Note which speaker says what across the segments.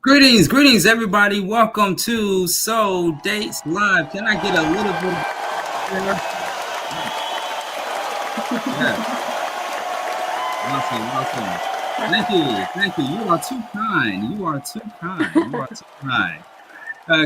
Speaker 1: Greetings, everybody. Welcome to So Dates Live. Can I get a little bit of yes, awesome. Thank you. You are too kind.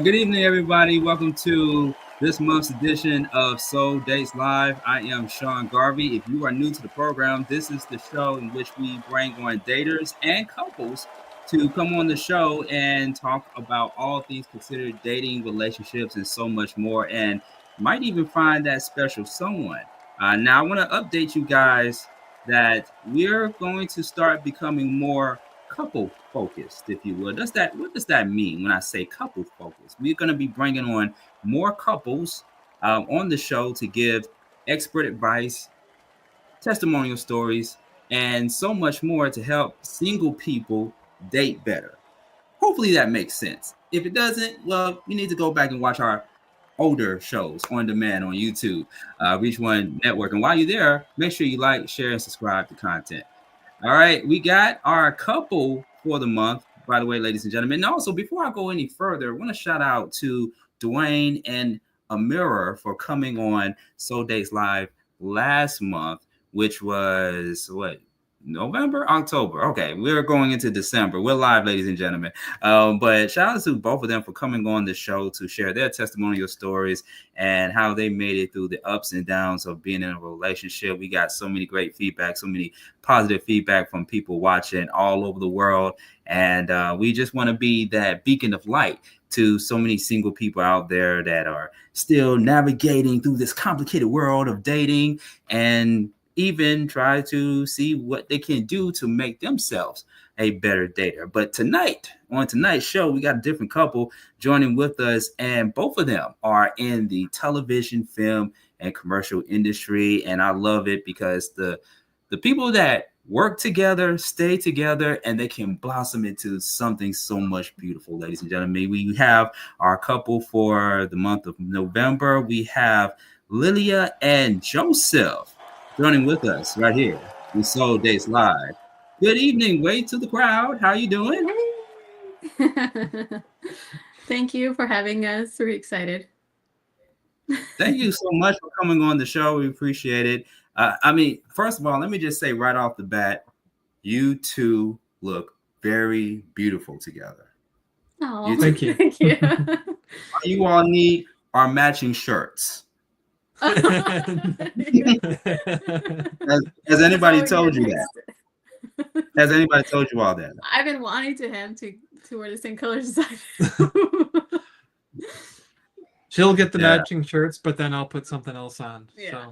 Speaker 1: Good evening, everybody. Welcome to this month's edition of So Dates Live. I am Sean Garvey. If you are new to the program, this is the show in which we bring on daters and couples to come on the show and talk about all things considered dating, relationships, and so much more, and might even find that special someone. Now, I want to update you guys that we're going to start becoming more couple focused, if you will. What does that mean when I say couple focused? We're going to be bringing on more couples on the show to give expert advice, testimonial stories, and so much more to help single people date better. Hopefully that makes sense. If it doesn't, well, you need to go back and watch our older shows on demand on YouTube, Reach One Network. And while you're there, make sure you like, share, and subscribe to content. All right, we got our couple for the month, by the way, ladies and gentlemen. And also, before I go any further, I want to shout out to Dwayne and Amira for coming on So Dates Live last month, which was November, October. Okay, we're going into December. We're live, ladies and gentlemen. But shout out to both of them for coming on the show to share their testimonial stories and how they made it through the ups and downs of being in a relationship. We got so many great feedback, so many positive feedback from people watching all over the world. And we just want to be that beacon of light to so many single people out there that are still navigating through this complicated world of dating and even try to see what they can do to make themselves a better dater. But tonight, on tonight's show, we got a different couple joining with us, and both of them are in the television, film, and commercial industry. And I love it because the people that work together, stay together, and they can blossom into something so much beautiful, ladies and gentlemen. We have our couple for the month of November. We have Lilia and Joseph joining with us right here in So Dates Live. Good evening, wait to the crowd. How you doing?
Speaker 2: Thank you for having us. We're excited.
Speaker 1: Thank you so much for coming on the show. We appreciate it. First of all, let me just say right off the bat, you two look very beautiful together.
Speaker 2: Oh,
Speaker 3: thank you.
Speaker 2: Thank you.
Speaker 1: All you all need are matching shirts. Has anybody told you that? Has anybody told you all that?
Speaker 2: I've been wanting to wear the same colors as I do.
Speaker 3: She'll get the matching shirts, but then I'll put something else on.
Speaker 2: Yeah.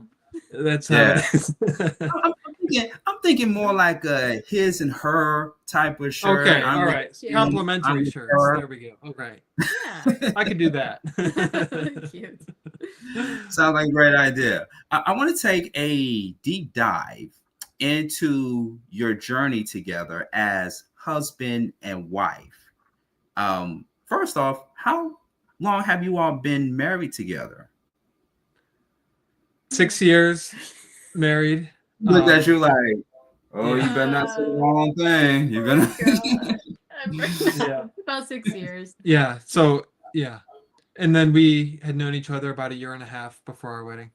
Speaker 3: So that's how it is.
Speaker 1: I'm thinking more like a his and her type of shirt.
Speaker 3: Okay, all right. Complimentary shirts. There we go. Okay.
Speaker 2: Yeah.
Speaker 3: I could do that.
Speaker 2: Cute.
Speaker 1: Sounds like a great idea. I want to take a deep dive into your journey together as husband and wife. First off, how long have you all been married together?
Speaker 3: 6 years married.
Speaker 1: Look at you like, oh, you better not say the wrong thing. You're
Speaker 2: gonna about 6 years.
Speaker 3: Yeah. So yeah. And then we had known each other about a year and a half before our wedding.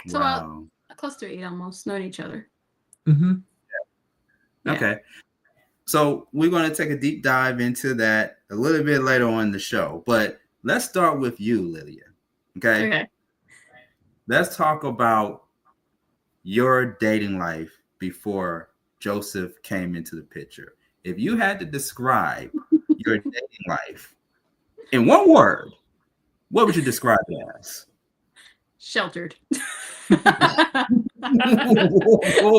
Speaker 2: So wow. Close to 8 almost, known each other.
Speaker 3: Mm-hmm.
Speaker 1: Yeah. Okay. So we're going to take a deep dive into that a little bit later on in the show. But let's start with you, Lilia. Okay. Let's talk about your dating life before Joseph came into the picture. If you had to describe your dating life in one word, what would you describe it as?
Speaker 2: Sheltered.
Speaker 1: Whoa.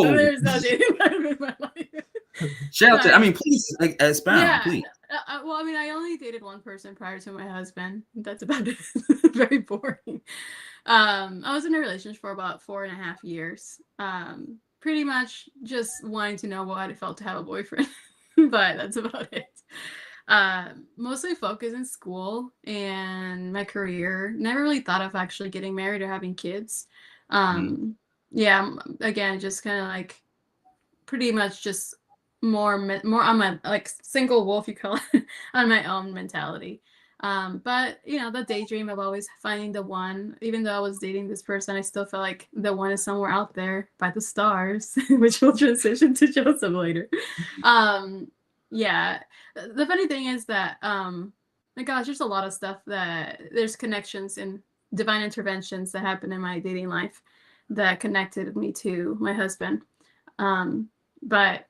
Speaker 2: There's no dating life in my life.
Speaker 1: Sheltered. I mean, please expound,
Speaker 2: yeah.
Speaker 1: please.
Speaker 2: Well, I mean, I only dated one person prior to my husband. That's about it. Very boring. I was in a relationship for about 4.5 years. Pretty much just wanting to know what it felt to have a boyfriend, but that's about it. Mostly focused in school and my career. Never really thought of actually getting married or having kids. Yeah, again, just kind of like pretty much just more on my like single wolf, you call it, on my own mentality. But you know, the daydream of always finding the one, even though I was dating this person, I still felt like the one is somewhere out there by the stars, which will transition to Joseph later. Yeah. The funny thing is that my gosh, there's a lot of stuff that there's connections and divine interventions that happened in my dating life that connected me to my husband. But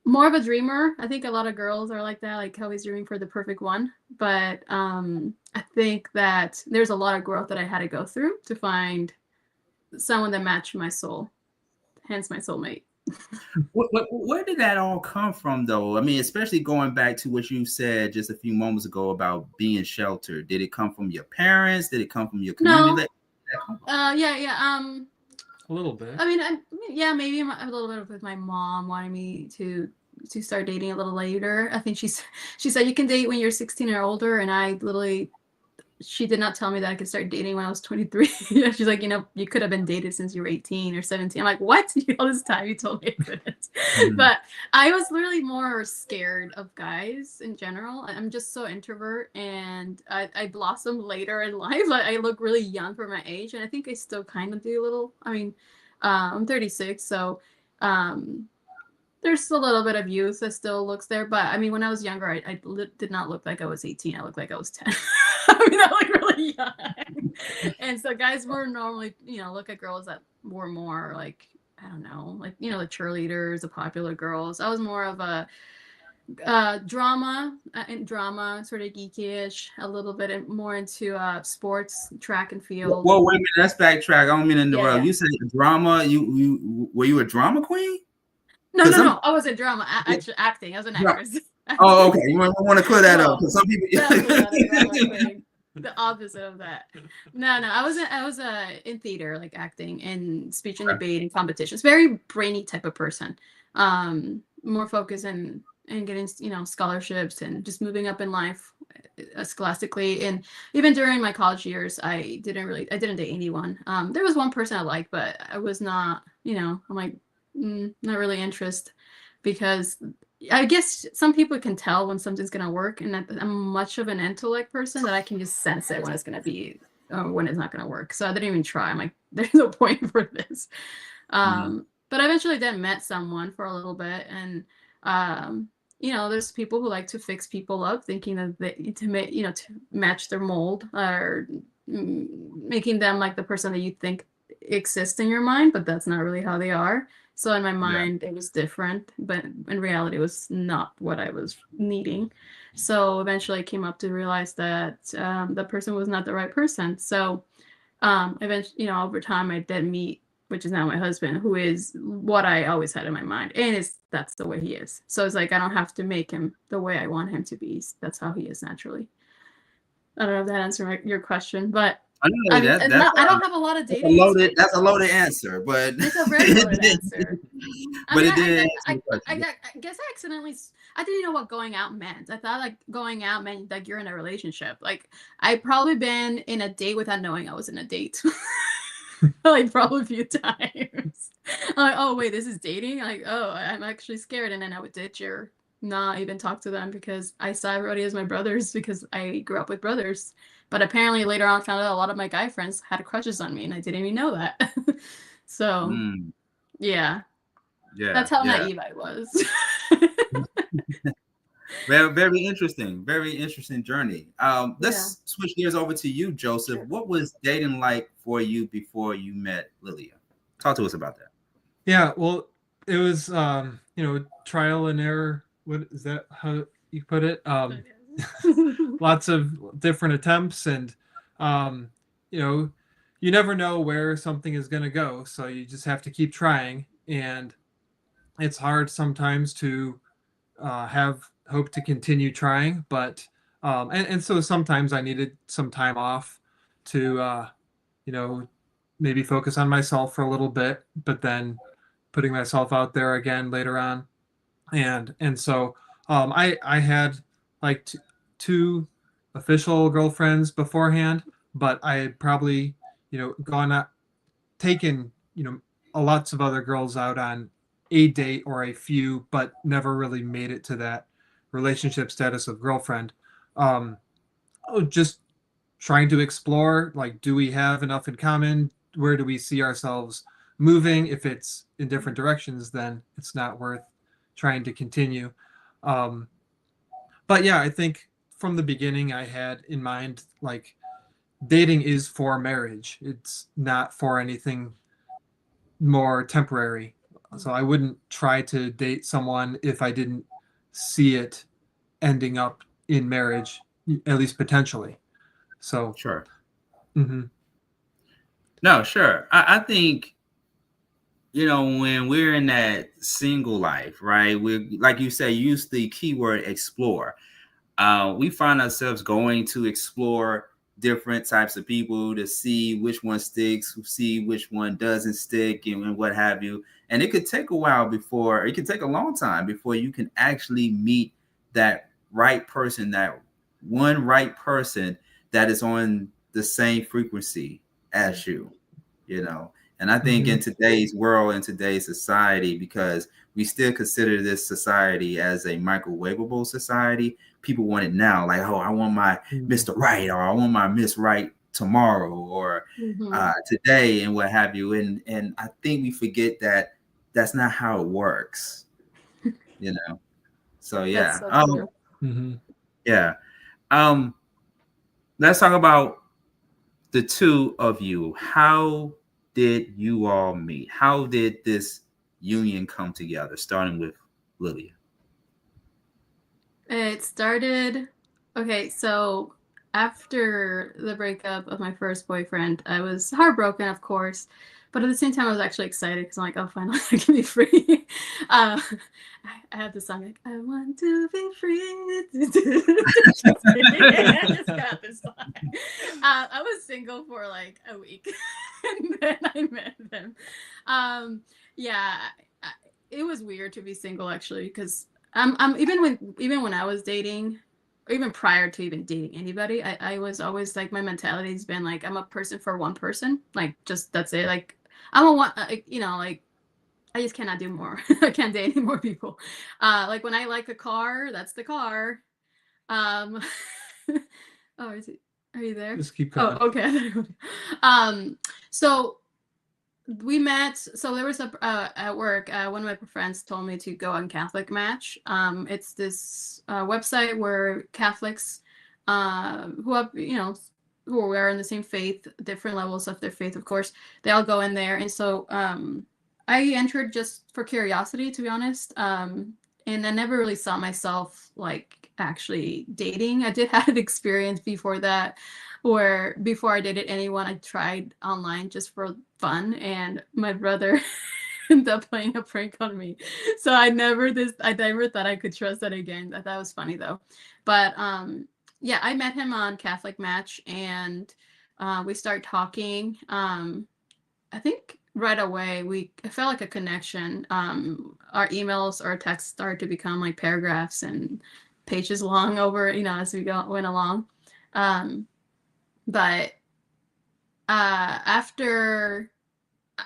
Speaker 2: more of a dreamer. I think a lot of girls are like that, like always dreaming for the perfect one. But I think that there's a lot of growth that I had to go through to find someone that matched my soul, hence my soulmate.
Speaker 1: Where did that all come from, though? I mean, especially going back to what you said just a few moments ago about being sheltered. Did it come from your parents? Did it come from your community?
Speaker 2: No. Yeah.
Speaker 3: A little bit.
Speaker 2: I mean, yeah, maybe a little bit with my mom wanting me to start dating a little later. I think she said you can date when you're 16 or older, and I literally, she did not tell me that I could start dating when I was 23. She's like, you know, you could have been dated since you were 18 or 17. I'm like, what? All this time you told me I couldn't. But I was literally more scared of guys in general. I'm just so introvert, and I blossomed later in life. Like, I look really young for my age, and I think I still kind of do a little. I mean, I'm 36, so there's a little bit of youth that still looks there. But I mean, when I was younger, I did not look like I was 18. I looked like I was 10. I mean, I look really young. And so guys were normally, you know, look at girls that were more like, I don't know, like, you know, the cheerleaders, the popular girls. I was more of a drama, sort of geekish, a little bit more into sports, track and field.
Speaker 1: Well, wait a minute, let's backtrack. I don't mean to interrupt.
Speaker 2: Yeah.
Speaker 1: You said drama. You were you a drama queen?
Speaker 2: No. I wasn't drama. Actually, acting. I was an actress.
Speaker 1: Oh, okay. You want to clear that up because some people.
Speaker 2: The opposite of that. No. I was in theater, like acting and speech and debate and competitions. Very brainy type of person. More focused in getting, you know, scholarships and just moving up in life scholastically. And even during my college years, I didn't date anyone. There was one person I liked, but I was not, you know, I'm like, not really interested, because I guess some people can tell when something's going to work, and I'm much of an intellect person that I can just sense it when it's going to be, or when it's not going to work. So I didn't even try. I'm like, there's no point for this. But I eventually then met someone for a little bit, and you know, there's people who like to fix people up, thinking that to match their mold, or making them like the person that you think exists in your mind, but that's not really how they are. So in my mind, it was different, but in reality, it was not what I was needing. So eventually I came up to realize that the person was not the right person. So eventually, you know, over time I did meet, which is now my husband, who is what I always had in my mind. And that's the way he is. So it's like, I don't have to make him the way I want him to be. That's how he is naturally. I don't know if that answered your question, but I don't have a lot of dating.
Speaker 1: That's a loaded answer, but
Speaker 2: it's a very loaded answer.
Speaker 1: But it did.
Speaker 2: I guess I accidentally. I didn't know what going out meant. I thought like going out meant like you're in a relationship. Like I've probably been in a date without knowing I was in a date. Like probably a few times. Like, oh wait, this is dating. Like, oh, I'm actually scared, and then I would ditch or not even talk to them because I saw everybody as my brothers because I grew up with brothers. But apparently later on, I found out a lot of my guy friends had crushes on me, and I didn't even know that. So, yeah, that's how naive I was.
Speaker 1: Very interesting journey. Let's switch gears over to you, Joseph. Sure. What was dating like for you before you met Lilia? Talk to us about that.
Speaker 3: Yeah, well, it was trial and error. What is that? How you put it? Lots of different attempts, and you never know where something is going to go, so you just have to keep trying. And it's hard sometimes to have hope to continue trying, but and so sometimes I needed some time off to maybe focus on myself for a little bit, but then putting myself out there again later on. And so I had like two official girlfriends beforehand, but I had probably taken lots of other girls out on a date or a few, but never really made it to that relationship status of girlfriend. Just trying to explore, like, do we have enough in common? Where do we see ourselves moving? If it's in different directions, then it's not worth trying to continue. Um, but yeah, I think from the beginning I had in mind, like, dating is for marriage. It's not for anything more temporary. So I wouldn't try to date someone if I didn't see it ending up in marriage, at least potentially. So,
Speaker 1: Sure.
Speaker 3: mhm.
Speaker 1: No, sure. I think, when we're in that single life, right? We, like you say, use the keyword explore. We find ourselves going to explore different types of people to see which one sticks, see which one doesn't stick, and what have you. And it could take a while before, it could take a long time before you can actually meet that right person, that one right person that is on the same frequency as you. And I think in
Speaker 3: Mhm.
Speaker 1: today's world, in today's society, because we still consider this society as a microwavable society, people want it now. Like, oh, I want my
Speaker 3: Mhm.
Speaker 1: Mr. Right, or I want my Miss Right tomorrow, or today, and what have you. And I think we forget that that's not how it works. So
Speaker 2: That's
Speaker 1: yeah.
Speaker 2: so true.
Speaker 3: Mhm.
Speaker 1: Yeah. Um, let's talk about the two of you. How did you all meet? How did this union come together? Starting with Lilia.
Speaker 2: It started, okay, so after the breakup of my first boyfriend, I was heartbroken, of course, but at the same time, I was actually excited because I'm like, oh, finally, I can be free. I have this song, like, I want to be free. Just kidding. I just got this song. I was single for like a week, and then I met him. Yeah, it was weird to be single, actually, because even when I was dating, or even prior to even dating anybody, I was always like, my mentality's been like, I'm a person for one person, like, just that's it. Like, I'm a one, like, I just cannot do more. I can't date any more people. Like, when I like a car, that's the car. Um, oh, are you there?
Speaker 3: Just keep
Speaker 2: Oh,
Speaker 3: going.
Speaker 2: okay. So we met, so there was at work, one of my friends told me to go on Catholic Match. It's this website where Catholics who have, who are in the same faith, different levels of their faith, of course, they all go in there. And so I entered just for curiosity, to be honest. And I never really saw myself like actually dating. I did have an experience before that, where before I dated anyone, I tried online just for fun, and my brother ended up playing a prank on me. So I never thought I could trust that again. That was funny though. But yeah, I met him on Catholic Match, and we started talking. I think right away I felt like a connection. Our emails or texts started to become like paragraphs and pages long over, as we went along. Um, but after,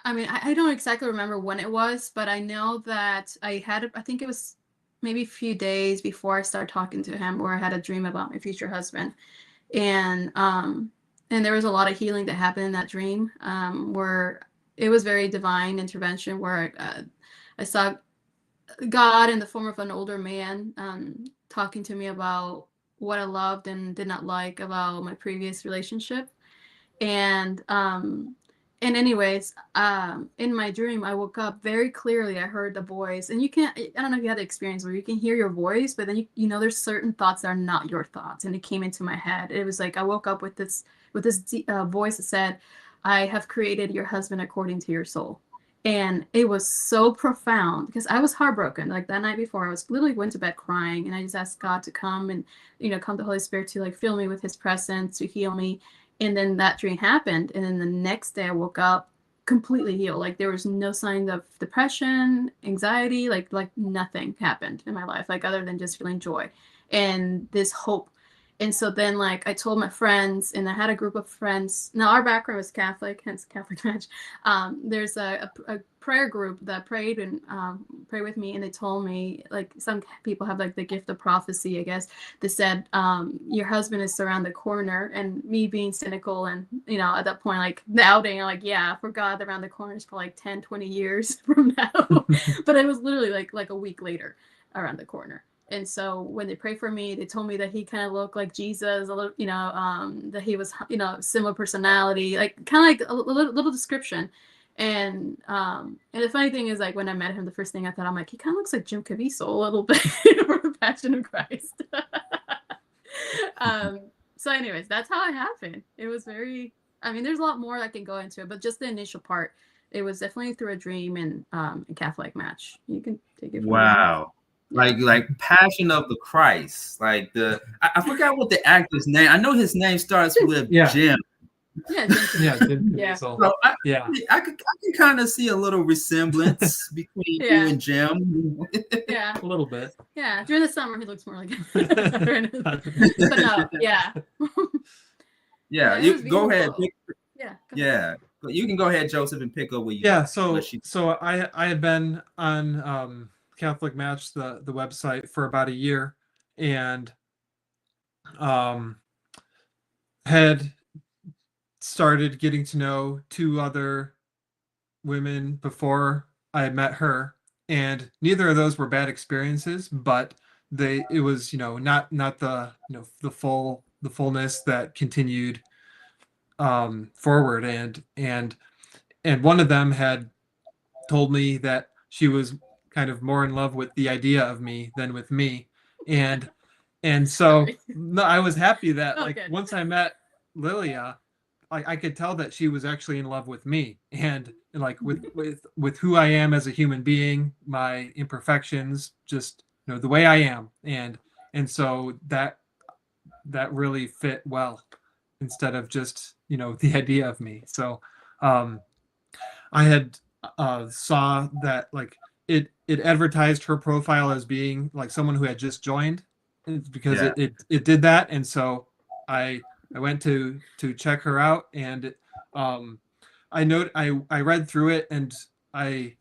Speaker 2: I mean, I don't exactly remember when it was, but I know that I think it was maybe a few days before I started talking to him, where I had a dream about my future husband. And there was a lot of healing that happened in that dream, where it was very divine intervention, where I saw God in the form of an older man, talking to me about what I loved and did not like about my previous relationship. And anyways, in my dream, I woke up very clearly. I heard the voice, and I don't know if you had the experience where you can hear your voice, but then there's certain thoughts that are not your thoughts, and it came into my head. It was like I woke up with this voice that said, I have created your husband according to your soul. And it was so profound because I was heartbroken. Like that night before, I was literally went to bed crying, and I just asked God to come and, come the Holy Spirit to like fill me with his presence, to heal me. And then that dream happened. And then the next day I woke up completely healed. Like there was no signs of depression, anxiety, like nothing happened in my life, like other than just feeling joy and this hope. And so then, like, I told my friends, and I had a group of friends. Now, our background was Catholic, hence Catholic match. There's a prayer group that prayed and prayed with me, and they told me, like, some people have, like, the gift of prophecy, I guess. They said, your husband is around the corner, and me being cynical and, you know, at that point, like, doubting, I'm like, yeah, for God, around the corner is for, like, 10, 20 years from now. But it was literally, like a week later around the corner. And so when they prayed for me, they told me that he kind of looked like Jesus, a little, you know, that he was, you know, similar personality, like kind of like a little description. And the funny thing is, like, when I met him, the first thing I thought, I'm like, he kind of looks like Jim Caviezel a little bit for the Passion of Christ. So anyways, that's how it happened. It was very, I mean, there's a lot more that can go into it, but just the initial part, it was definitely through a dream and a Catholic match. You can take it from
Speaker 1: Wow.
Speaker 2: there.
Speaker 1: Like Passion of the Christ. Like I forgot what the actor's name. I know his name starts with Jim.
Speaker 2: Yeah,
Speaker 3: Jim.
Speaker 2: Yeah.
Speaker 1: So I can kind of see a little resemblance between you and Jim.
Speaker 2: Yeah.
Speaker 3: A little bit.
Speaker 2: Yeah. During the summer he looks more like but no, yeah.
Speaker 1: Yeah, you go ahead.
Speaker 2: Yeah.
Speaker 1: But you can go ahead, Joseph, and pick up where you.
Speaker 3: Yeah, so I had been on Catholic Match, the website, for about a year, and had started getting to know two other women before I had met her, and neither of those were bad experiences, but it was, you know, not the, you know, the fullness that continued forward, and one of them had told me that she was kind of more in love with the idea of me than with me, and so no, I was happy that once I met Lilia, I could tell that she was actually in love with me, and like with who I am as a human being, my imperfections, just, you know, the way I am, and so that really fit well, instead of just, you know, the idea of me. So I had saw that, like, it advertised her profile as being like someone who had just joined, because it did that, and so I went to check her out, and I read through it, and I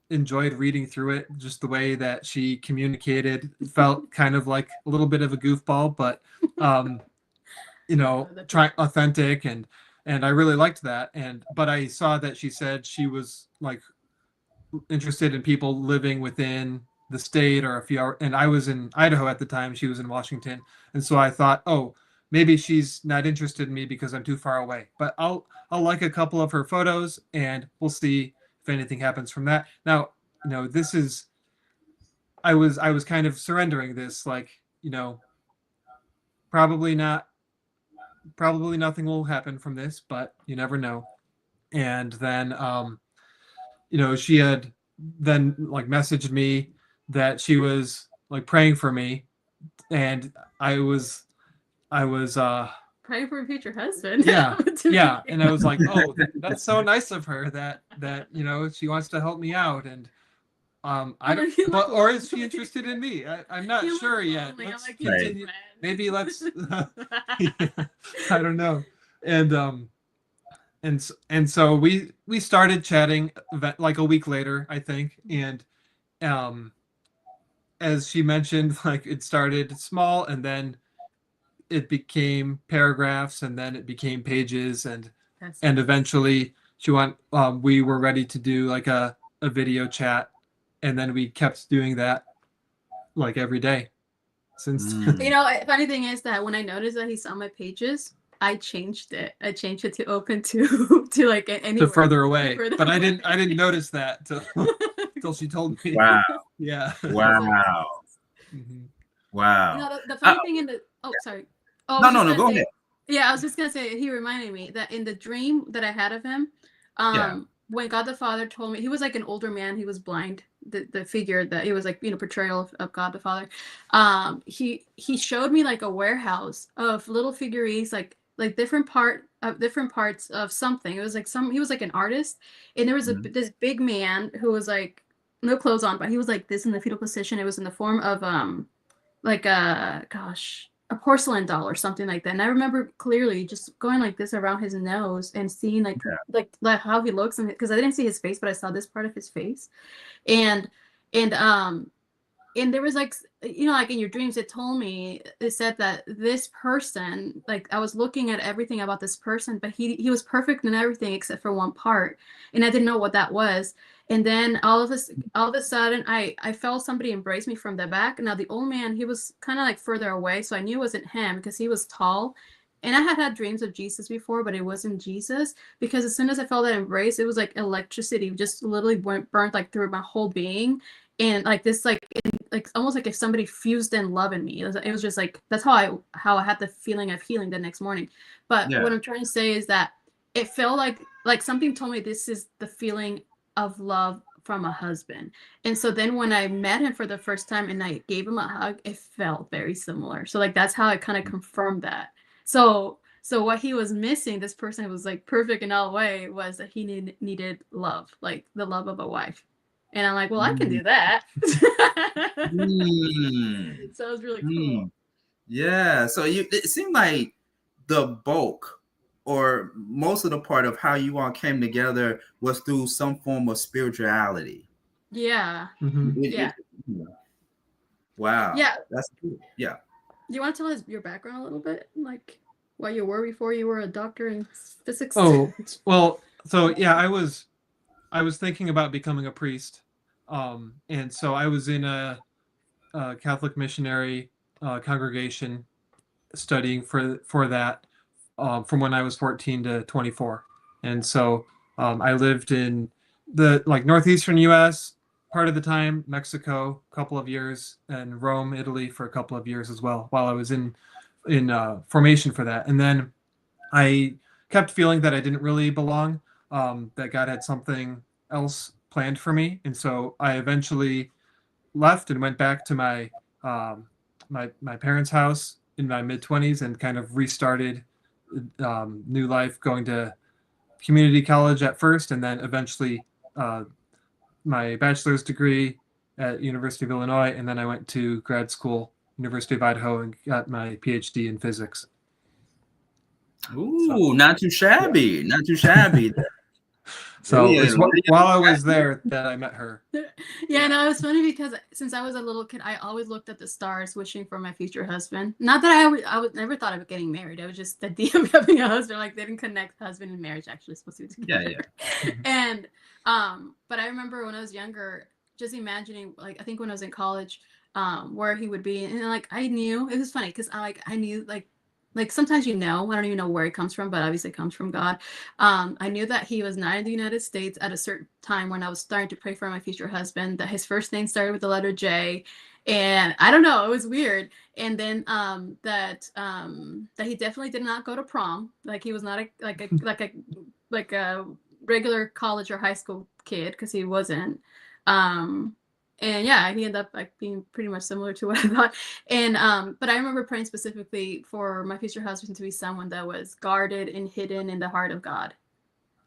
Speaker 3: enjoyed reading through it. Just the way that she communicated felt kind of like a little bit of a goofball, but you know, authentic, and I really liked that. But I saw that she said she was, like, interested in people living within the state or a few hours, and I was in Idaho at the time, she was in Washington, and so I thought, oh, maybe she's not interested in me because I'm too far away. But I'll like a couple of her photos, and we'll see if anything happens from that. Now, you know, this is, I was kind of surrendering this, like, you know, probably nothing will happen from this, but you never know. And then you know, she had then, like, messaged me that she was, like, praying for me, and I was
Speaker 2: praying for a future husband.
Speaker 3: Yeah, and I was like, oh, that's so nice of her, that you know, she wants to help me out, and I don't, but, or is she interested in me? I'm not sure yet. Let's continue. Maybe let's I don't know. And so we started chatting like a week later, I think, and as she mentioned, like, it started small, and then it became paragraphs, and then it became pages, and eventually we were ready to do, like, a video chat, and then we kept doing that, like, every day since.
Speaker 2: You know, funny thing is that when I noticed that he saw my pages, I changed it. I changed it to open to like anywhere.
Speaker 3: To further away. But I didn't notice that till she told me.
Speaker 1: Wow.
Speaker 3: Yeah.
Speaker 1: Wow. Wow.
Speaker 2: You know, the funny thing in the sorry. Oh,
Speaker 1: no, go ahead.
Speaker 2: Yeah, I was just gonna say, he reminded me that in the dream that I had of him, when God the Father told me, he was like an older man, he was blind. The figure that it was, like, you know, portrayal of God the Father. He showed me, like, a warehouse of little figurines, like different parts of something. It was like he was like an artist, and there was this big man who was, like, no clothes on, but he was like this in the fetal position. It was in the form of like a a porcelain doll or something like that. And I remember clearly just going like this around his nose and seeing like how he looks, and because I didn't see his face, but I saw this part of his face. And and um and there was like, you know, like in your dreams, it said that this person, like I was looking at everything about this person, but he was perfect in everything except for one part, and I didn't know what that was. And then all of a sudden I felt somebody embrace me from the back. Now the old man, he was kind of like further away, so I knew it wasn't him because he was tall. And I had dreams of Jesus before, but it wasn't Jesus, because as soon as I felt that embrace, it was like electricity just literally burnt like through my whole being. And like this, like almost like if somebody fused in love in me. It was just like, that's how I had the feeling of healing the next morning. But
Speaker 1: Yeah.
Speaker 2: what I'm trying to say is that it felt like something told me this is the feeling of love from a husband. And so then when I met him for the first time and I gave him a hug, it felt very similar. So like that's how I kind of confirmed that. So what he was missing, this person who was like perfect in all way, was that he needed love, like the love of a wife. And I'm like, well, I can do that.
Speaker 1: Mm.
Speaker 2: So it was really cool.
Speaker 1: Yeah. So it seemed like the bulk or most of the part of how you all came together was through some form of spirituality.
Speaker 2: Yeah.
Speaker 1: Yeah. Wow.
Speaker 2: Yeah.
Speaker 1: That's cool. Yeah.
Speaker 2: Do you want to tell us your background a little bit? Like what you were before you were a doctor in physics?
Speaker 3: Oh, well, so yeah, I was thinking about becoming a priest. And so I was in a Catholic missionary congregation studying for that from when I was 14 to 24. And so I lived in the like northeastern U.S. part of the time, Mexico, a couple of years, and Rome, Italy for a couple of years as well, while I was in formation for that. And then I kept feeling that I didn't really belong, that God had something else planned for me, and so I eventually left and went back to my parents' house in my mid-20s and kind of restarted new life, going to community college at first, and then eventually my bachelor's degree at University of Illinois, and then I went to grad school, University of Idaho, and got my PhD in physics.
Speaker 1: Ooh, not too shabby. Not too shabby.
Speaker 3: So it was while I was there that I met her.
Speaker 2: Yeah, no, it was funny because since I was a little kid, I always looked at the stars wishing for my future husband. Not that I would never thought of getting married. I was just the idea of having a husband. Like they didn't connect husband and marriage actually supposed to be together.
Speaker 1: Yeah.
Speaker 2: And but I remember when I was younger, just imagining, like I think when I was in college, where he would be, and like I knew it was funny because I knew like sometimes I don't even know where it comes from, but obviously it comes from God. I knew that he was not in the United States at a certain time when I was starting to pray for my future husband, that his first name started with the letter J. And I don't know, it was weird. And then that he definitely did not go to prom. Like he was not like a regular college or high school kid, because he wasn't. And yeah, he ended up like being pretty much similar to what I thought. And but I remember praying specifically for my future husband to be someone that was guarded and hidden in the heart of God.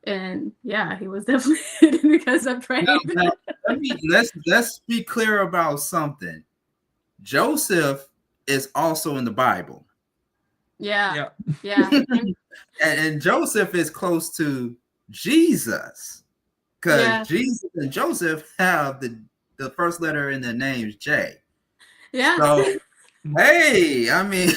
Speaker 2: And yeah, he was definitely hidden because I prayed.
Speaker 1: Now, let's be clear about something. Joseph is also in the Bible.
Speaker 2: Yeah.
Speaker 1: And Joseph is close to Jesus, because Jesus and Joseph have the first letter in their names, J.
Speaker 2: Yeah.
Speaker 1: So, hey, I mean.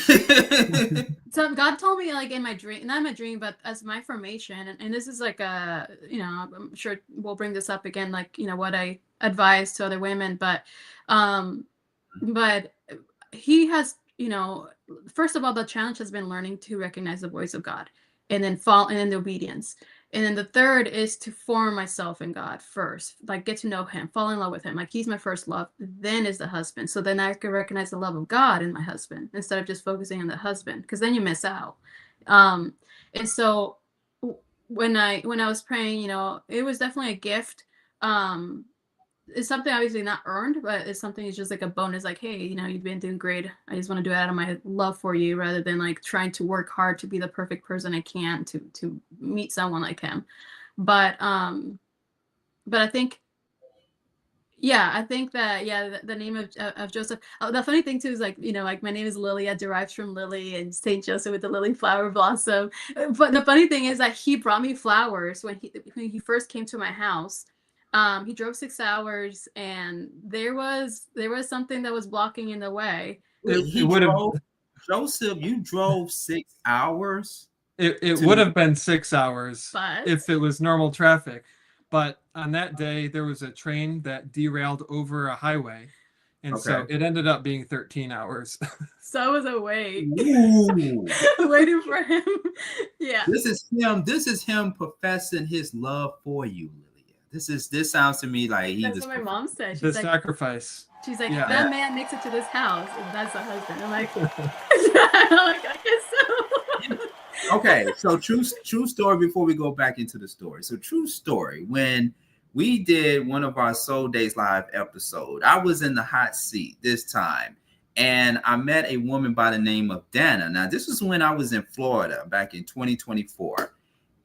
Speaker 2: So God told me, like in my dream, not my dream, but as my formation, and this is like I'm sure we'll bring this up again, like, what I advise to other women, but he has, first of all, the challenge has been learning to recognize the voice of God, and then the obedience. And then the third is to form myself in God first, like get to know him, fall in love with him. Like he's my first love, then is the husband. So then I can recognize the love of God in my husband instead of just focusing on the husband, because then you miss out. And so when I was praying, it was definitely a gift. It's something obviously not earned, but it's something that's just like a bonus, like, hey, you've been doing great. I just want to do it out of my love for you, rather than like trying to work hard to be the perfect person I can to meet someone like him. But I think, Yeah, I think that the name of Joseph. Oh, the funny thing too is like like my name is Lilia, derived from Lily and Saint Joseph with the lily flower blossom. But the funny thing is that he brought me flowers when he first came to my house. He drove 6 hours, and there was something that was blocking in the way.
Speaker 1: Wait,
Speaker 3: It
Speaker 1: he
Speaker 3: would have
Speaker 1: drove Joseph. You drove 6 hours
Speaker 3: it would
Speaker 1: to.
Speaker 3: have been 6 hours
Speaker 2: But
Speaker 3: if it was normal traffic. But on that day, there was a train that derailed over a highway. And
Speaker 1: Okay.
Speaker 3: so it ended up being 13 hours.
Speaker 2: so I was awake,
Speaker 1: Ooh.
Speaker 2: waiting for him. Yeah.
Speaker 1: This is him. This is him professing his love for you, Lilia. This sounds to me like he
Speaker 2: That's
Speaker 1: was.
Speaker 2: what my mom said.
Speaker 3: The sacrifice.
Speaker 2: She's like,
Speaker 3: Yeah.
Speaker 2: that man makes it to this house, and that's the husband. I'm like, I guess so.
Speaker 1: Okay, so true story before we go back into the story. So true story. When we did one of our Soul Days Live episode, I was in the hot seat this time, and I met a woman by the name of Dana. Now, this was when I was in Florida back in 2024.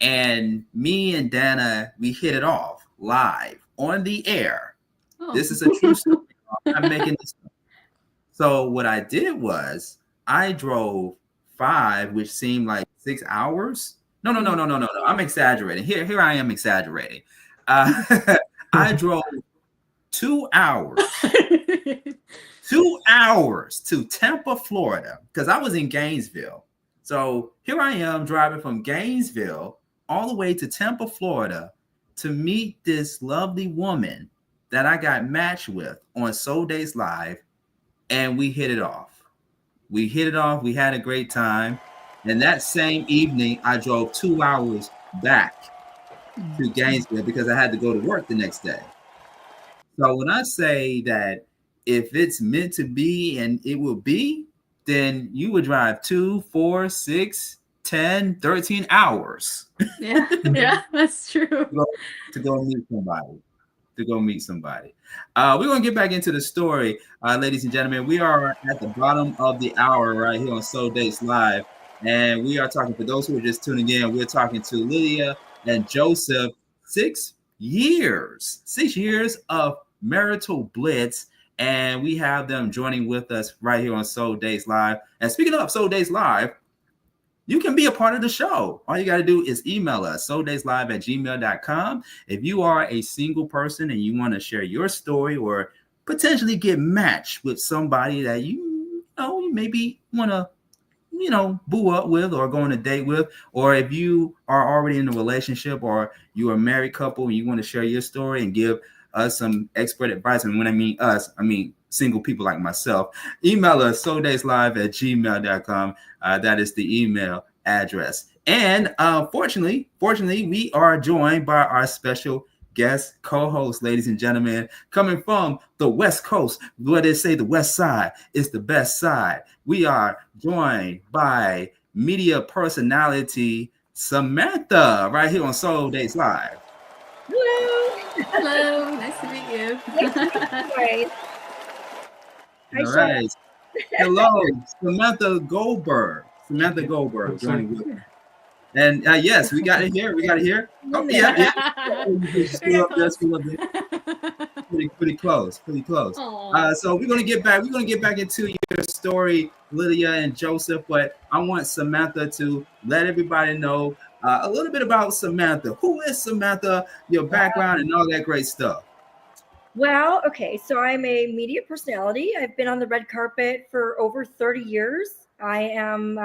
Speaker 1: And me and Dana, we hit it off live on the air.
Speaker 2: Oh.
Speaker 1: This is a true story. I'm making this up. So what I did was I drove 5, which seemed like 6 hours. No. I'm exaggerating. Here I am exaggerating. I drove 2 hours. 2 hours to Tampa, Florida, because I was in Gainesville. So here I am driving from Gainesville all the way to Tampa, Florida, to meet this lovely woman that I got matched with on Soul Days Live, and we hit it off. We had a great time. And that same evening, I drove 2 hours back to Gainesville because I had to go to work the next day. So when I say that if it's meant to be and it will be, then you would drive 2, 4, 6, 10, 13 hours.
Speaker 2: Yeah, that's true.
Speaker 1: To go meet somebody. We're going to get back into the story, ladies and gentlemen. We are at the bottom of the hour right here on Soul Dates Live. And we are talking, for those who are just tuning in, we're talking to Lilia and Joseph. 6 years of marital blitz. And we have them joining with us right here on Soul Days Live. And speaking of Soul Days Live, you can be a part of the show. All you got to do is email us, souldayslive@gmail.com. If you are a single person and you want to share your story or potentially get matched with somebody that you maybe want to, boo up with or go on a date with, or if you are already in a relationship or you're a married couple and you want to share your story and give us some expert advice. And when I mean us, I mean single people like myself. Email us, souldayslive@gmail.com. That is the email address. And fortunately, we are joined by our special guest co-host, ladies and gentlemen, coming from the West Coast, where they say the West Side is the best side. We are joined by Media Personality Samantha right here on Soul Days Live.
Speaker 2: Hello, nice to meet you.
Speaker 1: All right. Hello, Samantha Goldberg. Joining with us. And yes, we got it here. Oh, yeah. Pretty close. So we're gonna get back into your story, Lilia and Joseph. But I want Samantha to let everybody know a little bit about Samantha. Who is Samantha? Your background and all that great stuff.
Speaker 4: Well, okay, so I'm a media personality. I've been on the red carpet for over 30 years. I am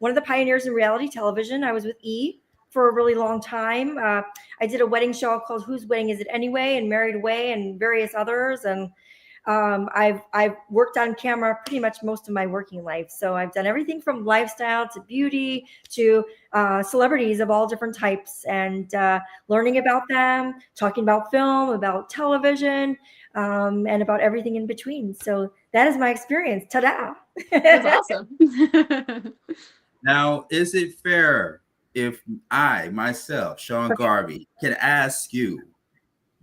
Speaker 4: one of the pioneers in reality television. I was with E! For a really long time. I did a wedding show called Whose Wedding Is It Anyway? And Married Away and various others. And I've worked on camera pretty much most of my working life. So I've done everything from lifestyle to beauty to celebrities of all different types, and learning about them, talking about film, about television, and about everything in between. So that is my experience. Ta-da!
Speaker 2: That's awesome.
Speaker 1: Now, is it fair if I, myself, Sean Garvey, can ask you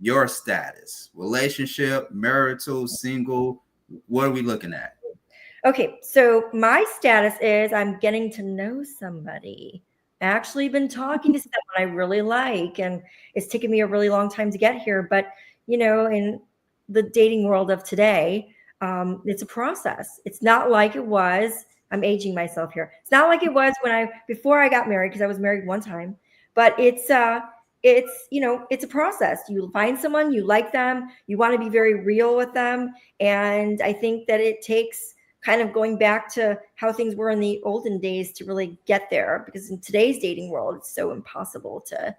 Speaker 1: your status, relationship, marital, single? What are we looking at?
Speaker 4: Okay, so my status is I'm getting to know somebody. Actually been talking to someone I really like, and it's taken me a really long time to get here. But, in the dating world of today, it's a process. It's not like it was. I'm aging myself here. It's not like it was before I got married, because I was married one time. But it's it's a process. You find someone, you like them, you want to be very real with them, and I think that it takes kind of going back to how things were in the olden days to really get there, because in today's dating world, it's so impossible to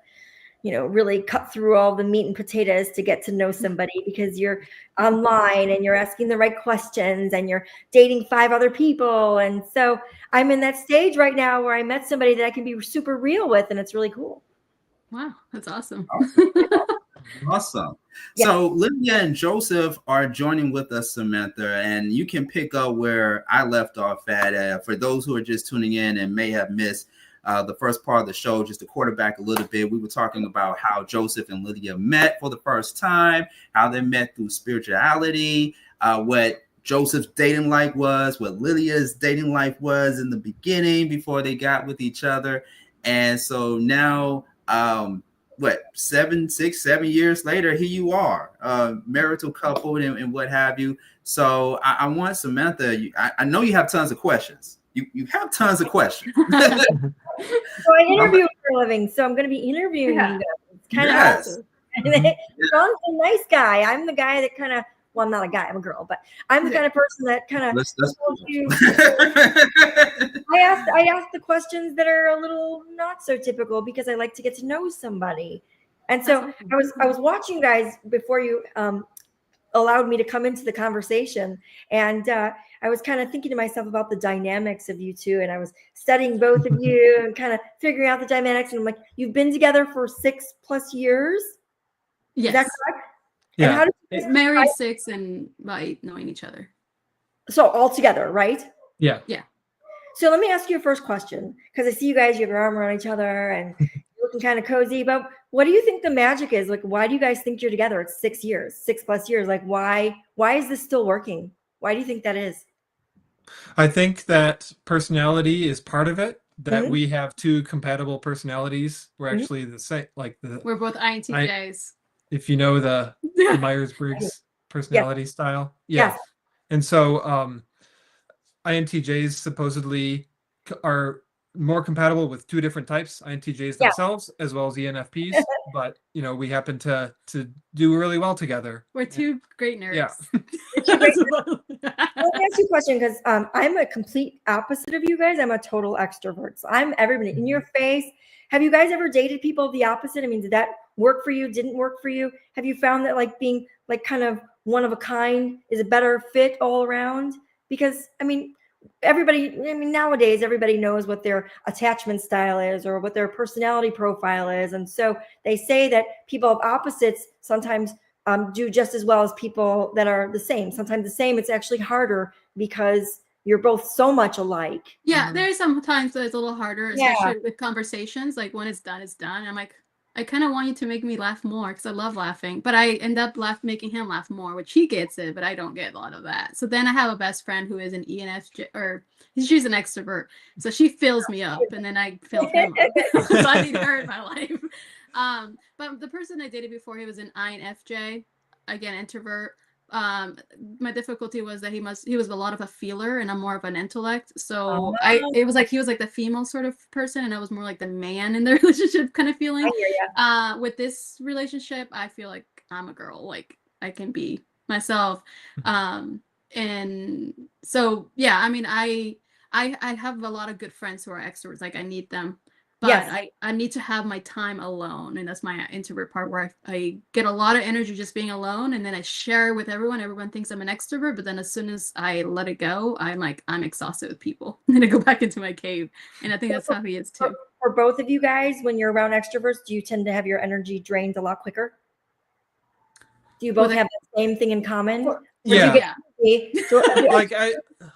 Speaker 4: really cut through all the meat and potatoes to get to know somebody, because you're online and you're asking the right questions and you're dating 5 other people. And so I'm in that stage right now where I met somebody that I can be super real with, and it's really cool.
Speaker 2: Wow, that's awesome.
Speaker 1: Awesome.
Speaker 4: Yeah.
Speaker 1: So Lilia and Joseph are joining with us, Samantha, and you can pick up where I left off at. For those who are just tuning in and may have missed the first part of the show, just to quarterback a little bit, we were talking about how Joseph and Lilia met for the first time, how they met through spirituality, what Joseph's dating life was, what Lilia's dating life was in the beginning before they got with each other. And so now, 7 years later, here you are, marital couple and what have you. So I want Samantha, I know you have tons of questions. You have tons of questions.
Speaker 4: So I interview for a living, so I'm going to be interviewing you guys. It's kind of awesome. Sean's a nice guy. I'm the guy that kind of, well, I'm not a guy, I'm a girl, but I'm the kind of person that kind of I ask the questions that are a little not so typical, because I like to get to know somebody. And so I was watching you guys before you allowed me to come into the conversation, and I was kind of thinking to myself about the dynamics of you two, and I was studying both of you and kind of figuring out the dynamics. And I'm like, you've been together for 6+ years?
Speaker 2: Yes.
Speaker 4: Is that correct?
Speaker 3: Yeah.
Speaker 4: And how did you guys
Speaker 2: married 6 and about 8 knowing each other.
Speaker 4: So all together, right?
Speaker 3: Yeah.
Speaker 2: Yeah.
Speaker 4: So let me ask you a first question, because I see you guys, you have your arm around each other and you're looking kind of cozy. But what do you think the magic is? Like, why do you guys think you're together? It's 6 years, 6+ years. Like, why is this still working? Why do you think that is?
Speaker 3: I think that personality is part of it. That we have 2 compatible personalities. We're actually the same. We're
Speaker 2: both INTJs.
Speaker 3: If you know the Myers-Briggs personality style. Yeah.
Speaker 4: Yes.
Speaker 3: And so INTJs supposedly are more compatible with 2 different types, INTJs themselves as well as ENFPs. But we happen to do really well together.
Speaker 2: We're 2 great nerds.
Speaker 3: Yeah.
Speaker 4: Let me ask you a question, because I'm a complete opposite of you guys. I'm a total extrovert. So I'm everybody in your face. Have you guys ever dated people of the opposite? I mean, did that work for you? Didn't work for you? Have you found that like being like kind of one of a kind is a better fit all around? Because nowadays everybody knows what their attachment style is or what their personality profile is. And so they say that people of opposites sometimes do just as well as people that are the same. Sometimes the same, it's actually harder because you're both so much alike.
Speaker 2: Yeah, there's some times that it's a little harder, especially with conversations. Like when it's done, it's done. I'm like, I kind of want you to make me laugh more because I love laughing, but I end up making him laugh more, which he gets it, but I don't get a lot of that. So then I have a best friend who is an ENFJ, or she's an extrovert, so she fills me up, and then I fill him up. So I need her in my life. But the person I dated before, he was an INFJ, again introvert. My difficulty was that he was a lot of a feeler and I'm more of an intellect. So it was like he was like the female sort of person and I was more like the man in the relationship kind of feeling.
Speaker 4: I hear you.
Speaker 2: With this relationship, I feel like I'm a girl, like I can be myself. And so yeah, I mean I have a lot of good friends who are extroverts, like I need them. But I need to have my time alone. And that's my introvert part where I get a lot of energy just being alone. And then I share with everyone. Everyone thinks I'm an extrovert. But then as soon as I let it go, I'm exhausted with people. And then I go back into my cave. And I think that's how he is too.
Speaker 4: For both of you guys, when you're around extroverts, do you tend to have your energy drained a lot quicker? Do you both have the same thing in common?
Speaker 3: Yeah.
Speaker 4: Like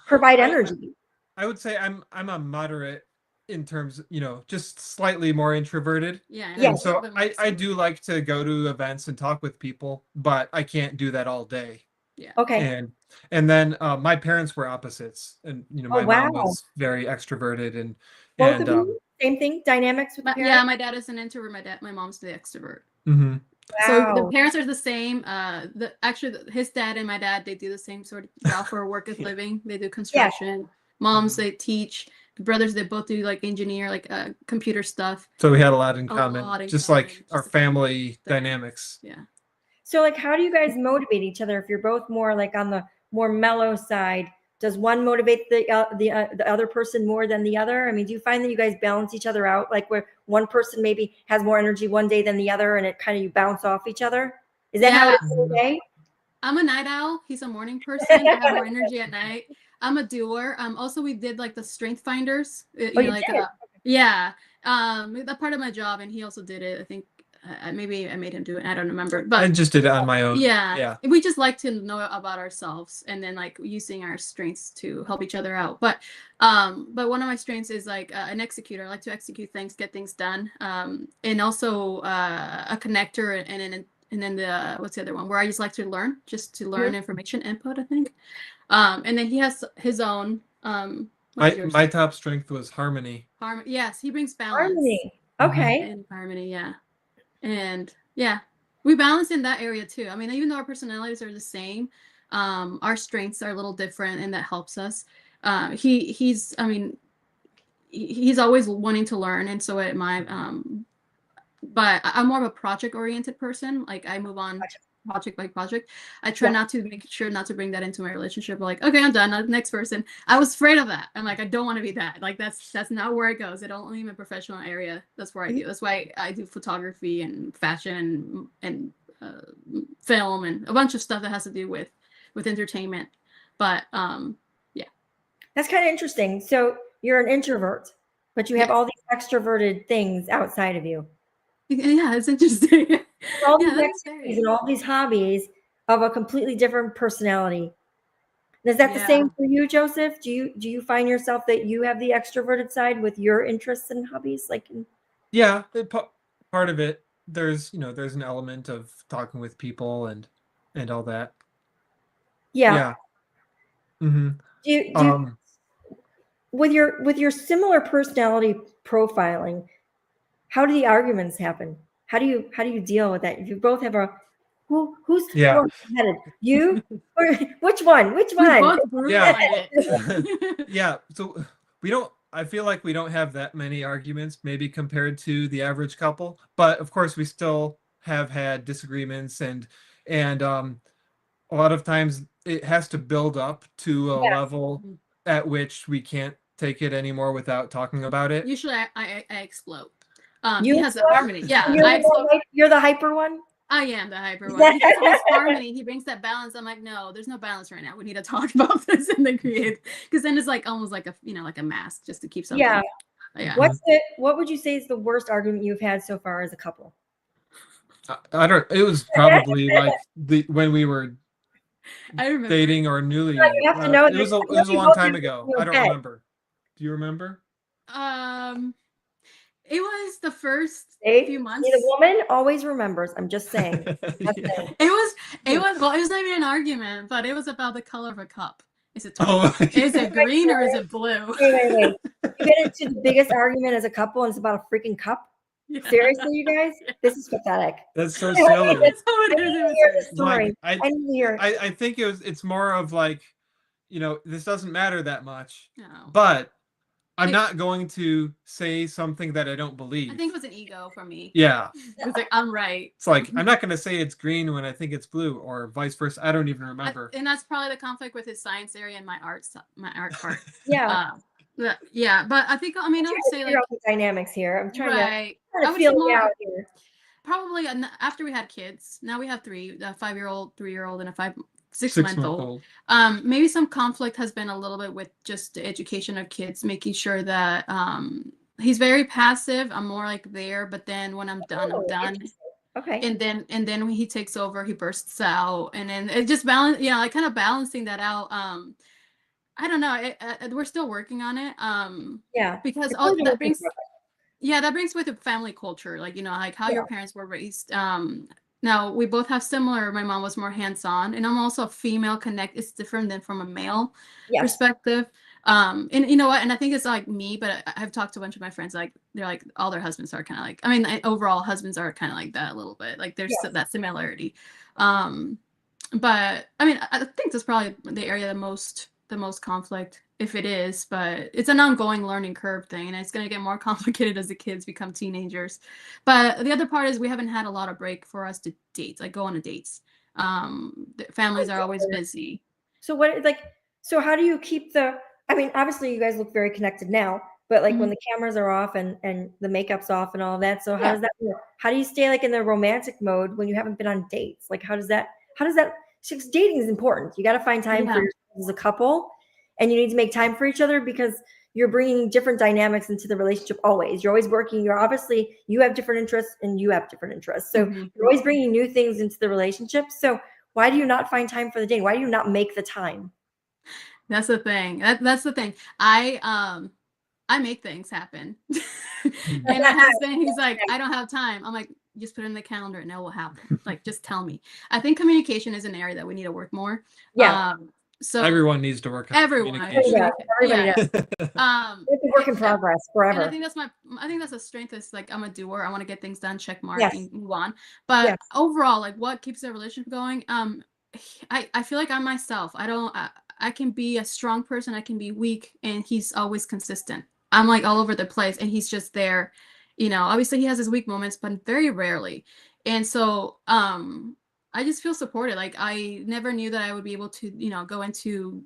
Speaker 4: provide energy.
Speaker 3: I would say I'm a moderate in terms, just slightly more introverted.
Speaker 2: Yeah.
Speaker 3: And so I do like to go to events and talk with people, but I can't do that all day.
Speaker 2: Yeah.
Speaker 4: Okay.
Speaker 3: And then my parents were opposites, and my mom was very extroverted, and
Speaker 4: both of you, same thing, dynamics with the parents?
Speaker 2: Yeah, my dad is an introvert. My mom's the extrovert.
Speaker 3: Mm-hmm.
Speaker 2: So the
Speaker 4: Wow.
Speaker 2: parents are the same. His dad and my dad, they do the same sort of job for work and living. They do construction. Moms, they teach. The brothers, they both do like engineer, like computer stuff.
Speaker 3: So we had a lot in
Speaker 2: A
Speaker 3: common,
Speaker 2: lot in
Speaker 3: just
Speaker 2: common,
Speaker 3: like
Speaker 2: just
Speaker 3: our
Speaker 2: the
Speaker 3: family dynamics.
Speaker 2: Yeah.
Speaker 4: So like, how do you guys motivate each other if you're both more like on the more mellow side? Does one motivate the other person more than the other? I mean, do you find that you guys balance each other out, like where one person maybe has more energy one day than the other, and it kind of you bounce off each other? Is that how it is today?
Speaker 2: I'm a night owl. He's a morning person. I have more energy at night. I'm a doer. Also, we did like the strength finders.
Speaker 4: Oh, you did?
Speaker 2: Yeah. That part of my job, and he also did it. I think maybe I made him do it. I don't remember, but
Speaker 3: I just did it on my own.
Speaker 2: Yeah. We just like to know about ourselves, and then like using our strengths to help each other out. But one of my strengths is like an executor. I like to execute things, get things done, and also a connector, and then the what's the other one where I just like to learn, just to learn information input, I think. And then he has his own.
Speaker 3: My top strength was harmony.
Speaker 2: Yes, he brings balance.
Speaker 4: Harmony. Okay.
Speaker 2: And harmony, yeah. And yeah, we balance in that area too. I mean, even though our personalities are the same, our strengths are a little different, and that helps us. He's always wanting to learn, and so am I. But I'm more of a project-oriented person. Like I move on project by project. I try not to make sure not to bring that into my relationship. Like, okay, I'm done. Next person. I was afraid of that. I'm like, I don't want to be that. Like that's not where it goes. It only in my professional area. That's where I do. That's why I do photography and fashion and film and a bunch of stuff that has to do with entertainment. But yeah,
Speaker 4: that's kind of interesting. So you're an introvert, but you have all these extroverted things outside of you.
Speaker 2: Yeah, it's interesting.
Speaker 4: All these activities and all these hobbies of a completely different personality. Is that the same for you, Joseph? Do you find yourself that you have the extroverted side with your interests and hobbies?
Speaker 3: Yeah, part of it. There's an element of talking with people and all that.
Speaker 4: Yeah.
Speaker 3: Mm-hmm.
Speaker 4: Do you with your similar personality profiling, how do the arguments happen? How do you deal with that? If you both have who's headed? You or which one? Which one?
Speaker 3: Yeah. So we don't. I feel like we don't have that many arguments, maybe compared to the average couple. But of course, we still have had disagreements, and a lot of times it has to build up to a level at which we can't take it anymore without talking about it.
Speaker 2: Usually, I explode. He has the harmony. Yeah,
Speaker 4: you're the hyper one.
Speaker 2: I am the hyper one. He has his harmony. He brings that balance. I'm like, no, there's no balance right now. We need to talk about this and then create, because then it's like almost like a mask just to keep something.
Speaker 4: Yeah. What would you say is the worst argument you've had so far as a couple?
Speaker 3: I don't. It was probably like when we were dating or newly.
Speaker 4: You have to know
Speaker 3: it was a long time ago. I don't remember. Do you remember?
Speaker 2: It was the first few months.
Speaker 4: The woman always remembers. I'm just saying.
Speaker 2: It was not even an argument, but it was about the color of a cup. Is it green or is it blue?
Speaker 4: Wait. You get into the biggest argument as a couple and it's about a freaking cup? Yeah. Seriously, you guys? This is pathetic.
Speaker 3: That's so silly.
Speaker 2: That's how it is.
Speaker 4: Story.
Speaker 3: I think it's more of like, this doesn't matter that much.
Speaker 2: No.
Speaker 3: But I'm not going to say something that I don't believe.
Speaker 2: I think it was an ego for me.
Speaker 3: Yeah.
Speaker 2: It's like, I'm right.
Speaker 3: It's like, I'm not going to say it's green when I think it's blue, or vice versa. I don't even remember.
Speaker 2: And that's probably the conflict with his science area and my art part.
Speaker 4: Yeah.
Speaker 2: Yeah, but I think, I would say like
Speaker 4: the dynamics here. I'm trying to
Speaker 2: feel
Speaker 4: it out here.
Speaker 2: Probably after we had kids. Now we have 3, a 5-year-old, 3-year-old, and a 6-month-old. Maybe some conflict has been a little bit with just the education of kids, making sure that he's very passive. I'm more like there, but then when I'm done, I'm done.
Speaker 4: Okay.
Speaker 2: And then when he takes over, he bursts out, and then it just balance. Like kind of balancing that out. I don't know. We're still working on it. Because that brings. Yeah, that brings with a family culture, like like how your parents were raised. Now we both have similar. My mom was more hands-on, and I'm also a female. It's different than from a male perspective. And you know what? And I think it's like me, but I've talked to a bunch of my friends, like they're like all their husbands are kind of like, I mean, overall husbands are kind of like that a little bit. Like there's that similarity. But I mean, I think that's probably the area the most conflict, if it is, but it's an ongoing learning curve thing, and it's going to get more complicated as the kids become teenagers. But the other part is we haven't had a lot of break for us to date, like go on dates. The families are always busy.
Speaker 4: So so how do you keep I mean, obviously you guys look very connected now, but like when the cameras are off and the makeup's off and all of that, so how does that work? How do you stay like in the romantic mode when you haven't been on dates? Like how does that, because dating is important. You got to find time for yourself as a couple, and you need to make time for each other because you're bringing different dynamics into the relationship always. You're always working. You have different interests and you have different interests. So you're always bringing new things into the relationship. So why do you not find time for the date? Why do you not make the time?
Speaker 2: That's the thing. That's the thing. I make things happen. And my husband, he's like, I don't have time. I'm like, just put it in the calendar and it will happen. Like, just tell me. I think communication is an area that we need to work more.
Speaker 3: Yeah. So everyone needs to work on communication.
Speaker 4: Everybody does. It's a work in progress forever.
Speaker 2: And I think that's a strength. Is like, I'm a doer. I want to get things done, check mark, and move on. But overall, like what keeps the relationship going? I feel like I'm myself. I can be a strong person. I can be weak, and he's always consistent. I'm like all over the place, and he's just there. You know, obviously he has his weak moments, but very rarely. And so, I just feel supported. Like I never knew that I would be able to, you know, go into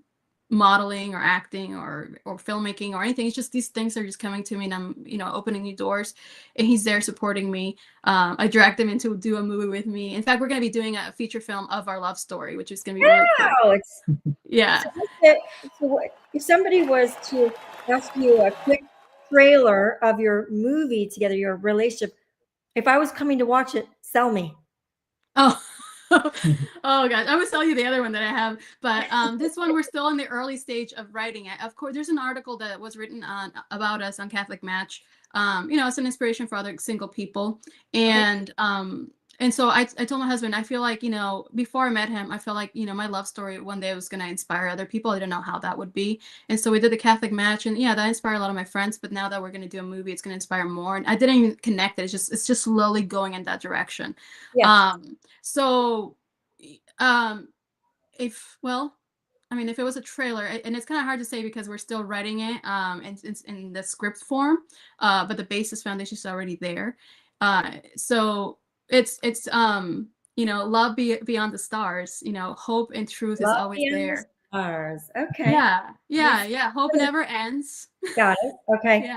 Speaker 2: modeling or acting or filmmaking or anything. It's just these things are just coming to me, and I'm, you know, opening new doors, and he's there supporting me. I dragged him into do a movie with me. In fact, we're going to be doing a feature film of our love story, which is going to be really cool. Yeah.
Speaker 4: So if somebody was to ask you a quick trailer of your movie together, your relationship, if I was coming to watch it, sell me.
Speaker 2: Oh. Oh gosh, I would tell you the other one that I have, but this one we're still in the early stage of writing it. Of course, there's an article that was written about us on Catholic Match. You know, it's an inspiration for other single people, and so I told my husband, I feel like, you know, before I met him, I felt like, you know, my love story one day was going to inspire other people. I didn't know how that would be, and so we did the Catholic Match, and yeah, that inspired a lot of my friends. But now that we're going to do a movie, it's going to inspire more, and I didn't even connect it. It's just slowly going in that direction. So, if it was a trailer, and it's kind of hard to say because we're still writing it, in the script form, but the basis foundation is already there. So it's you know, love beyond the stars. You know, hope and truth is always there.
Speaker 4: Stars. Okay.
Speaker 2: Yeah. Hope never ends.
Speaker 4: Got it. Okay.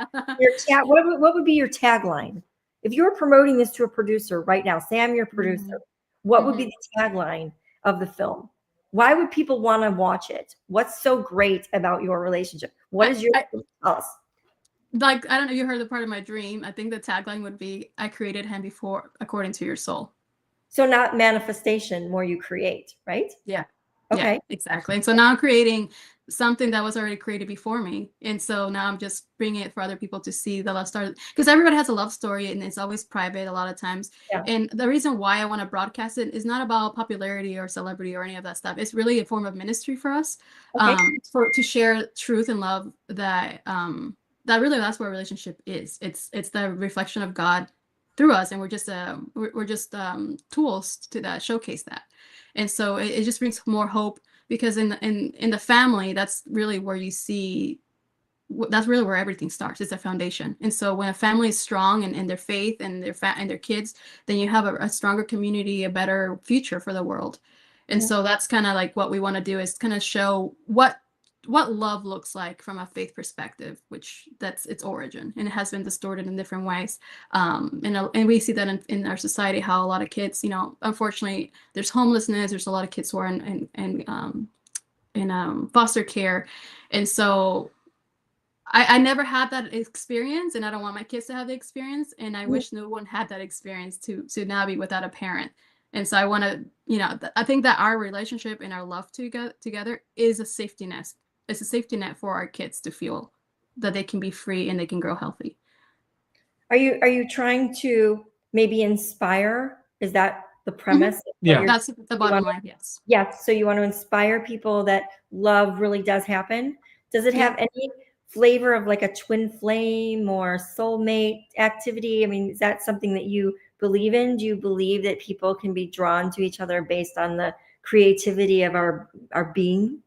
Speaker 2: Yeah.
Speaker 4: What would be your tagline if you were promoting this to a producer right now? Say I'm your producer. What would be the tagline of the film? Why would people want to watch it? What's so great about your relationship? What is your tell us?
Speaker 2: Like, I don't know, you heard the part of my dream. I think the tagline would be, I created him before according to your soul.
Speaker 4: So not manifestation, more you create, right?
Speaker 2: Yeah.
Speaker 4: Okay.
Speaker 2: Yeah, exactly. And so now I'm creating something that was already created before me. And so now I'm just bringing it for other people to see the love story, because everybody has a love story and it's always private a lot of times. Yeah. And the reason why I want to broadcast it is not about popularity or celebrity or any of that stuff. It's really a form of ministry for us, to share truth and love that that's what a relationship is. It's the reflection of God through us, and we're just tools to that showcase that. And so it just brings more hope, because in the family, that's really where you see, that's really where everything starts. It's a foundation. And so when a family is strong and their faith and their kids, then you have a stronger community, a better future for the world. And so that's kind of like what we want to do, is kind of show what love looks like from a faith perspective, which that's its origin, and it has been distorted in different ways. And we see that in our society, how a lot of kids, you know, unfortunately, there's homelessness. There's a lot of kids who are in foster care, and so I never had that experience, and I don't want my kids to have the experience, and I wish no one had that experience to now be without a parent. And so I want to, you know, I think that our relationship and our love together is a safety net. It's a safety net for our kids to feel that they can be free and they can grow healthy.
Speaker 4: Are you trying to maybe inspire? Is that the premise?
Speaker 2: Yeah, that's the bottom line. Yes.
Speaker 4: Yes. So you want to inspire people that love really does happen. Does it have any flavor of like a twin flame or soulmate activity? I mean, is that something that you believe in? Do you believe that people can be drawn to each other based on the creativity of our being?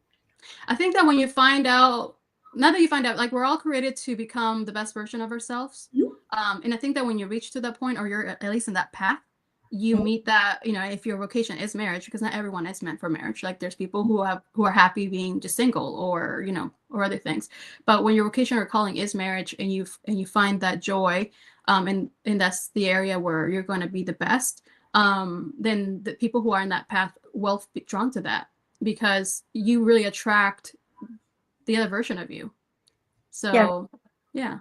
Speaker 2: I think that when you find out, not that you find out, like we're all created to become the best version of ourselves. And I think that when you reach to that point, or you're at least in that path, you meet that, you know, if your vocation is marriage, because not everyone is meant for marriage. Like there's people who are happy being just single, or, you know, or other things. But when your vocation or calling is marriage, and you find that joy, and that's the area where you're going to be the best, then the people who are in that path will be drawn to that, because you really attract the other version of you. So yeah.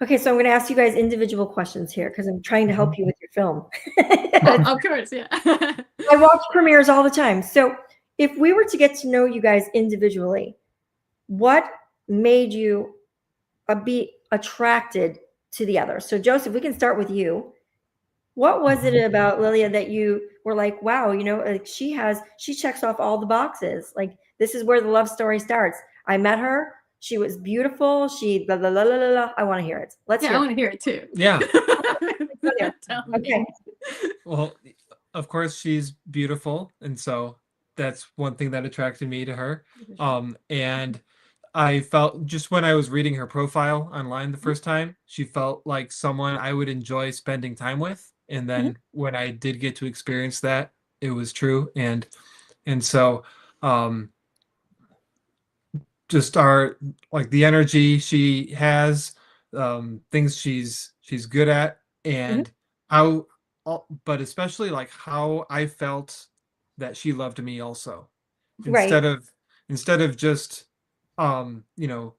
Speaker 4: Okay, so I'm going to ask you guys individual questions here because I'm trying to help you with your film.
Speaker 2: Of course, yeah.
Speaker 4: I watch premieres all the time. So if we were to get to know you guys individually, what made you be attracted to the other? So Joseph, we can start with you. What was it about Lilia that you were like, wow, you know, like she checks off all the boxes. Like this is where the love story starts. I met her. She was beautiful. She blah, blah, blah, blah, blah. I want to hear it. Let's hear it.
Speaker 2: I want to hear it too.
Speaker 3: Yeah.
Speaker 4: Okay.
Speaker 3: Well, of course she's beautiful, and so that's one thing that attracted me to her. And I felt, just when I was reading her profile online the first time, she felt like someone I would enjoy spending time with. And then when I did get to experience that, it was true. And so just like the energy she has, things she's good at, and but especially like how I felt that she loved me also, instead of just you know,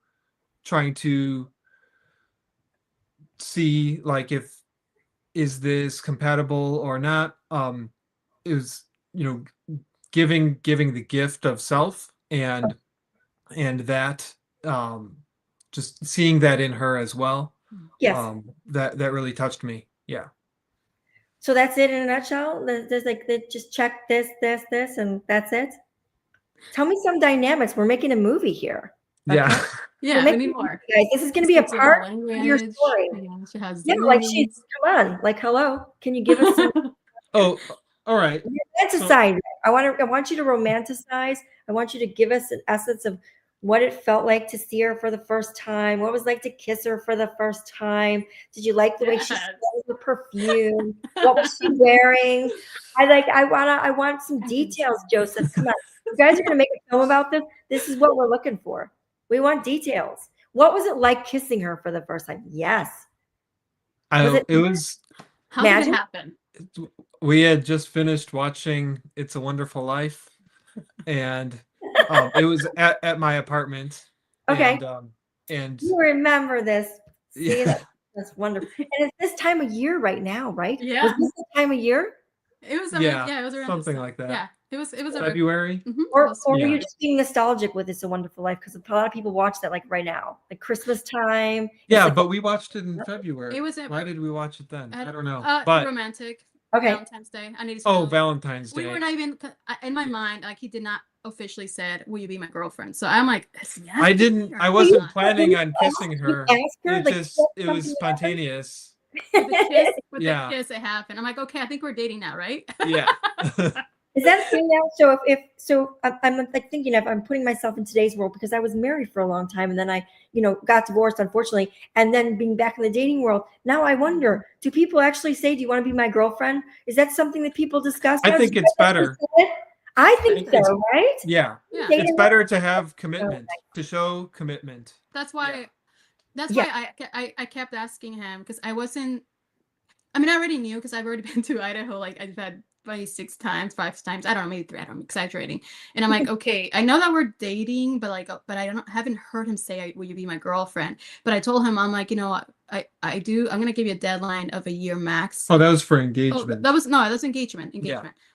Speaker 3: trying to see like is this compatible or not. It was, you know, giving the gift of self, and that just seeing that in her as well.
Speaker 4: Yes.
Speaker 3: That really touched me. Yeah.
Speaker 4: So that's it in a nutshell. There's like, just check this, and that's it. Tell me some dynamics. We're making a movie here. Okay?
Speaker 3: Yeah.
Speaker 2: Yeah, we need more.
Speaker 4: Guys, this is going to be a part of your story.
Speaker 2: Yeah, she has
Speaker 4: like come on, like, hello, can you give us some
Speaker 3: Oh, all right.
Speaker 4: romanticize? I want you to romanticize. I want you to give us an essence of what it felt like to see her for the first time. What it was like to kiss her for the first time. Did you like the way she smelled the perfume? What was she wearing? I want some details, Joseph. Come on. You guys are going to make a film about this. This is what we're looking for. We want details. What was it like kissing her for the first time? Yes.
Speaker 3: It was.
Speaker 2: How did it happen?
Speaker 3: We had just finished watching It's a Wonderful Life, and it was at my apartment.
Speaker 4: Okay.
Speaker 3: And
Speaker 4: you remember this. See,
Speaker 3: yeah.
Speaker 4: that's wonderful. And it's this time of year right now, right?
Speaker 2: Yeah.
Speaker 4: Was this the time of year?
Speaker 2: It was
Speaker 3: yeah,
Speaker 2: it was around
Speaker 3: something like that.
Speaker 2: Yeah. It was
Speaker 3: February.
Speaker 4: Or were you just being nostalgic with It's a Wonderful Life? Because a lot of people watch that like right now, like Christmas time.
Speaker 3: Yeah,
Speaker 4: like,
Speaker 3: but we watched it in February.
Speaker 2: It was
Speaker 3: Why did we watch it then? I don't know.
Speaker 2: But romantic.
Speaker 4: Okay.
Speaker 2: Valentine's Day. I need to
Speaker 3: Valentine's Day.
Speaker 2: We were not even in my mind. Like he did not officially said, "Will you be my girlfriend?" So I'm like, yes,
Speaker 3: I wasn't planning on kissing her. It was spontaneous.
Speaker 2: With the kiss, it happened. I'm like, okay, I think we're dating now, right?
Speaker 3: Yeah.
Speaker 4: Is that thing now? So I'm like thinking if I'm putting myself in today's world, because I was married for a long time and then I, got divorced, unfortunately, and then being back in the dating world. Now I wonder, do people actually say, "Do you want to be my girlfriend?" Is that something that people discuss?
Speaker 3: I think it's better.
Speaker 4: I think so, right?
Speaker 3: Yeah. It's better to have commitment, to show commitment.
Speaker 2: That's why. That's why I kept asking him, because I already knew, because I've already been to Idaho. Like I've had 5 times. I don't know, maybe 3. I'm exaggerating. And I'm like, okay, I know that we're dating, but I haven't heard him say, "Will you be my girlfriend?" But I told him, I'm like, I do. I'm gonna give you a deadline of a year max.
Speaker 3: Oh, that was for engagement.
Speaker 2: That's engagement.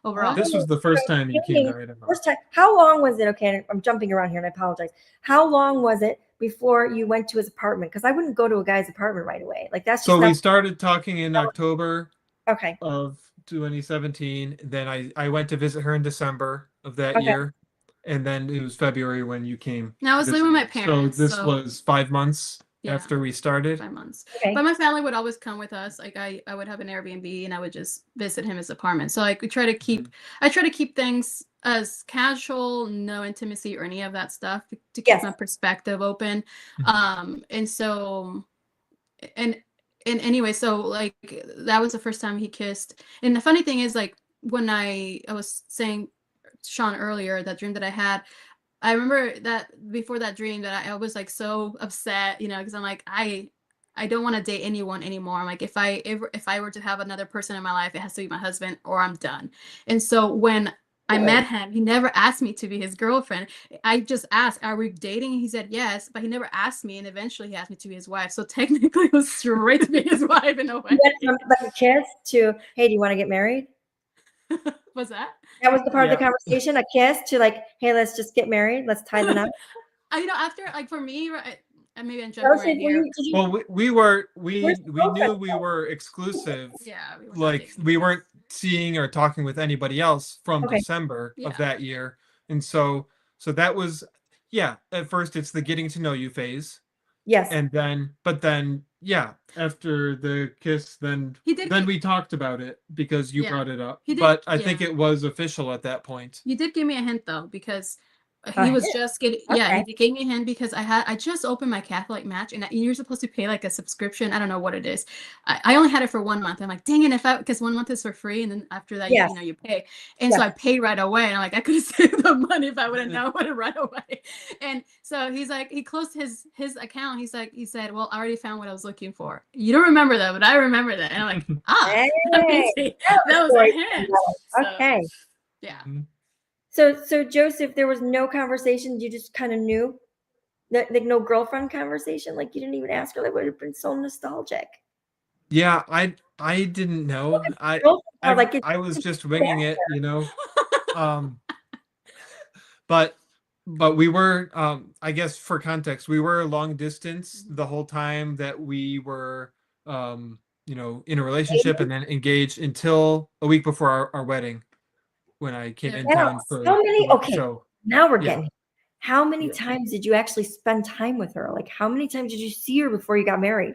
Speaker 2: Overall.
Speaker 3: This was the first time you came to Idaho.
Speaker 4: First time. How long was it? Okay, I'm jumping around here and I apologize. How long was it before you went to his apartment? Because I wouldn't go to a guy's apartment right away. Like that's just
Speaker 3: we started talking in October.
Speaker 4: Okay.
Speaker 3: Of 2017. Then I went to visit her in December of that year. and then it was February when you came.
Speaker 2: Now I was living with my parents.
Speaker 3: So this was 5 months after we started.
Speaker 2: 5 months.
Speaker 4: Okay.
Speaker 2: But my family would always come with us. Like I would have an Airbnb and I would just visit his apartment. So like we try to keep I try to keep things as casual, no intimacy or any of that stuff to keep my perspective open. And so and anyway, so like that was the first time he kissed. And the funny thing is, like when I was saying Sean earlier, that dream that I had, I remember that before that dream that I was like so upset, you know, because I'm like, I don't want to date anyone anymore. I'm like, if I were to have another person in my life, it has to be my husband or I'm done. And so when I met him, he never asked me to be his girlfriend. I just asked, are we dating? He said yes, but he never asked me. And eventually he asked me to be his wife. So technically it was straight to be his wife in a way.
Speaker 4: You went from like a kiss to, hey, do you want to get married?
Speaker 2: What's that?
Speaker 4: That was the part of the conversation, a kiss to like, hey, let's just get married. Let's tie the knot.
Speaker 2: You know, after, like for me, right, and maybe I'm jumping right here.
Speaker 3: Well, we knew we were exclusive.
Speaker 2: Yeah.
Speaker 3: We weren't seeing or talking with anybody else from December of that year. And so that was, at first it's the getting to know you phase.
Speaker 4: Yes.
Speaker 3: And then, after the kiss, then we talked about it because you brought it up. But I think it was official at that point.
Speaker 2: You did give me a hint though, because he was just getting, he gave me a hint because I just opened my Catholic match and you're supposed to pay like a subscription. I don't know what it is. I only had it for 1 month. I'm like, dang it, because 1 month is for free. And then after that, you pay. And so I paid right away. And I'm like, I could have saved the money if I would have known it right away. And so he's like, he closed his account. He said, well, I already found what I was looking for. You don't remember that, but I remember that. And I'm like, that was a hint.
Speaker 4: Okay.
Speaker 2: So, yeah.
Speaker 4: So Joseph, there was no conversation. You just kind of knew, like no girlfriend conversation. Like you didn't even ask her. That would have been so nostalgic.
Speaker 3: Yeah, I didn't know. I was just winging it, you know. But we were, I guess for context, we were long distance the whole time that we were, in a relationship and then engaged until a week before our wedding. When I came in town for show.
Speaker 4: Now we're getting. How many times did you actually spend time with her? Like, how many times did you see her before you got married?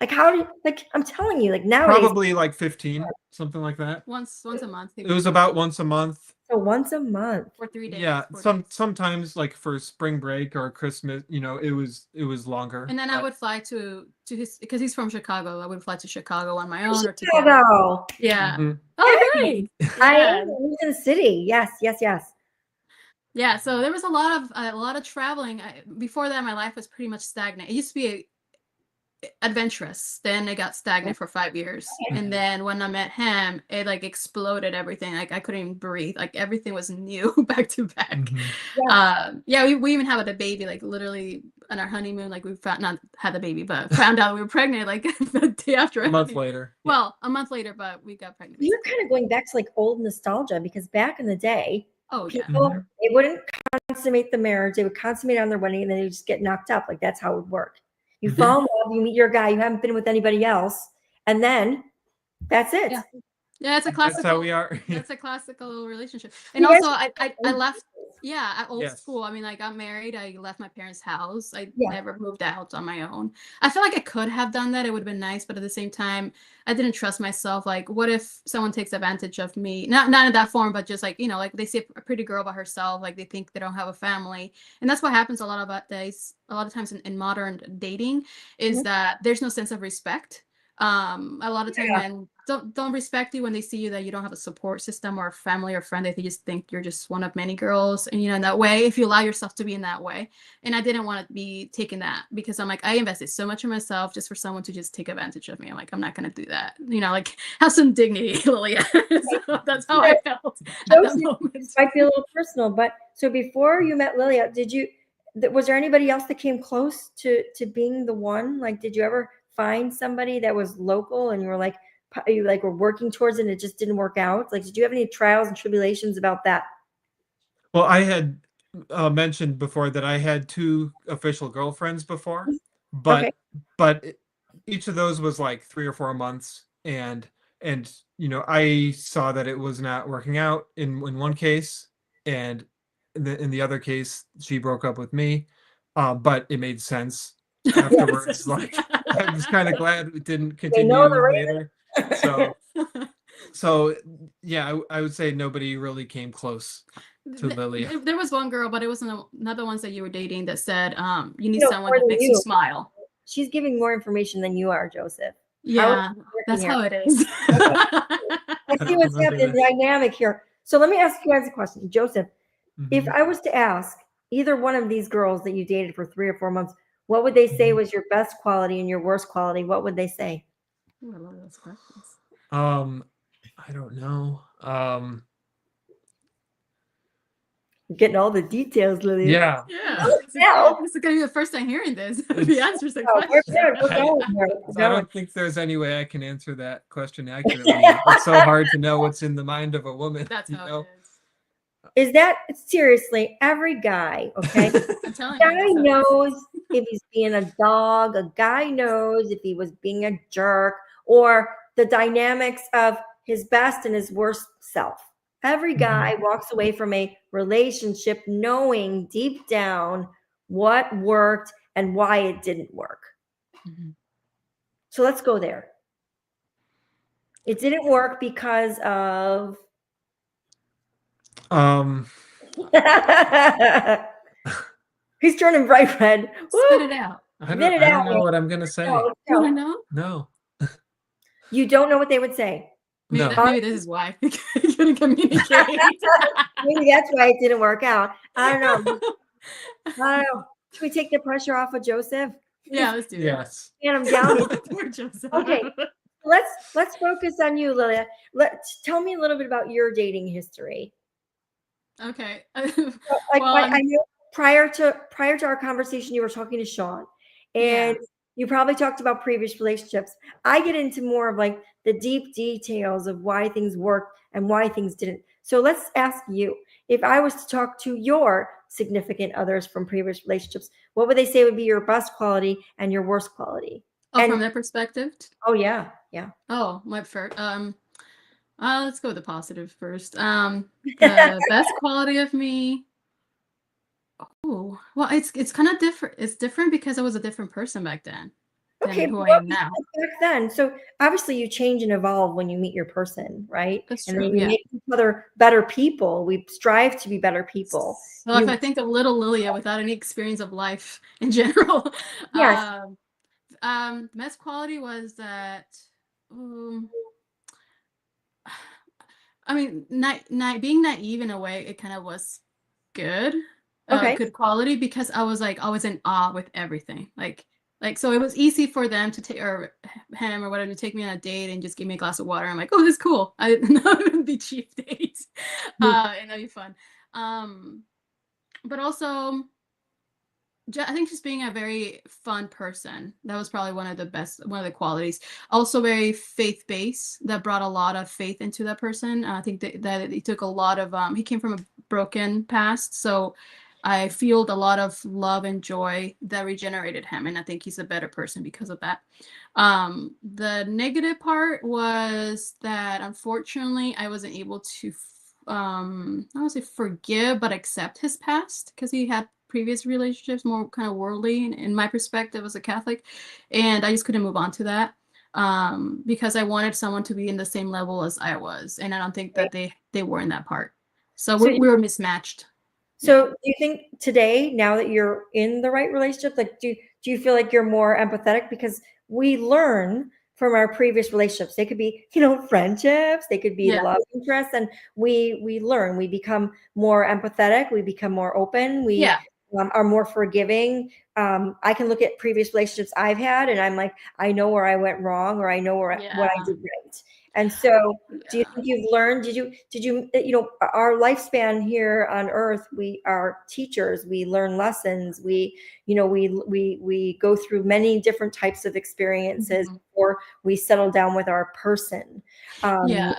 Speaker 4: Like, I'm telling you, like nowadays.
Speaker 3: Probably like 15, something like that.
Speaker 2: Once a month.
Speaker 3: It was about once a month.
Speaker 4: So once a month.
Speaker 2: For 3 days.
Speaker 3: Yeah, sometimes like for spring break or Christmas, it was longer.
Speaker 2: And then I would fly to his, because he's from Chicago. I would fly to Chicago on my own.
Speaker 4: Chicago.
Speaker 2: Yeah.
Speaker 3: Mm-hmm.
Speaker 2: Oh, great.
Speaker 4: I live in the city. Yes.
Speaker 2: Yeah. So there was a lot of traveling. Before that, my life was pretty much stagnant. It used to be adventurous. Then it got stagnant for 5 years. And then when I met him, it like exploded everything. Like I couldn't even breathe. Like everything was new back to back.
Speaker 3: Mm-hmm.
Speaker 2: We even had a baby, like literally on our honeymoon. Like we not had the baby, but found out we were pregnant like the day after.
Speaker 3: A month later.
Speaker 2: Well, a month later, but we got pregnant.
Speaker 4: You're kind of going back to like old nostalgia because back in the day, people, they wouldn't consummate the marriage. They would consummate on their wedding and then they would just get knocked up. Like that's how it would work. You fall in love, you meet your guy, you haven't been with anybody else, and then that's it.
Speaker 2: Yeah, it's a classical.
Speaker 3: That's how we are.
Speaker 2: That's a classical relationship. And also, I left. Yeah, at old school. I mean, I got married. I left my parents' house. I never moved out on my own. I feel like I could have done that. It would have been nice, but at the same time, I didn't trust myself. Like, what if someone takes advantage of me? Not in that form, but just like like they see a pretty girl by herself. Like they think they don't have a family, and that's what happens a lot of times in modern dating is that there's no sense of respect. A lot of times men don't respect you when they see you that you don't have a support system or a family or friend. They just think you're just one of many girls, and in that way, if you allow yourself to be in that way. And I didn't want to be taking that because I'm like, I invested so much in myself just for someone to just take advantage of me. I'm like, I'm not gonna do that. Like have some dignity, Lilia. So that's how I felt at that moment.
Speaker 4: It might be a little personal, but so before you met Lilia, was there anybody else that came close to being the one? Like, did you ever find somebody that was local and you were working towards it and it just didn't work out? Like, did you have any trials and tribulations about that?
Speaker 3: Well, I had mentioned before that I had 2 official girlfriends before, but each of those was like 3 or 4 months, and I saw that it was not working out in one case, and in the other case, she broke up with me, but it made sense afterwards. Like I was kind of glad it didn't
Speaker 4: They know
Speaker 3: continue
Speaker 4: the
Speaker 3: later. So yeah, I would say nobody really came close to Lilia.
Speaker 2: There was one girl, but it wasn't not the ones that you were dating that said, you need
Speaker 4: know,
Speaker 2: someone
Speaker 4: more
Speaker 2: that
Speaker 4: than
Speaker 2: makes you smile.
Speaker 4: She's giving more information than you are, Joseph.
Speaker 2: Yeah, that's how it is.
Speaker 4: I see what's happening, the dynamic here. So let me ask you guys a question. Joseph, if I was to ask either one of these girls that you dated for 3 or 4 months, what would they say was your best quality and your worst quality? What would they say?
Speaker 2: Ooh, I love those questions.
Speaker 3: I don't know.
Speaker 4: Getting all the details, Lilia.
Speaker 3: Yeah.
Speaker 2: This is gonna be the first time hearing this. The answers the question.
Speaker 3: I don't think there's any way I can answer that question accurately. It's so hard to know what's in the mind of a woman.
Speaker 2: That's how it is.
Speaker 4: Is that seriously every guy? Okay,
Speaker 2: I'm telling
Speaker 4: guy
Speaker 2: you.
Speaker 4: knows if he's being a dog. A guy knows if he was being a jerk, or the dynamics of his best and his worst self. Every guy walks away from a relationship knowing deep down what worked and why it didn't work. So let's go there. It didn't work because of he's turning bright red.
Speaker 2: Spit it out.
Speaker 3: I don't know what I'm gonna say.
Speaker 2: You wanna know?
Speaker 3: No.
Speaker 4: You don't know what they would say.
Speaker 2: Maybe, maybe this is why you couldn't communicate.
Speaker 4: Maybe that's why it didn't work out. I don't know. Should we take the pressure off of Joseph?
Speaker 2: Yeah, let's do that.
Speaker 3: Yes.
Speaker 4: And I'm down.
Speaker 2: Poor Joseph.
Speaker 4: Okay. Let's focus on you, Lilia. Tell me a little bit about your dating history.
Speaker 2: Okay.
Speaker 4: I know prior to our conversation, you were talking to Sean, and you probably talked about previous relationships. I get into more of like the deep details of why things worked and why things didn't. So let's ask you, if I was to talk to your significant others from previous relationships, what would they say would be your best quality and your worst quality?
Speaker 2: Oh, from their perspective?
Speaker 4: Oh, yeah. Yeah.
Speaker 2: Oh, my first. Let's go with the positive first. The best quality of me. Oh, well, it's kind of different. It's different because I was a different person back then.
Speaker 4: Okay,
Speaker 2: who I am now.
Speaker 4: Back then, so obviously you change and evolve when you meet your person, right?
Speaker 2: That's
Speaker 4: and
Speaker 2: true.
Speaker 4: then you make each other better people. We strive to be better people.
Speaker 2: So if I think of little Lilia without any experience of life in general,
Speaker 4: yes.
Speaker 2: The best quality was that. I mean, being naive in a way, it kind of was good. Good quality because I was in awe with everything. So it was easy for them to take, or him or whatever, to take me on a date and just give me a glass of water. I'm like, oh, this is cool. I didn't know it would be cheap dates. And that'd be fun. But also, I think just being a very fun person. That was probably one of the qualities. Also very faith-based. That brought a lot of faith into that person. I think that he took a lot of, he came from a broken past. So I felt a lot of love and joy that regenerated him. And I think he's a better person because of that. The negative part was that, unfortunately, I wasn't able to, I don't want to say forgive, but accept his past, because he had previous relationships, more kind of worldly in my perspective as a Catholic. And I just couldn't move on to that because I wanted someone to be in the same level as I was. And I don't think that they were in that part. So we were mismatched.
Speaker 4: So do you think today, now that you're in the right relationship, like do you feel like you're more empathetic? Because we learn from our previous relationships. They could be, friendships, they could be love interests, and we learn, we become more empathetic, we become more open, we are more forgiving. I can look at previous relationships I've had and I'm like, I know where I went wrong, or I know what I did right. And so do you think you've learned, did you our lifespan here on earth, we are teachers, we learn lessons, we go through many different types of experiences before we settle down with our person.
Speaker 2: I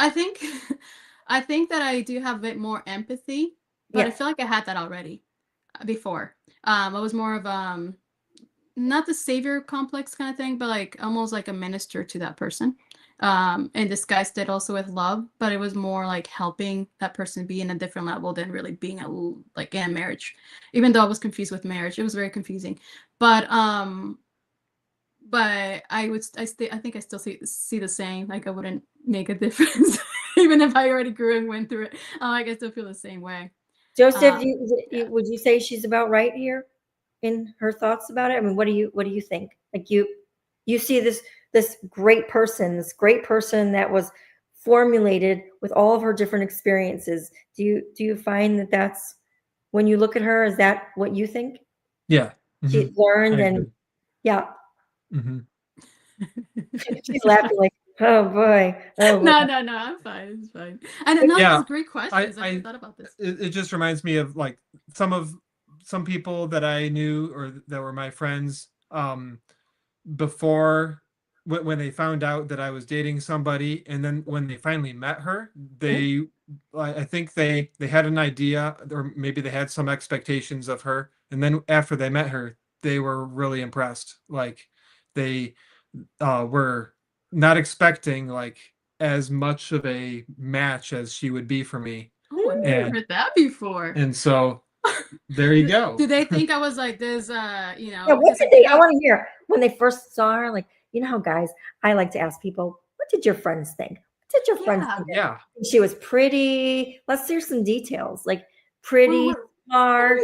Speaker 2: think that I do have a bit more empathy, but I feel like I had that already before. I was more of not the savior complex kind of thing, but like almost like a minister to that person. and disguised it also with love, but it was more like helping that person be in a different level than really being like in a marriage. Even though I was confused with marriage, it was very confusing. But I think I still see the same. Like, I wouldn't make a difference even if I already grew and went through it. Like, I still feel the same way.
Speaker 4: Joseph, would you say she's about right here in her thoughts about it? I mean, what do you think? Like, you see this great person that was formulated with all of her different experiences. Do you find that that's, when you look at her, is that what you think?
Speaker 3: Yeah.
Speaker 4: She's learned and yeah. She's laughing like, oh boy.
Speaker 2: No, I'm fine. It's fine. And no,
Speaker 3: yeah,
Speaker 2: it's a great question. I thought about this.
Speaker 3: It just reminds me of like some people that I knew or that were my friends before, when they found out that I was dating somebody, and then when they finally met her, I think they had an idea, or maybe they had some expectations of her, and then after they met her, they were really impressed. Like, they were not expecting like as much of a match as she would be for me.
Speaker 2: Oh, I've never heard that before.
Speaker 3: And so there you go.
Speaker 2: Do they think I was like this,
Speaker 4: Yeah, what did they, I want to hear when they first saw her, like, you know how guys, I like to ask people, what did your friends think? What did your friends think?
Speaker 3: Yeah.
Speaker 4: She was pretty. Let's hear some details. Like, pretty, smart.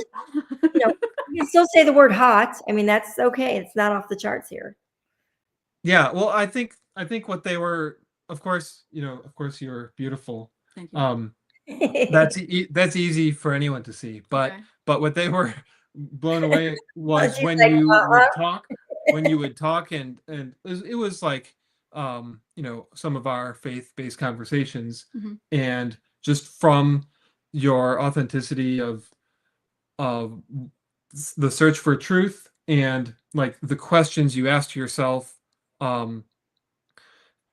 Speaker 4: You can still say the word hot. I mean, that's okay. It's not off the charts here.
Speaker 3: Yeah. Well, I think what they were, of course, you're beautiful.
Speaker 2: Thank you.
Speaker 3: That's easy for anyone to see, but
Speaker 2: Okay.
Speaker 3: but what they were blown away was when
Speaker 4: like,
Speaker 3: you would talk, and it was like some of our faith-based conversations, and just from your authenticity of the search for truth, and like the questions you asked yourself, and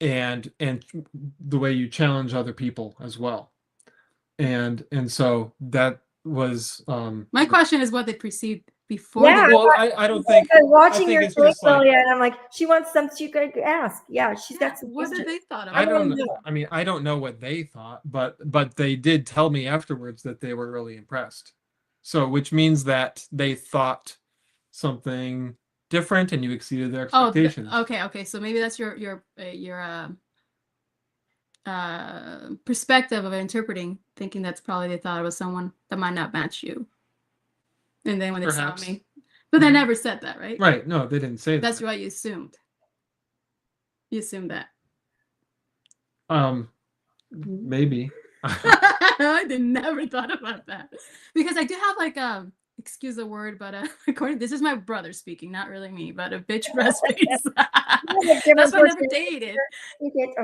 Speaker 3: the way you challenge other people as well. And so that was
Speaker 2: my question is what they perceived before.
Speaker 4: Yeah,
Speaker 3: well, I don't think
Speaker 4: I'm watching your
Speaker 3: it's
Speaker 4: face,
Speaker 3: just like,
Speaker 4: Lilia, and I'm like, she wants something she could ask. Yeah, she's got some
Speaker 2: what
Speaker 4: questions.
Speaker 2: did they thought of
Speaker 3: I
Speaker 2: it?
Speaker 3: don't know. I mean, I don't know what they thought, but they did tell me afterwards that they were really impressed. So, which means that they thought something different, and you exceeded their expectations.
Speaker 2: Okay. So maybe that's your perspective of interpreting, thinking that's probably they thought it was someone that might not match you. And then when they
Speaker 3: Perhaps.
Speaker 2: saw me, but they never said that, right?
Speaker 3: Right. No, they didn't say that.
Speaker 2: That's what you assumed. You assumed that.
Speaker 3: Maybe.
Speaker 2: I never thought about that, because I do have like excuse the word, but according, this is my brother speaking, not really me, but a bitch breast face. That's why I never dated,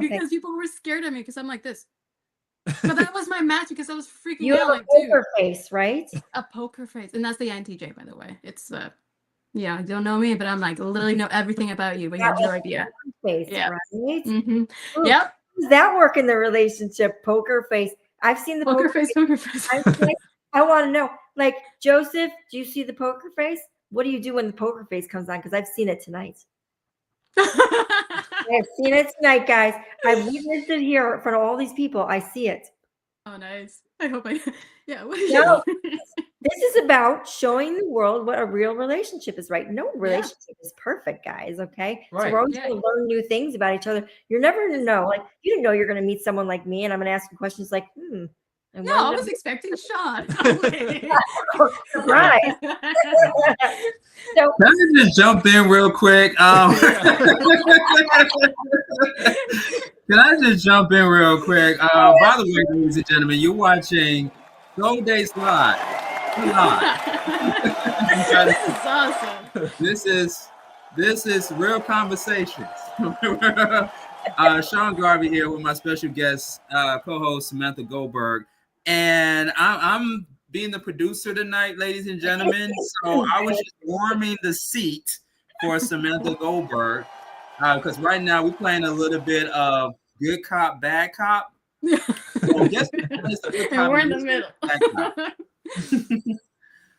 Speaker 2: because people were scared of me because I'm like this. But that was my match, because I was freaking
Speaker 4: You
Speaker 2: out.
Speaker 4: have a
Speaker 2: Like,
Speaker 4: poker face, right?
Speaker 2: A poker face, and that's the INTJ, by the way. It's yeah, you don't know me, but I'm like literally know everything about you, but you have no idea.
Speaker 4: Face,
Speaker 2: Yeah.
Speaker 4: right?
Speaker 2: Yep.
Speaker 4: How does that work in the relationship? Poker face. I've seen the
Speaker 2: Poker face.
Speaker 4: I want to know. Like, Joseph, do you see the poker face? What do you do when the poker face comes on? Because I've seen it tonight. I've seen it tonight, guys. I've witnessed it here in front of all these people. I see it.
Speaker 2: Oh, nice. I hope yeah. What
Speaker 4: No, this is about showing the world what a real relationship is, right? No relationship is perfect, guys. Okay.
Speaker 3: Right.
Speaker 4: So we're always going to learn new things about each other. You're never going to know. Like, you didn't know you're going to meet someone like me, and I'm going to ask you questions like,
Speaker 2: No, I was expecting Sean.
Speaker 4: Right. So
Speaker 1: can I just jump in real quick? Can I just jump in real quick? By the way, ladies and gentlemen, you're watching Soul Dates Live.
Speaker 2: This is awesome.
Speaker 1: This is real conversations. Sean Garvey here with my special guest, co-host Samantha Goldberg, and I'm being the producer tonight, ladies and gentlemen. So I was just warming the seat for Samantha Goldberg, because right now we're playing a little bit of good cop, bad cop. So guess
Speaker 2: and we're in the middle.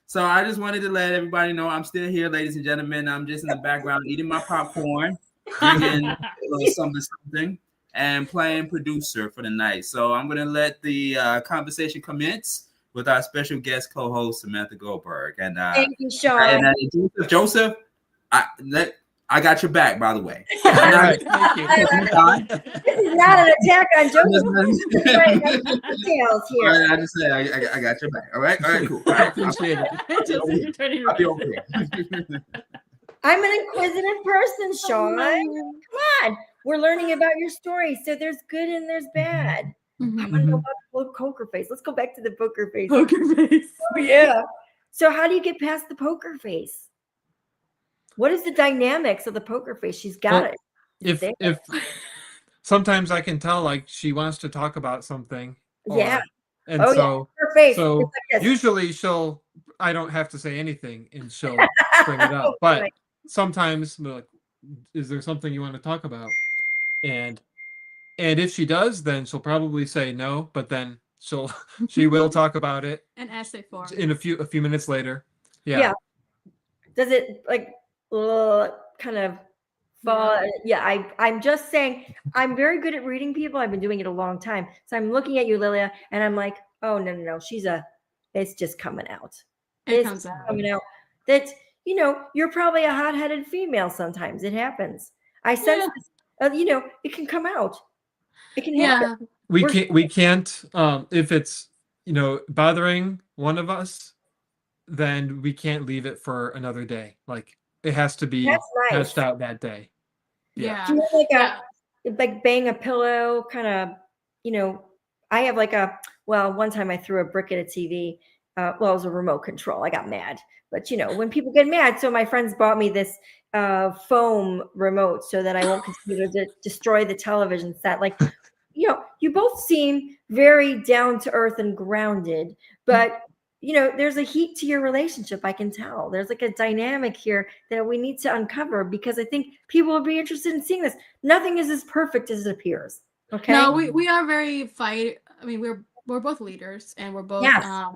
Speaker 1: So I just wanted to let everybody know I'm still here, ladies and gentlemen. I'm just in the background eating my popcorn, drinking a little something. and playing producer for the night. So I'm going to let the conversation commence with our special guest co-host Samantha Goldberg. And
Speaker 4: thank you, Sean.
Speaker 1: And Joseph, I got your back, by the way.
Speaker 3: All right, thank you.
Speaker 4: This is not an attack on Joseph. Details here.
Speaker 1: I just say I got your back. All right, cool.
Speaker 3: I appreciate it.
Speaker 1: I'll be okay.
Speaker 4: I'm an inquisitive person, Sean. Come on. We're learning about your story. So there's good and there's bad. I want to know about the poker face. Let's go back to the poker face.
Speaker 2: Poker face.
Speaker 4: Oh, yeah. So how do you get past the poker face? What is the dynamics of the poker face? She's got it.
Speaker 3: If sometimes I can tell like she wants to talk about something. And
Speaker 4: her face.
Speaker 3: So usually I don't have to say anything and she'll bring it up. But sometimes like, is there something you want to talk about? And if she does, then she'll probably say no, but then she will talk about it.
Speaker 2: And essay for
Speaker 3: in a few minutes later. Yeah.
Speaker 4: Does it like kind of fall? Yeah, I'm just saying I'm very good at reading people. I've been doing it a long time. So I'm looking at you, Lilia, and I'm like, oh no. It's just coming out.
Speaker 2: It comes out.
Speaker 4: Coming out. That you're probably a hot-headed female sometimes. It happens. I sense this, it can come out. It can happen.
Speaker 3: We can't if it's bothering one of us, then we can't leave it for another day. Like it has to be hashed out that day.
Speaker 2: Yeah.
Speaker 4: Do you have like bang a pillow kind of, I have one time I threw a brick at a TV. It was a remote control. I got mad. But when people get mad, so my friends bought me this foam remote so that I won't continue to destroy the television set. Like, you both seem very down to earth and grounded, but there's a heat to your relationship. I can tell there's like a dynamic here that we need to uncover because I think people will be interested in seeing this. Nothing is as perfect as it appears. Okay.
Speaker 2: No, we are very I mean, we're both leaders and we're both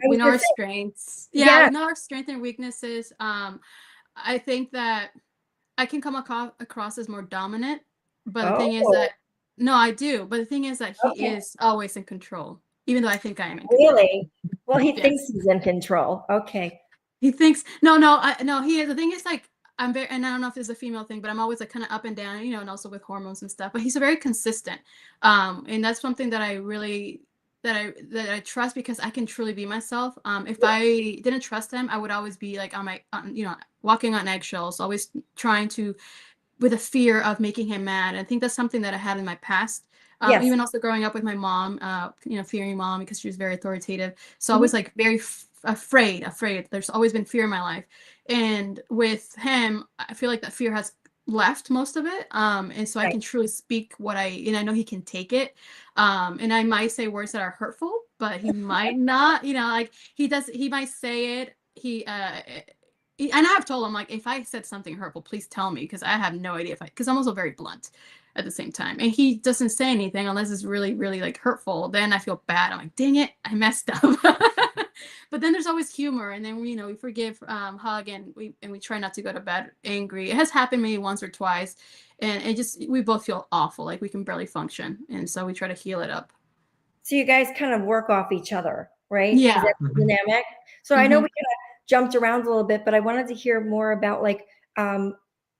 Speaker 2: we know our strengths. We know our strengths and weaknesses. I think that I can come across as more dominant, but the thing is that I do. But the thing is that he is always in control, even though I think I am in control.
Speaker 4: Really? Well, he thinks he's in control. Okay.
Speaker 2: He thinks no, he is. The thing is like I'm very, and I don't know if it's a female thing, but I'm always like kind of up and down, and also with hormones and stuff. But he's very consistent, and that's something that I really that I trust because I can truly be myself. If I didn't trust him, I would always be like on my, walking on eggshells, always trying to, with a fear of making him mad. And I think that's something that I had in my past. Even also growing up with my mom, fearing mom because she was very authoritative. So I was like very afraid. There's always been fear in my life. And with him, I feel like that fear has left most of it. And so I can truly speak and I know he can take it. And I might say words that are hurtful, but he might not, like he might say it. And I've told him, like, if I said something hurtful, please tell me, because I have no idea because I'm also very blunt at the same time. And he doesn't say anything unless it's really, really like hurtful. Then I feel bad. I'm like, dang it, I messed up. But then there's always humor. And then, we forgive, hug, and we try not to go to bed angry. It has happened maybe once or twice. And we both feel awful. Like we can barely function. And so we try to heal it up. So
Speaker 4: you guys kind of work off each other, right?
Speaker 2: Yeah.
Speaker 4: Is that the dynamic? So I know we kind of jumped around a little bit, but I wanted to hear more about like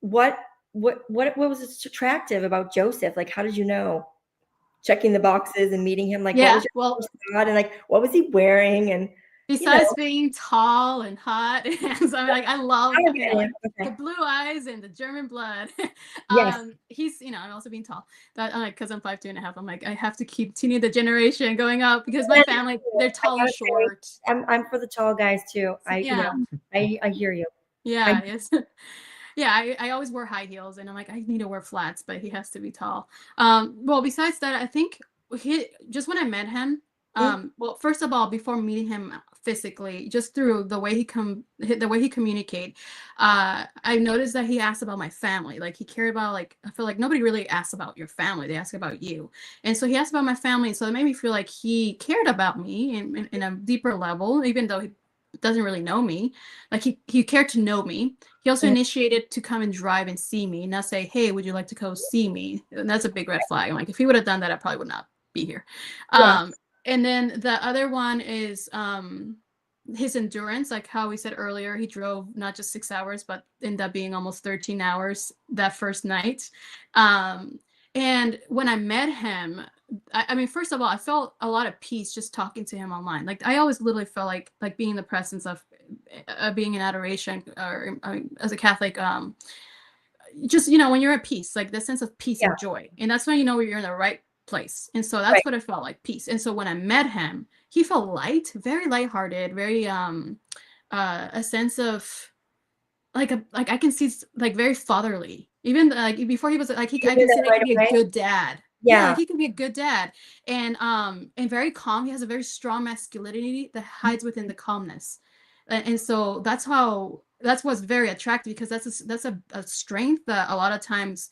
Speaker 4: what was attractive about Joseph? Like, how did you know? Checking the boxes and meeting him, like what was your first thought, and like what was he wearing? And
Speaker 2: besides being tall and hot, and so I'm like, I love the blue eyes and the German blood. He's I'm also being tall. That I'm like, because I'm 5'2.5", I'm like, I have to continue the generation going up because my family, they're tall and short.
Speaker 4: I'm for the tall guys too. I hear you.
Speaker 2: Yeah, yes. Yeah, I always wear high heels, and I'm like, I need to wear flats, but he has to be tall. Well, besides that, I think just when I met him, well, first of all, before meeting him physically, just through the way he communicate, I noticed that he asked about my family. Like he cared about, like, I feel like nobody really asks about your family; they ask about you. And so he asked about my family, so it made me feel like he cared about me in a deeper level, even though doesn't really know me. Like he cared to know me. He also initiated to come and drive and see me, not say, hey, would you like to go see me? And that's a big red flag. I'm like, if he would have done that, I probably would not be here.
Speaker 4: Yeah.
Speaker 2: And then the other one is his endurance, like how we said earlier, he drove not just 6 hours, but ended up being almost 13 hours that first night. And when I met him, I mean, first of all, I felt a lot of peace just talking to him online. Like I always literally felt like being in the presence of being in adoration, or as a Catholic, just, you know, when you're at peace, like the sense of peace and joy. And that's when you know you're in the right place. And so that's what it felt like, peace. And so when I met him, he felt light, very lighthearted, very a sense of like I can see like very fatherly. Even like before he was like I can see that he could be a good dad. Yeah, like he can be a good dad. And very calm. He has a very strong masculinity that hides within the calmness. And so that's what's very attractive, because that's a strength that a lot of times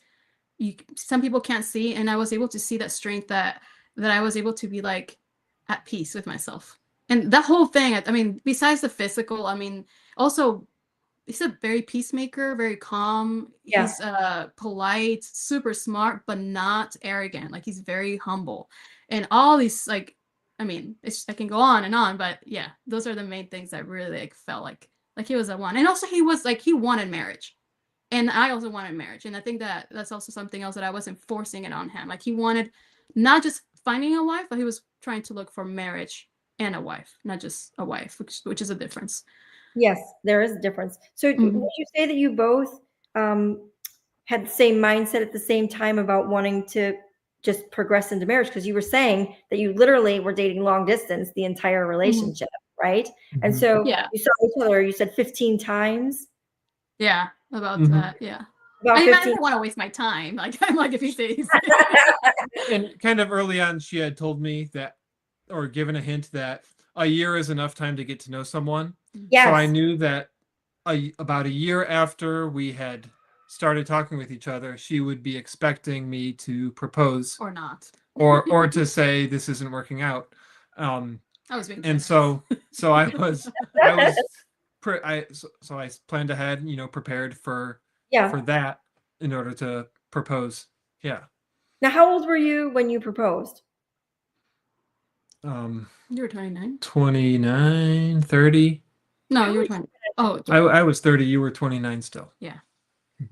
Speaker 2: some people can't see. And I was able to see that strength, that I was able to be like at peace with myself. And that whole thing, I mean, besides the physical, I mean, also he's a very peacemaker, very calm. Yeah. He's polite, super smart, but not arrogant. Like he's very humble. And all these, like, I mean, I can go on and on, but yeah, those are the main things that really like felt like he was a one. And also he was like, he wanted marriage. And I also wanted marriage. And I think that that's also something else that I wasn't forcing it on him. Like he wanted not just finding a wife, but he was trying to look for marriage and a wife, not just a wife, which is a difference.
Speaker 4: Yes, there is a difference. So would you say that you both had the same mindset at the same time about wanting to just progress into marriage? Because you were saying that you literally were dating long distance the entire relationship, right? And so you saw each other, you said 15 times?
Speaker 2: Yeah, about that, yeah.
Speaker 4: About
Speaker 2: I don't want to waste my time. Like, I'm like, if he stays.
Speaker 3: And kind of early on, she had told me that, or given a hint that a year is enough time to get to know someone.
Speaker 4: Yes.
Speaker 3: So I knew that about a year after we had started talking with each other, she would be expecting me to propose,
Speaker 2: or not,
Speaker 3: or to say this isn't working out.
Speaker 2: I was being
Speaker 3: and
Speaker 2: generous.
Speaker 3: so I planned ahead, you know, prepared for that in order to propose. Yeah.
Speaker 4: Now, how old were you when you proposed?
Speaker 2: You were 29.
Speaker 3: 29, 30.
Speaker 2: No, you were 20. Oh,
Speaker 3: I was 30. You were 29 still.
Speaker 2: Yeah.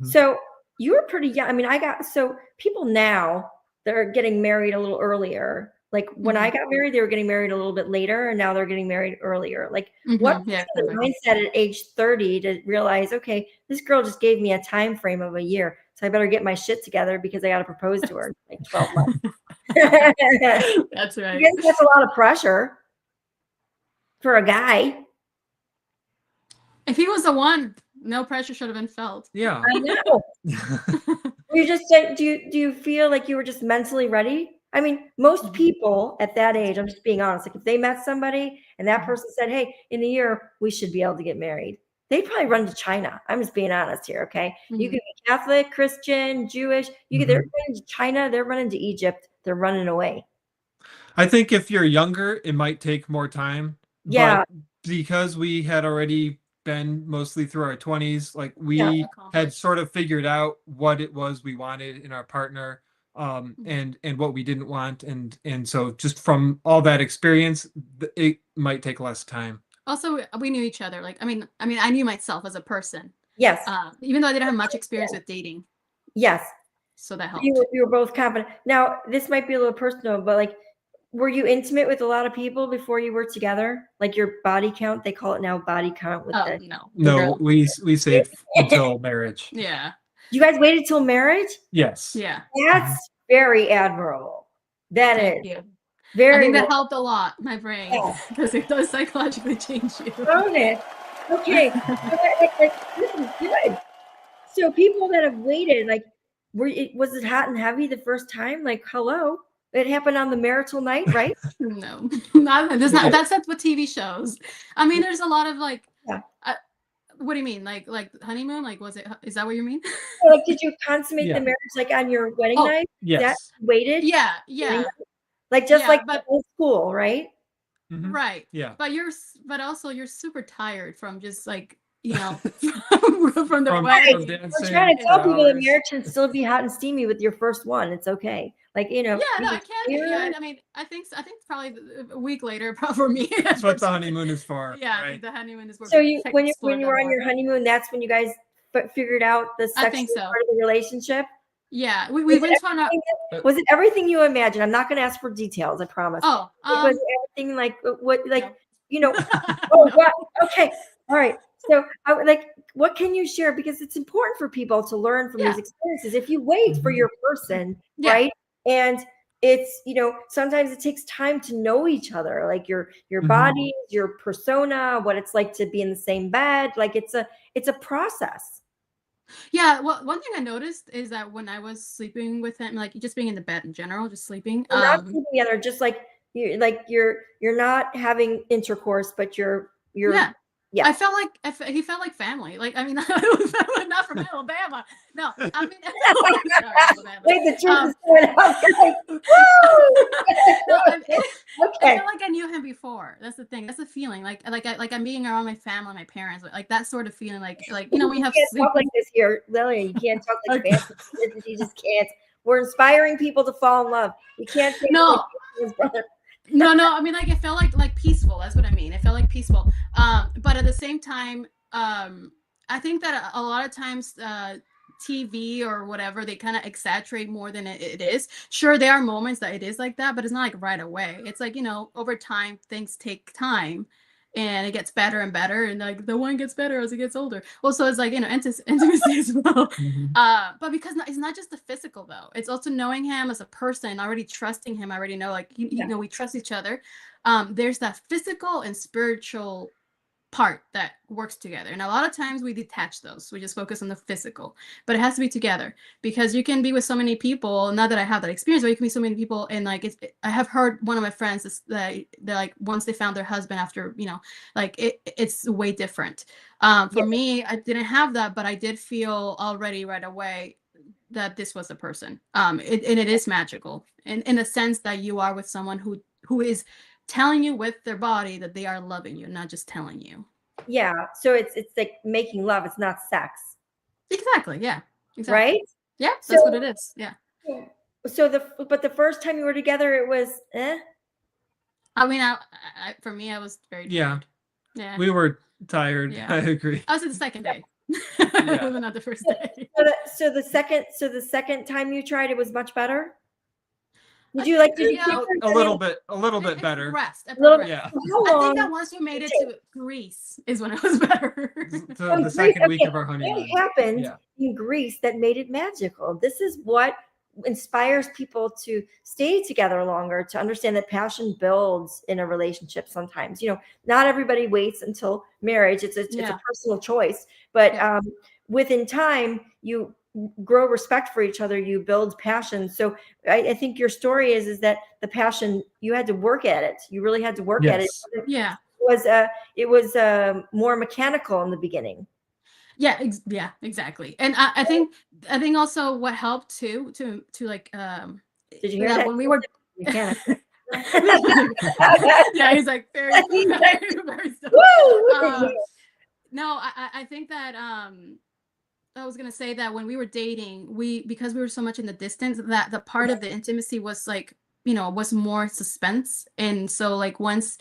Speaker 4: So you were pretty young. I mean, so people now, they're getting married a little earlier. Like when I got married, they were getting married a little bit later, and now they're getting married earlier. Like what's the mindset at age 30 to realize, okay, this girl just gave me a time frame of a year, so I better get my shit together because I got to propose to her in like 12 months.
Speaker 2: That's right.
Speaker 4: I guess that's a lot of pressure for a guy.
Speaker 2: If he was the one, no pressure should have been felt.
Speaker 3: Yeah.
Speaker 4: I know. You just say, do you feel like you were just mentally ready? I mean, most people at that age, I'm just being honest, like if they met somebody and that person said, hey, in a year, we should be able to get married, they'd probably run to China. I'm just being honest here, okay? You could be Catholic, Christian, Jewish. They're running to China, they're running to Egypt, they're running away.
Speaker 3: I think if you're younger, it might take more time.
Speaker 4: Yeah.
Speaker 3: But because we had already been mostly through our 20s, like we had sort of figured out what it was we wanted in our partner, and what we didn't want, and so just from all that experience, it might take less time.
Speaker 2: Also, we knew each other. Like, I mean, I knew myself as a person.
Speaker 4: Yes.
Speaker 2: Even though I didn't have much experience with dating.
Speaker 4: Yes.
Speaker 2: So that helped.
Speaker 4: You were both confident. Now, this might be a little personal, but like, were you intimate with a lot of people before you were together? Like your body count? They call it now body count. With
Speaker 3: no, we saved until marriage.
Speaker 2: Yeah.
Speaker 4: You guys waited till marriage?
Speaker 3: Yes.
Speaker 2: Yeah.
Speaker 4: That's very admirable. Thank you.
Speaker 2: Very. I think that helped a lot, my brain, because it does psychologically change you.
Speaker 4: Okay. This is good. So people that have waited, like, was it hot and heavy the first time? Like, hello. It happened on the marital night, right?
Speaker 2: No, that's what TV shows. I mean, there's a lot of like, what do you mean? Like honeymoon? Like, is that what you mean?
Speaker 4: Like, did you consummate the marriage like on your wedding night?
Speaker 3: Yes.
Speaker 4: That waited?
Speaker 2: Yeah.
Speaker 4: Like just like old school, right?
Speaker 2: Right.
Speaker 3: Yeah.
Speaker 2: But also you're super tired from just like, you know, from the
Speaker 3: From
Speaker 2: wedding.
Speaker 3: dancing
Speaker 4: I'm trying to
Speaker 3: for
Speaker 4: tell people that
Speaker 3: hours.
Speaker 4: marriage can still be hot and steamy with your first one. It's okay. Like, you know,
Speaker 2: Yeah, no,
Speaker 4: be
Speaker 2: I can't. Yeah,
Speaker 4: clear.
Speaker 2: I mean, I think probably a week later, probably for me.
Speaker 3: That's what the honeymoon is for.
Speaker 2: Yeah, I
Speaker 3: Right?
Speaker 2: think the honeymoon is where
Speaker 4: So
Speaker 2: we
Speaker 4: when you
Speaker 2: explore that
Speaker 4: were on
Speaker 2: more.
Speaker 4: your honeymoon, that's when you guys figured out the
Speaker 2: I
Speaker 4: sexual
Speaker 2: think so.
Speaker 4: part of the relationship.
Speaker 2: Yeah, we
Speaker 4: Was
Speaker 2: went
Speaker 4: it
Speaker 2: on a.
Speaker 4: Was it everything you imagined? I'm not going to ask for details. I promise.
Speaker 2: Oh,
Speaker 4: Was it everything like what, like,
Speaker 2: no.
Speaker 4: you know? Oh, wow. Okay. All right. So, like, what can you share? Because it's important for people to learn from these experiences. If you wait for your person, right? And it's, you know, sometimes it takes time to know each other, like your bodies, your persona, what it's like to be in the same bed. Like it's a process.
Speaker 2: Yeah, well, one thing I noticed is that when I was sleeping with him, like just being in the bed in general, just sleeping.
Speaker 4: You're not sleeping together, just like you're not having intercourse, but you're
Speaker 2: yeah. I felt like he felt like family. Like, I mean, not from Alabama. No, I mean, sorry, Alabama.
Speaker 4: Wait, the truth is coming out, guys.
Speaker 2: No,
Speaker 4: Okay.
Speaker 2: I feel like I knew him before. That's the thing. That's the feeling. Like I'm being around my family, my parents, like that sort of feeling. Like you know, when you have
Speaker 4: can't talk like this here, Lilia. You can't talk like family. You just can't. We're inspiring people to fall in love. You can't say
Speaker 2: no.
Speaker 4: Like brother.
Speaker 2: No, I mean, like, it felt like peaceful. That's what I mean. It felt like peaceful. But at the same time, I think that a lot of times, TV or whatever, they kind of exaggerate more than it is. Sure, there are moments that it is like that, but it's not like right away. It's like, you know, over time, things take time. And it gets better and better, and like the one gets better as it gets older. Well, so it's like, you know, intimacy as well. But because it's not just the physical though; it's also knowing him as a person, already trusting him. I already know, like you know, we trust each other. There's that physical and spiritual part that works together, and a lot of times we detach those. We just focus on the physical, but it has to be together, because you can be with so many people. Not that I have that experience, but you can be so many people, and like I have heard one of my friends that they're like, once they found their husband after, you know, like it's way different. For me, I didn't have that, but I did feel already right away that this was a person. And it is magical in a sense that you are with someone who is telling you with their body that they are loving you, not just telling you.
Speaker 4: Yeah. So it's like making love. It's not sex.
Speaker 2: Exactly. Yeah. Exactly.
Speaker 4: Right.
Speaker 2: Yeah. That's what it is. Yeah.
Speaker 4: So the first time you were together, it was
Speaker 2: I mean, I for me, I was very tired. Yeah.
Speaker 3: We were tired.
Speaker 2: Yeah.
Speaker 3: I agree.
Speaker 2: I was the second day. Not the first day.
Speaker 4: So the second time you tried, it was much better. Did you like? Did you
Speaker 3: a little bit better?
Speaker 2: Rest.
Speaker 3: Yeah.
Speaker 2: I think that once we made it to Greece is when it was better.
Speaker 3: The second week of our honeymoon.
Speaker 4: What happened in Greece that made it magical? This is what inspires people to stay together longer, to understand that passion builds in a relationship. Sometimes, you know, not everybody waits until marriage. It's a personal choice, but within time, you grow respect for each other, you build passion. So I think your story is that the passion, you had to work at it. You really had to work at it.
Speaker 2: Yeah.
Speaker 4: It was more mechanical in the beginning.
Speaker 2: Yeah, exactly. And I think also what helped too to like
Speaker 4: did you hear that
Speaker 2: when we were
Speaker 4: mechanical?
Speaker 2: Yeah, he's like very no, I think that I was gonna say that when we were dating, because we were so much in the distance, that the part of the intimacy was like, you know, was more suspense. And so like once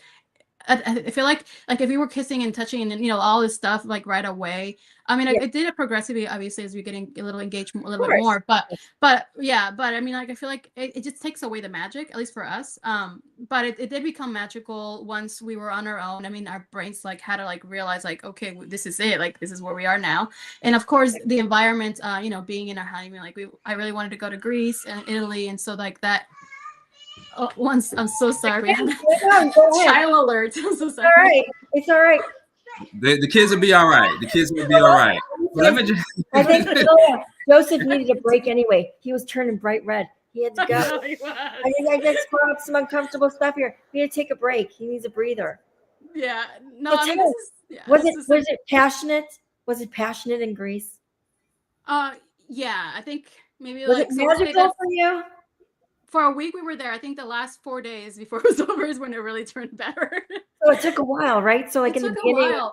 Speaker 2: I feel like if we were kissing and touching and, you know, all this stuff like right away. I mean, it did it progressively, obviously, as we're getting a little engaged a little bit more. But I mean, like I feel like it just takes away the magic, at least for us. But it did become magical once we were on our own. I mean, our brains like had to like realize like, okay, this is it. Like this is where we are now. And of course, the environment, you know, being in our honeymoon, like I really wanted to go to Greece and Italy, and so like that. Once I'm so sorry. Child alert. I'm so sorry.
Speaker 4: All right. It's all right.
Speaker 1: The kids will be all right. The kids will be all right. Let me just...
Speaker 4: I think Joseph needed a break anyway. He was turning bright red. He had to go. I just brought up some uncomfortable stuff here. He had to take a break. He needs a breather.
Speaker 2: Yeah. No. I mean,
Speaker 4: was it passionate? Was it passionate in Greece?
Speaker 2: Yeah. I think maybe
Speaker 4: was
Speaker 2: like
Speaker 4: it magical for you?
Speaker 2: for a week we were there. I think the last 4 days before it was over is when it really turned better.
Speaker 4: So it took a while, right? So like
Speaker 2: It
Speaker 4: in the
Speaker 2: took a
Speaker 4: beginning,
Speaker 2: while.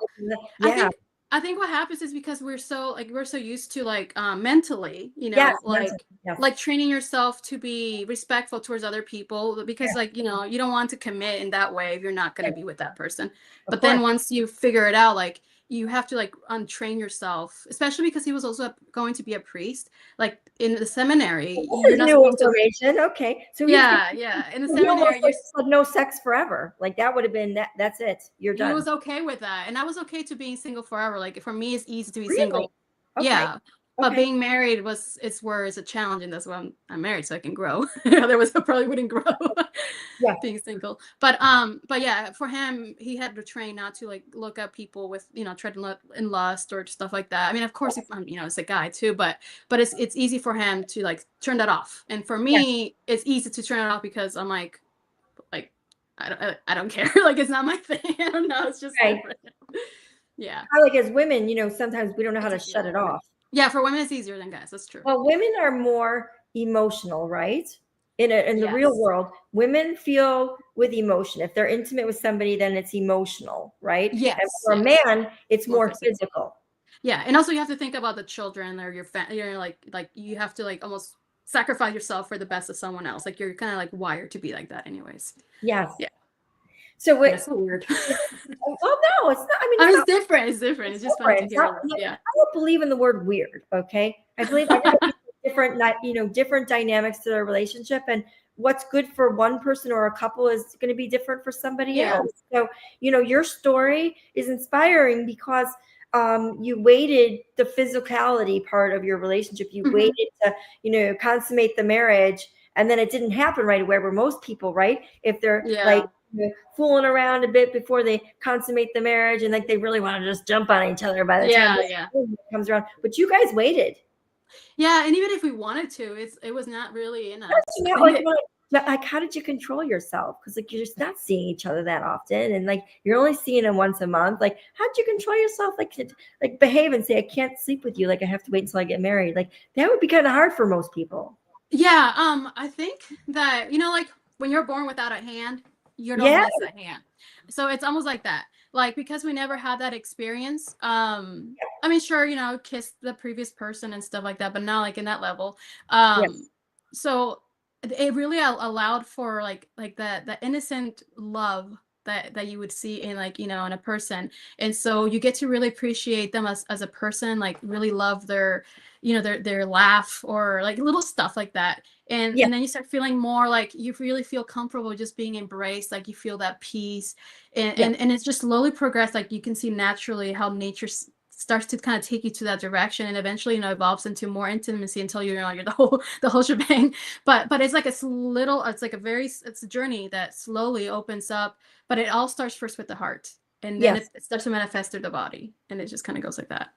Speaker 4: yeah,
Speaker 2: I think what happens is because we're so used to like mentally,
Speaker 4: yes,
Speaker 2: like
Speaker 4: yes,
Speaker 2: like training yourself to be respectful towards other people, because like you don't want to commit in that way if you're not going to be with that person. But then once you figure it out, like you have to like untrain yourself, especially because he was also going to be a priest, like in the seminary.
Speaker 4: This is new information. Okay, so
Speaker 2: in the
Speaker 4: he almost
Speaker 2: seminary
Speaker 4: like said no sex forever. Like that would have been that. That's it. You're done.
Speaker 2: He was okay with that, and I was okay to being single forever. Like for me, it's easy to be
Speaker 4: Really?
Speaker 2: single.
Speaker 4: Okay.
Speaker 2: Yeah, but being married it's a challenge, and that's why I'm married, so I can grow. Otherwise, I probably wouldn't grow. Being single. But yeah, for him, he had to train not to like look at people with try to look in lust or stuff like that. I mean, of course, it's a guy too, but it's easy for him to like turn that off, and for me, it's easy to turn it off because I'm like. I don't care. Like it's not my thing. I don't know. It's just different. Yeah.
Speaker 4: Like as women, sometimes we don't know how to shut it off.
Speaker 2: Yeah, for women it's easier than guys. That's true.
Speaker 4: Well, women are more emotional, right? In the real world, women feel with emotion. If they're intimate with somebody, then it's emotional, right?
Speaker 2: Yes.
Speaker 4: And for a man, it's more physical.
Speaker 2: Yeah, and also you have to think about the children or your family. Like you have to like almost sacrifice yourself for the best of someone else. Like you're kind of like wired to be like that anyways.
Speaker 4: Yes.
Speaker 2: Yeah.
Speaker 4: So
Speaker 2: it's so weird.
Speaker 4: Oh no, it's not. I mean,
Speaker 2: it's different. It's different. It's just funny to hear.
Speaker 4: I don't believe in the word weird. Okay, I believe everybody's different. Different dynamics to their relationship, and what's good for one person or a couple is going to be different for somebody else. So your story is inspiring because you waited the physicality part of your relationship. You waited to consummate the marriage, and then it didn't happen right away. Where most people, right, if they're like fooling around a bit before they consummate the marriage, and like they really want to just jump on each other by the time it comes around. But you guys waited.
Speaker 2: Yeah, and even if we wanted to, it was not really in us.
Speaker 4: Like how did you control yourself? Because like you're just not seeing each other that often, and like you're only seeing them once a month. Like how did you control yourself? Like behave and say, I can't sleep with you. Like I have to wait until I get married. Like that would be kind of hard for most people.
Speaker 2: Yeah, I think that like when you're born without a hand, you don't miss a hand. So it's almost like that. Like because we never had that experience. I mean, sure, kiss the previous person and stuff like that, but not like in that level. So it really allowed for like the innocent love that you would see in like in a person, and so you get to really appreciate them as a person, like really love their their laugh or like little stuff like that, and then you start feeling more like you really feel comfortable just being embraced, like you feel that peace, and it's just slowly progressed. Like you can see naturally how nature starts to kind of take you to that direction, and eventually evolves into more intimacy until you're the whole shebang. But it's like it's a journey that slowly opens up, but it all starts first with the heart, and then it starts to manifest through the body, and it just kind of goes like that.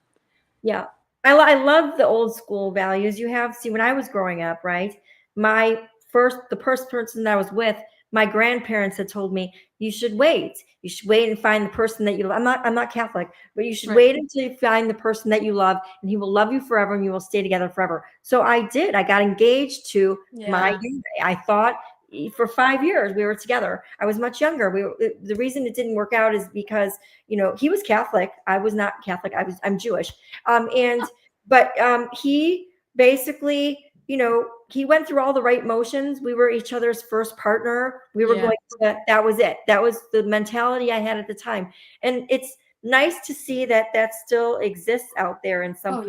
Speaker 4: Yeah, I love the old school values you have. See, when I was growing up, right, the first person that I was with, my grandparents had told me, you should wait. You should wait and find the person that you love. I'm not Catholic, but you should wait until you find the person that you love, and he will love you forever, and you will stay together forever. So I did. I got engaged to my guy. I thought for 5 years we were together. I was much younger. The reason it didn't work out is because he was Catholic. I was not Catholic. I'm Jewish. But he basically, he went through all the right motions. We were each other's first partner. We were going to, that was it. That was the mentality I had at the time. And it's nice to see that still exists out there in some.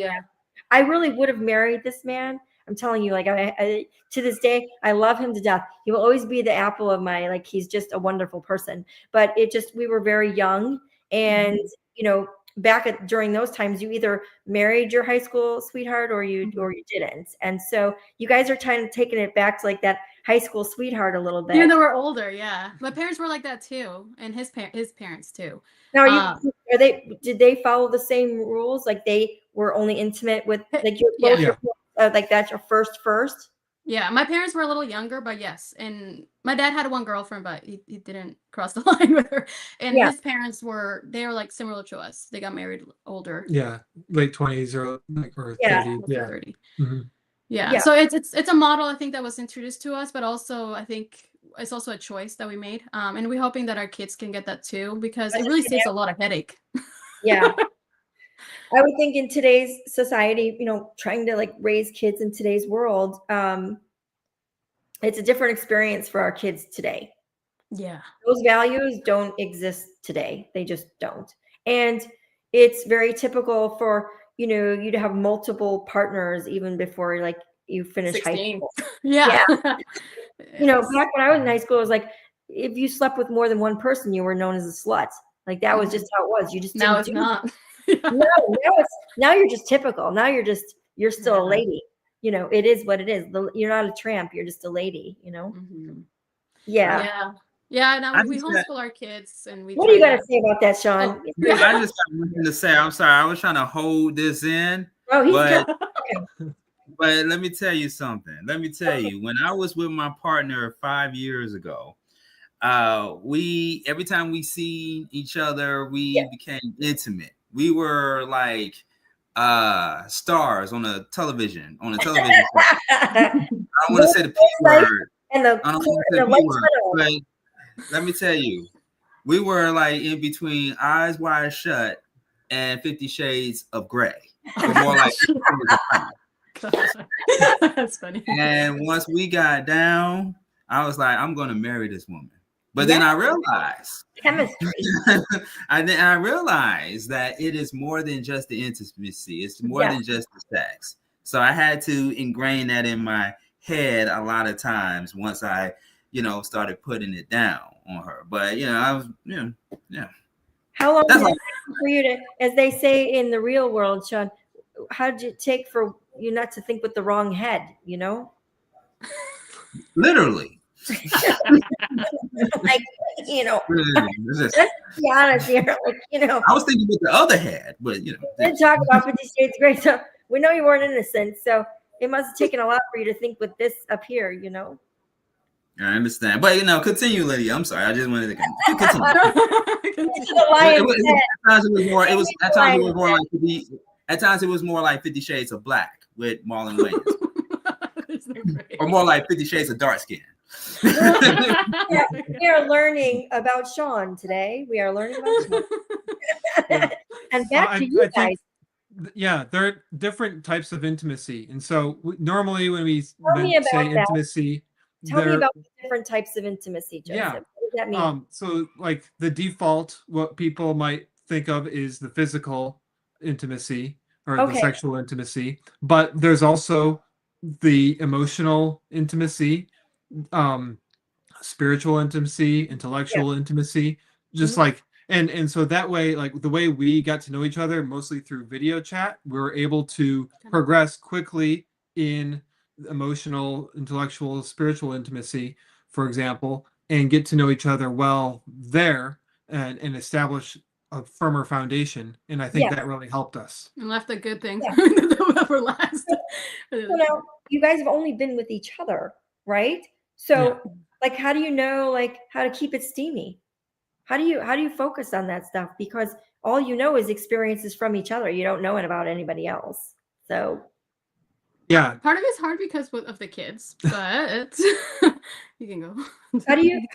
Speaker 4: I really would have married this man. I'm telling you, like I to this day, I love him to death. He will always be the apple of my, like, he's just a wonderful person. But we were very young, and during those times, you either married your high school sweetheart or you didn't. And so you guys are kind of taking it back to like that high school sweetheart a little bit.
Speaker 2: Even though we're older, my parents were like that too, and his parents too.
Speaker 4: Now, did they follow the same rules? Like they were only intimate with like your like that's your first?
Speaker 2: Yeah, my parents were a little younger, but yes. And my dad had one girlfriend, but he didn't cross the line with her. And his parents were like similar to us. They got married older.
Speaker 3: Yeah, late 20s or 30. Yeah.
Speaker 2: 30.
Speaker 3: Mm-hmm.
Speaker 2: Yeah. So it's a model I think that was introduced to us, but also I think it's also a choice that we made. And we're hoping that our kids can get that too, because it really saves a lot of headache.
Speaker 4: Yeah. I would think in today's society, trying to like raise kids in today's world, it's a different experience for our kids today.
Speaker 2: Yeah.
Speaker 4: Those values don't exist today. They just don't. And it's very typical for, you to have multiple partners even before like you finish
Speaker 2: 16.
Speaker 4: high school.
Speaker 2: Yeah.
Speaker 4: Back when I was in high school, it was like, if you slept with more than one person, you were known as a slut. Like that was just how it was. You just
Speaker 2: now
Speaker 4: didn't
Speaker 2: it's not.
Speaker 4: now you're just typical. Now you're still a lady. It is what it is. You're not a tramp. You're just a lady,
Speaker 2: Mm-hmm.
Speaker 4: Yeah.
Speaker 2: Yeah. Now we homeschool our kids, and we.
Speaker 4: What do you got to say about that, Sean?
Speaker 1: I just got nothing to say. I'm sorry. I was trying to hold this in.
Speaker 4: Oh, he's
Speaker 1: but, but let me tell you something. Let me tell you, when I was with my partner 5 years ago, every time we see each other, we became intimate. We were like stars on a television show. I don't want to say the P word.
Speaker 4: And the
Speaker 1: P word, but let me tell you, we were like in between Eyes Wide Shut and 50 Shades of Grey. We're more like
Speaker 2: That's funny.
Speaker 1: And once we got down, I was like, I'm gonna marry this woman. But then I realized
Speaker 4: chemistry.
Speaker 1: I realized that it is more than just the intimacy. It's more than just the sex. So I had to ingrain that in my head a lot of times once I, started putting it down on her. But I was,
Speaker 4: How long did it take for you to, as they say in the real world, Sean? How did it take for you not to think with the wrong head?
Speaker 1: Literally.
Speaker 4: Like, let's be honest here. Like,
Speaker 1: I was thinking with the other head, but
Speaker 4: we didn't talk about 50 Shades of Grey, so we know you weren't innocent. So it must have taken a lot for you to think with this up here,
Speaker 1: I understand, but continue, Lydia. I'm sorry, I just wanted to continue. At times it was more like 50 Shades of Black with Marlon Wayans, or more like 50 Shades of Dark Skin.
Speaker 4: We are learning about Sean today. We are learning about Sean. And back to you guys.
Speaker 3: There are different types of intimacy, and so normally when we say intimacy,
Speaker 4: tell me about the different types of intimacy, Joseph.
Speaker 3: Yeah.
Speaker 4: What does that mean?
Speaker 3: So like the default, what people might think of is the physical intimacy or the sexual intimacy, but there's also the emotional intimacy, spiritual intimacy, intellectual intimacy, just like and so that way, like the way we got to know each other mostly through video chat, we were able to progress quickly in emotional, intellectual, spiritual intimacy, for example, and get to know each other well there and establish a firmer foundation. And I think that really helped us.
Speaker 2: And left a good thing
Speaker 4: for last. So now you guys have only been with each other, right? So like, how do you know like how to keep it steamy? How do you focus on that stuff? Because all you know is experiences from each other. You don't know it about anybody else. So
Speaker 3: yeah,
Speaker 2: part of it's hard because of the kids, but you can go.
Speaker 4: How do you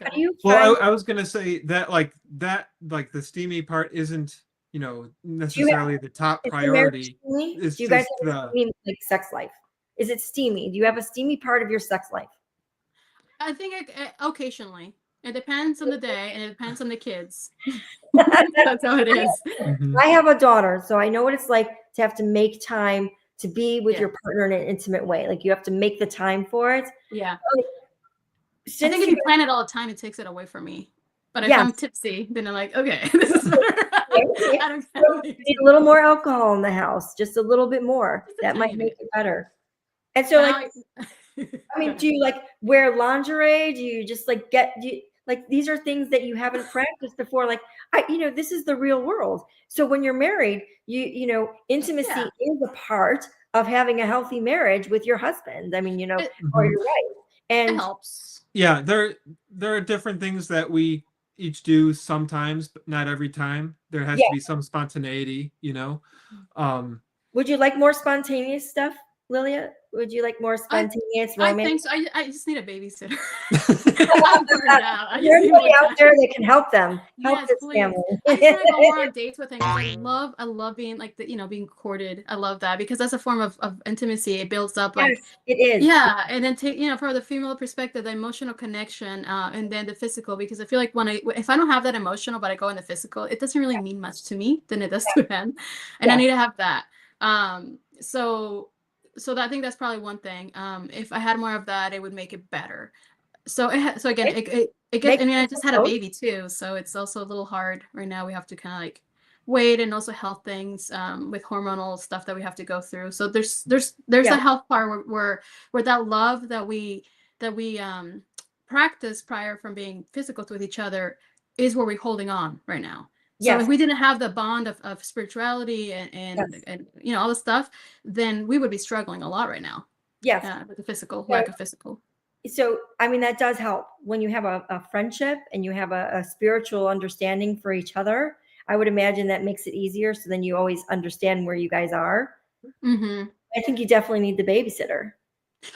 Speaker 3: well, I was gonna say that like the steamy part isn't necessarily the top priority.
Speaker 4: Do you guys have steamy, like sex life? Is it steamy? Do you have a steamy part of your sex life?
Speaker 2: I think occasionally. It depends on the day and it depends on the kids. That's how it is.
Speaker 4: I have a daughter, so I know what it's like to have to make time to be with your partner in an intimate way. Like you have to make the time for it.
Speaker 2: Yeah. I think if you plan it all the time, it takes it away from me. But if I'm tipsy, then I'm like, okay, this is
Speaker 4: I don't need a little more alcohol in the house, just a little bit more. That might make it better. And so like I mean, do you like wear lingerie? Do you just like like these are things that you haven't practiced before? Like this is the real world. So when you're married, intimacy is a part of having a healthy marriage with your husband. I mean, or your wife. And
Speaker 2: it helps.
Speaker 3: Yeah, there are different things that we each do sometimes, but not every time. There has to be some spontaneity,
Speaker 4: Would you like more spontaneous stuff, Lilia? Would you like more
Speaker 2: I
Speaker 4: spontaneous
Speaker 2: I
Speaker 4: romance?
Speaker 2: think so. I just need a babysitter. I'm burned out. I just need
Speaker 4: Everybody
Speaker 2: more
Speaker 4: out
Speaker 2: time.
Speaker 4: there that can help them, help
Speaker 2: Yes,
Speaker 4: this
Speaker 2: please.
Speaker 4: family.
Speaker 2: I just want to go more on dates with him because I love being like being courted. I love that because that's a form of intimacy. It builds up like
Speaker 4: Yes, it is.
Speaker 2: yeah, and then take from the female perspective, the emotional connection, and then the physical. Because I feel like if I don't have that emotional, but I go in the physical, it doesn't really mean much to me than it does to him, and I need to have that. So I think that's probably one thing. If I had more of that, it would make it better. So again, it gets. I mean, I just had a baby too, so it's also a little hard right now. We have to kind of like wait, and also health things with hormonal stuff that we have to go through. So there's a health part where that love that we practice prior from being physical with each other is where we're holding on right now. So if we didn't have the bond of spirituality and all the stuff, then we would be struggling a lot right now.
Speaker 4: Yes.
Speaker 2: With the physical, lack of physical.
Speaker 4: So, I mean, that does help when you have a friendship and you have a spiritual understanding for each other. I would imagine that makes it easier. So then you always understand where you guys are.
Speaker 2: Mm-hmm.
Speaker 4: I think you definitely need the babysitter.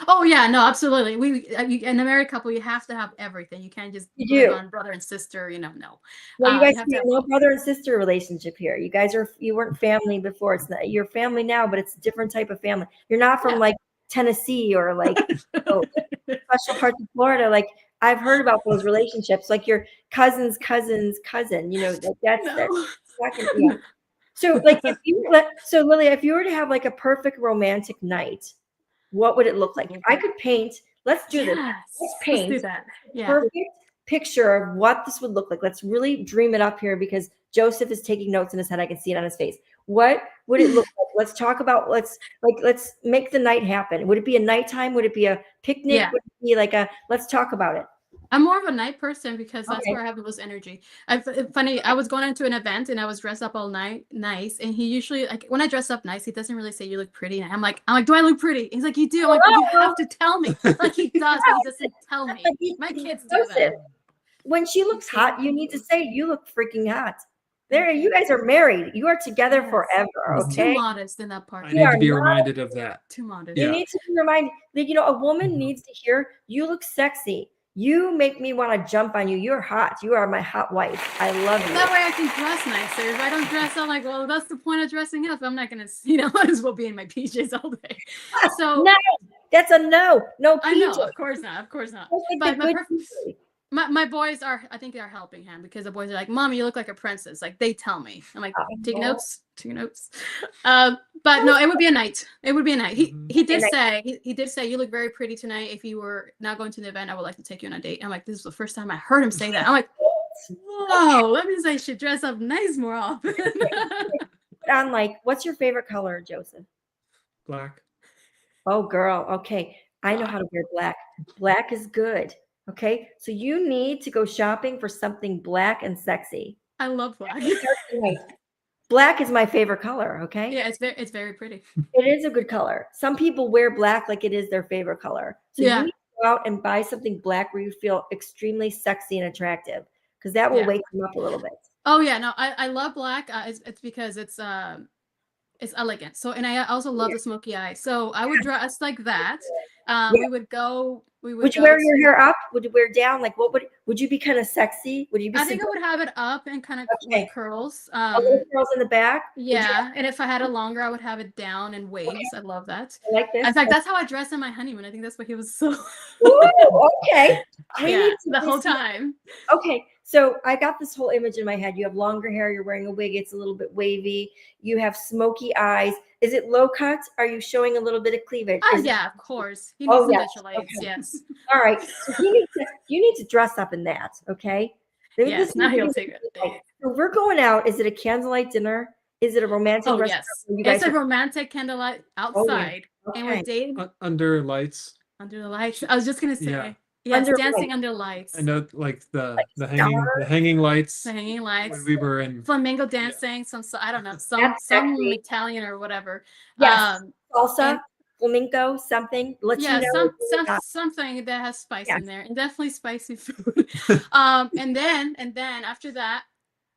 Speaker 2: Oh yeah, no, absolutely. In a married couple, you have to have everything. You can't just live on brother and sister. No.
Speaker 4: Well, you guys have no brother and sister relationship here. You weren't family before. It's not your family now, but it's a different type of family. You're not from like Tennessee or like special parts of Florida. Like I've heard about those relationships, like your cousin's cousin's cousin. That's. Yeah. So like Lilia, if you were to have like a perfect romantic night, what would it look like? If I could paint, let's do this. Let's paint.
Speaker 2: Let's do that. Yeah.
Speaker 4: Perfect picture of what this would look like. Let's really dream it up here because Joseph is taking notes in his head. I can see it on his face. What would it look like? Let's talk about let's make the night happen. Would it be a nighttime? Would it be a picnic?
Speaker 2: Yeah.
Speaker 4: Would it be like let's talk about it?
Speaker 2: I'm more of a night person because that's where I have the most energy. Funny, I was going into an event and I was dressed up all nice, and he usually like when I dress up nice, he doesn't really say you look pretty. And I'm like, do I look pretty? He's like, you do. I'm like, you have to tell me. Like he does, but he doesn't tell me. My kids do that.
Speaker 4: When she looks hot, you need to say you look freaking hot. There, you guys are married. You are together forever. Okay.
Speaker 2: Too modest in that part.
Speaker 3: I need to be reminded of that.
Speaker 2: Too modest.
Speaker 4: You need to be reminded that a woman needs to hear you look sexy. You make me want to jump on you. You're hot. You are my hot wife. I love you.
Speaker 2: That way I can dress nicer. If I don't dress, I'm like, well, that's the point of dressing up. I'm not going to, might as well be in my PJs all day. So
Speaker 4: no, that's a no. No PJs.
Speaker 2: I know, of course not. But my boys I think they're helping him because the boys are like, Mom, you look like a princess. Like they tell me. I'm like, take notes. But no, it would be a night. He did say you look very pretty tonight. If you were not going to the event, I would like to take you on a date. I'm like, this is the first time I heard him say that. I'm like, whoa, that means I should dress up nice more often.
Speaker 4: I'm like, what's your favorite color, Joseph?
Speaker 3: Black.
Speaker 4: Oh, girl. Okay. I know how to wear black. Black is good. Okay. So you need to go shopping for something black and sexy.
Speaker 2: I love black.
Speaker 4: Black is my favorite color. Okay.
Speaker 2: Yeah, it's very pretty.
Speaker 4: It is a good color. Some people wear black like it is their favorite color. So you need to go out and buy something black where you feel extremely sexy and attractive because that will wake them up a little bit.
Speaker 2: Oh yeah, no, I love black. It's because it's elegant. So and I also love the smoky eye. So I would dress like that. Would you wear
Speaker 4: your hair up? Would you wear down? Like what would you be kind of sexy? Would you be?
Speaker 2: I think I would have it up and kind of like curls.
Speaker 4: Curls in the back.
Speaker 2: Yeah, and if I had it longer, I would have it down in waves. I love that.
Speaker 4: I like this.
Speaker 2: In fact, that's how I dressed on my honeymoon. I think that's what he was so.
Speaker 4: Ooh, okay.
Speaker 2: The whole time.
Speaker 4: Okay. So I got this whole image in my head. You have longer hair. You're wearing a wig. It's a little bit wavy. You have smoky eyes. Is it low cut? Are you showing a little bit of cleavage?
Speaker 2: Yeah, of course. He needs some visualites. Okay. Yes.
Speaker 4: All right. So you need to dress up in that. Okay.
Speaker 2: Yes. Now he'll take it.
Speaker 4: So we're going out. Is it a candlelight dinner? Is it a romantic?
Speaker 2: Oh yes. It's a romantic candlelight outside, and we're dating
Speaker 3: under lights.
Speaker 2: Under the lights. I was just gonna say.
Speaker 3: Yeah.
Speaker 2: Yes, dancing under lights.
Speaker 3: I know, like the hanging lights.
Speaker 2: The hanging lights.
Speaker 3: When we were in
Speaker 2: flamingo dancing, some Italian or whatever.
Speaker 4: Yes. Salsa, flamenco, something.
Speaker 2: Something that has spice in there, and definitely spicy food. and then after that,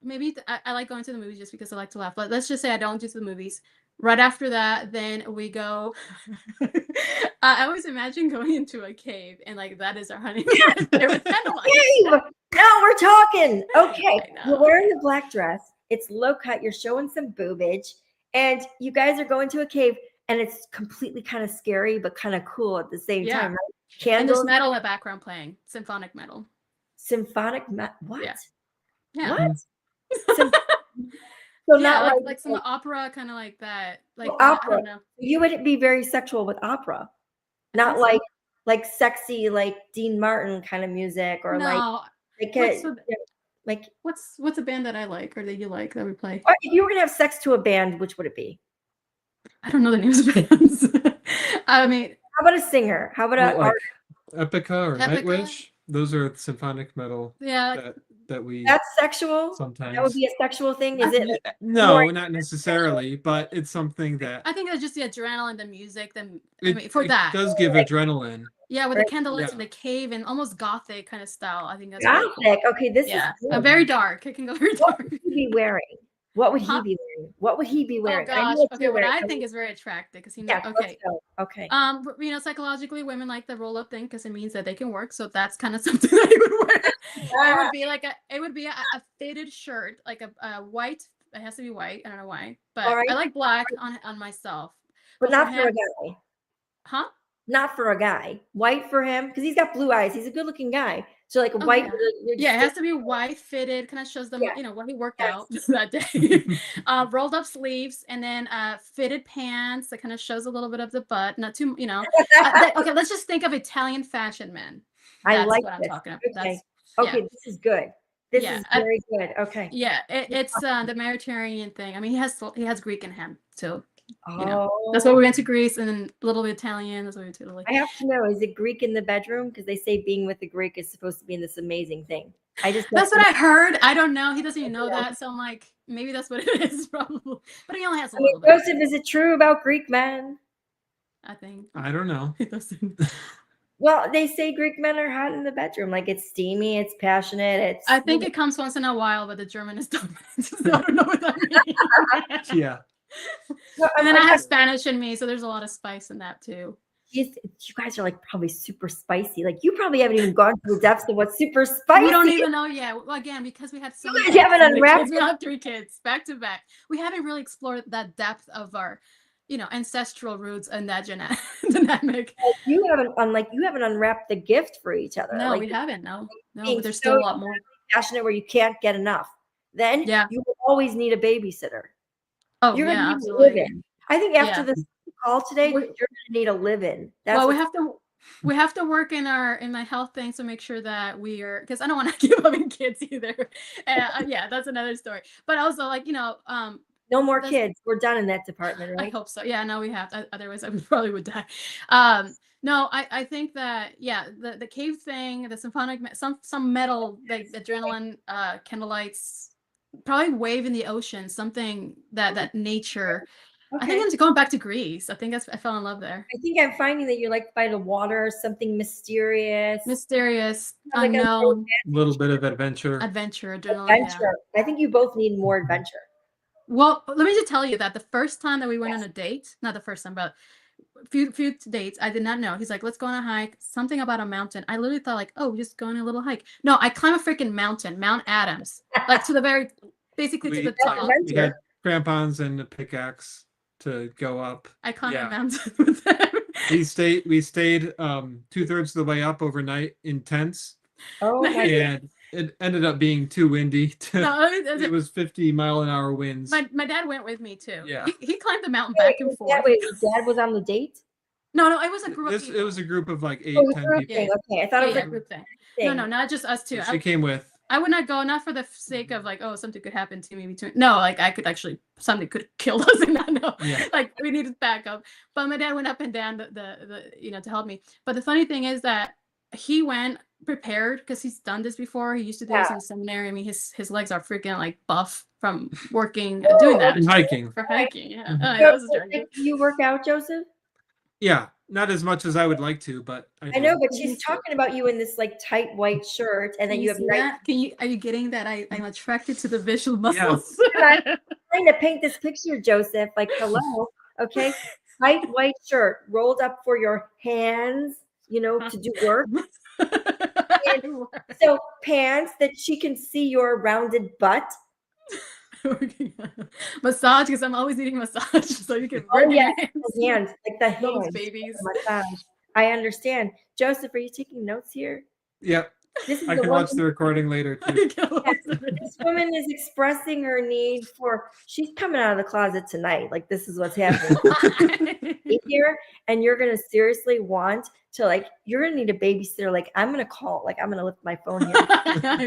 Speaker 2: maybe I like going to the movies just because I like to laugh. But let's just say I don't do the movies. Right after that, then we go. I always imagine going into a cave, and like that is our honeymoon right there with candlelight.
Speaker 4: Cave! Now we're talking. Okay,
Speaker 2: I know.
Speaker 4: you're wearing the black dress. It's low cut. You're showing some boobage, and you guys are going to a cave, and it's completely kind of scary, but kind of cool at the same
Speaker 2: Yeah.
Speaker 4: time. Right?
Speaker 2: And there's
Speaker 4: Candles,
Speaker 2: metal in the background playing, symphonic metal.
Speaker 4: symphonic. What?
Speaker 2: Yeah. Yeah.
Speaker 4: What? So
Speaker 2: Yeah,
Speaker 4: not
Speaker 2: like some opera, kind of like that. Like
Speaker 4: Well,
Speaker 2: I
Speaker 4: opera.
Speaker 2: don't know.
Speaker 4: You would be very sexual with opera,
Speaker 2: I
Speaker 4: not
Speaker 2: think so.
Speaker 4: like sexy like Dean Martin kind of music or
Speaker 2: No.
Speaker 4: like
Speaker 2: What's
Speaker 4: a, like
Speaker 2: what's a band that I like or that you like that we play?
Speaker 4: if you were gonna have sex to a band, which would it be?
Speaker 2: I don't know the names of bands. I mean,
Speaker 4: How about a singer? How about a
Speaker 3: like
Speaker 4: art?
Speaker 3: Epica or
Speaker 2: Epica?
Speaker 3: Nightwish. Those are symphonic metal
Speaker 2: yeah,
Speaker 3: that we
Speaker 4: That's sexual.
Speaker 3: sometimes.
Speaker 4: That would be a sexual thing. Is it?
Speaker 3: No,
Speaker 4: more-
Speaker 3: not necessarily, but it's something that
Speaker 2: I think it's just the adrenaline, the music, I
Speaker 3: it,
Speaker 2: mean, for
Speaker 3: it
Speaker 2: that.
Speaker 3: does give adrenaline.
Speaker 2: Yeah, with
Speaker 4: Right.
Speaker 2: the candlelights
Speaker 3: Yeah.
Speaker 2: in the cave and almost gothic kind of style. I think that's really cool.
Speaker 4: Gothic. Okay, this
Speaker 2: Yeah,
Speaker 4: is cool.
Speaker 2: very dark. It can go very
Speaker 4: What
Speaker 2: dark.
Speaker 4: would he be wearing? What would he
Speaker 2: Huh?
Speaker 4: be wearing? What would he be
Speaker 2: Oh
Speaker 4: wearing? I
Speaker 2: gosh.
Speaker 4: know what
Speaker 2: Okay,
Speaker 4: you're
Speaker 2: what
Speaker 4: wearing.
Speaker 2: I think is very attractive because
Speaker 4: Yeah,
Speaker 2: okay.
Speaker 4: let's go. Okay.
Speaker 2: You know, psychologically, women like the roll-up thing because it means that they can work. So that's kind of something that he would wear. It would be like a fitted shirt, like a white. It has to be white. I don't know why, but
Speaker 4: All right.
Speaker 2: I like black on myself.
Speaker 4: But
Speaker 2: for
Speaker 4: not for a
Speaker 2: him-
Speaker 4: guy.
Speaker 2: Huh?
Speaker 4: Not for a guy. White for him because he's got blue eyes. He's a good-looking guy. So like a white.
Speaker 2: Yeah, it has to be white fitted. Kind of shows them,
Speaker 4: Yeah.
Speaker 2: you know, what he worked
Speaker 4: Yes.
Speaker 2: out that day. Rolled up sleeves and then fitted pants that kind of shows a little bit of the butt. Not too, you know. Okay, let's just think of Italian fashion men.
Speaker 4: I
Speaker 2: That's
Speaker 4: like
Speaker 2: what I'm
Speaker 4: this.
Speaker 2: talking about.
Speaker 4: Okay.
Speaker 2: That's
Speaker 4: Okay, this is good. This
Speaker 2: Yeah,
Speaker 4: is very good. Okay.
Speaker 2: yeah. It's the Mediterranean thing. I mean, he has Greek in him, so
Speaker 4: Oh,
Speaker 2: you know, that's why we went to Greece and then a little bit Italian. That's why we went to Italy.
Speaker 4: I have to know, is it Greek in the bedroom? Because they say being with a Greek is supposed to be in this amazing thing.
Speaker 2: That's what I heard. I don't know. He doesn't even know that. So I'm like, maybe that's what it is, probably. But he only has a little bit.
Speaker 4: Joseph, is it true about Greek men?
Speaker 2: I think.
Speaker 3: I don't know.
Speaker 2: He doesn't.
Speaker 4: Well, they say Greek men are hot in the bedroom. Like it's steamy, it's passionate. It's
Speaker 2: I think it comes once in a while, but the German is dominant. So I don't know what that means.
Speaker 3: Yeah.
Speaker 2: And then I have Spanish in me, so there's a lot of spice in that too.
Speaker 4: You guys are like probably super spicy. Like you probably haven't even gone to the depths of what's super spicy.
Speaker 2: We don't even know yet. Well, again, because we had so many
Speaker 4: You haven't unwrapped
Speaker 2: kids. We have 3 kids back to back. We haven't really explored that depth of our, you know, ancestral roots and that dynamic.
Speaker 4: You haven't unwrapped the gift for each other.
Speaker 2: No,
Speaker 4: like,
Speaker 2: we haven't. No,
Speaker 4: being
Speaker 2: there's
Speaker 4: so
Speaker 2: still a lot more.
Speaker 4: passionate where you can't get enough. Then you will always need a babysitter.
Speaker 2: Oh,
Speaker 4: You're
Speaker 2: yeah,
Speaker 4: gonna need
Speaker 2: absolutely.
Speaker 4: a live-in. I think after this call today, you're gonna need a live-in.
Speaker 2: Well, we have to work in my health thing to make sure that we are, because I don't want to give up in kids either. Yeah, that's another story. But also, like, you know,
Speaker 4: no more kids. We're done in that department, right?
Speaker 2: I hope so. Yeah, no, we have to. Otherwise, I probably would die. No, I think that the cave thing, the symphonic, some metal, like adrenaline, candlelights, probably wave in the ocean, something that nature.
Speaker 4: Okay.
Speaker 2: I think I'm going back to Greece. I think I fell in love there.
Speaker 4: I think I'm finding that you're like by the water, something mysterious,
Speaker 2: unknown,
Speaker 3: a little bit of adventure,
Speaker 2: adrenaline.
Speaker 4: Adventure.
Speaker 2: Yeah.
Speaker 4: I think you both need more adventure.
Speaker 2: Well, let me just tell you that the first time that we went on a date, not the first time, but few dates, I did not know. He's like, let's go on a hike. Something about a mountain. I literally thought like, oh, just go on a little hike. No, I climbed a freaking mountain, Mount Adams, like to the basically to the top.
Speaker 3: We had crampons and a pickaxe to go up.
Speaker 2: I climbed a mountain with them.
Speaker 3: We stayed 2/3 of the way up overnight in tents.
Speaker 4: Oh,
Speaker 3: and it ended up being too windy. It was 50-mile-an-hour winds.
Speaker 2: My dad went with me too.
Speaker 3: Yeah.
Speaker 2: He climbed the mountain back and forth.
Speaker 4: Wait, your dad was on the date?
Speaker 2: No, it was a group of people.
Speaker 3: It was a group of like 8, 10 people.
Speaker 4: Okay, I thought it was
Speaker 2: a group thing. No, not just us two.
Speaker 3: She came with.
Speaker 2: I would not go, not for the sake of like, oh, something could happen to me between. No, like I could actually, something could kill us and not know.
Speaker 3: Yeah.
Speaker 2: Like we needed backup. But my dad went up and down the to help me. But the funny thing is that he went prepared because he's done this before. He used to do this in seminary. I mean, his legs are freaking like buff from working, doing that.
Speaker 3: And hiking.
Speaker 2: For hiking, yeah.
Speaker 4: Mm-hmm. Do you work out, Joseph?
Speaker 3: Yeah, not as much as I would like to, but
Speaker 4: I know, but she's talking about you in this like tight white shirt, and then you have
Speaker 2: that? Are you getting that? I'm attracted to the visual muscles.
Speaker 3: Yeah.
Speaker 4: trying to paint this picture, Joseph. Like, hello, okay, tight white shirt rolled up for your hands, to do work. So pants that she can see your rounded butt.
Speaker 2: Massage, because I'm always needing massage, so you can
Speaker 4: Oh yeah,
Speaker 2: your hands.
Speaker 4: like the
Speaker 2: Those
Speaker 4: hands.
Speaker 2: babies.
Speaker 4: Massage. I understand. Joseph, are you taking notes here?
Speaker 3: Yep.
Speaker 4: This is
Speaker 3: I can watch the recording later too.
Speaker 4: This woman is expressing her need for. She's coming out of the closet tonight. Like, this is what's happening here, and you're gonna seriously want to, like, you're gonna need a babysitter. Like, I'm gonna call. Like, I'm gonna lift my phone here, send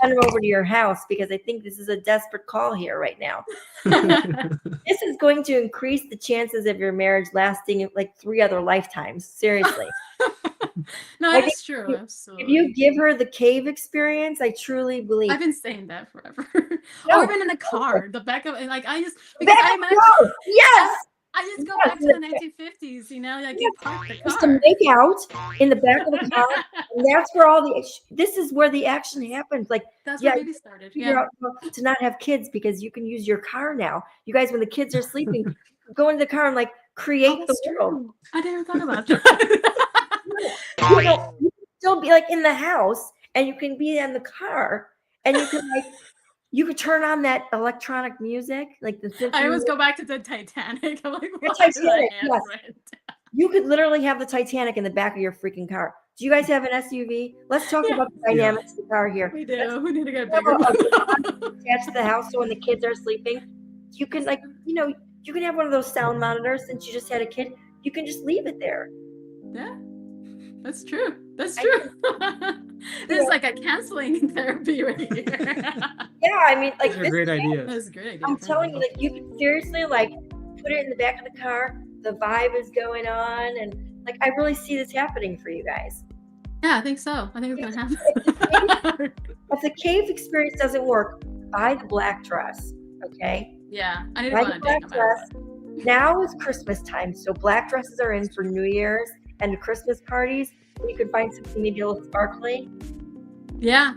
Speaker 4: her over to your house, because I think this is a desperate call here right now. This is going to increase the chances of your marriage lasting like 3 other lifetimes. Seriously.
Speaker 2: No,
Speaker 4: Like,
Speaker 2: it's true.
Speaker 4: If
Speaker 2: Absolutely.
Speaker 4: you give her the cave experience, I truly believe.
Speaker 2: I've been saying that forever.
Speaker 4: No.
Speaker 2: Or even in the car, the back of, like, I just,
Speaker 4: Back
Speaker 2: because I
Speaker 4: up,
Speaker 2: imagine,
Speaker 4: go! Yes.
Speaker 2: I just go
Speaker 4: Yes,
Speaker 2: back to the 1950s, like you park the
Speaker 4: Just to
Speaker 2: car.
Speaker 4: make out in the back of the car, and that's where this is where the action happens. Like,
Speaker 2: That's
Speaker 4: yeah,
Speaker 2: where baby started.
Speaker 4: figure
Speaker 2: Yeah.
Speaker 4: out how to not have kids, because you can use your car now. You guys, when the kids are sleeping, go into the car and like create the
Speaker 2: That's
Speaker 4: world.
Speaker 2: true. I never thought about that.
Speaker 4: You can still be like in the house, and you can be in the car, and you can like you could turn on that electronic music, like the symphony.
Speaker 2: I always go back to the Titanic. I'm like,
Speaker 4: The
Speaker 2: why did I
Speaker 4: Titanic,
Speaker 2: answer it?
Speaker 4: You could literally have the Titanic in the back of your freaking car. Do you guys have an SUV? Let's talk
Speaker 2: Yeah.
Speaker 4: about the dynamics of the car here.
Speaker 2: We do. We need to get a
Speaker 4: Have
Speaker 2: bigger one.
Speaker 4: attached to the house, so when the kids are sleeping, you can you can have one of those sound monitors. Since you just had a kid, you can just leave it there.
Speaker 2: Yeah, that's true. That's true. This is like a counseling therapy right here.
Speaker 4: Yeah, I mean, like,
Speaker 3: Those are great ideas.
Speaker 2: That's a great idea.
Speaker 4: I'm telling you, like, you can seriously like put it in the back of the car. The vibe is going on, and like, I really see this happening for you guys.
Speaker 2: Yeah, I think so. I think it's gonna happen.
Speaker 4: If the cave experience doesn't work, buy the black dress. Okay.
Speaker 2: Yeah, I need to
Speaker 4: Buy
Speaker 2: go on
Speaker 4: the
Speaker 2: a date
Speaker 4: black
Speaker 2: no matter
Speaker 4: dress. Now is Christmas time, so black dresses are in for New Year's and Christmas parties. You could find something maybe a little sparkly.
Speaker 2: what. Yeah.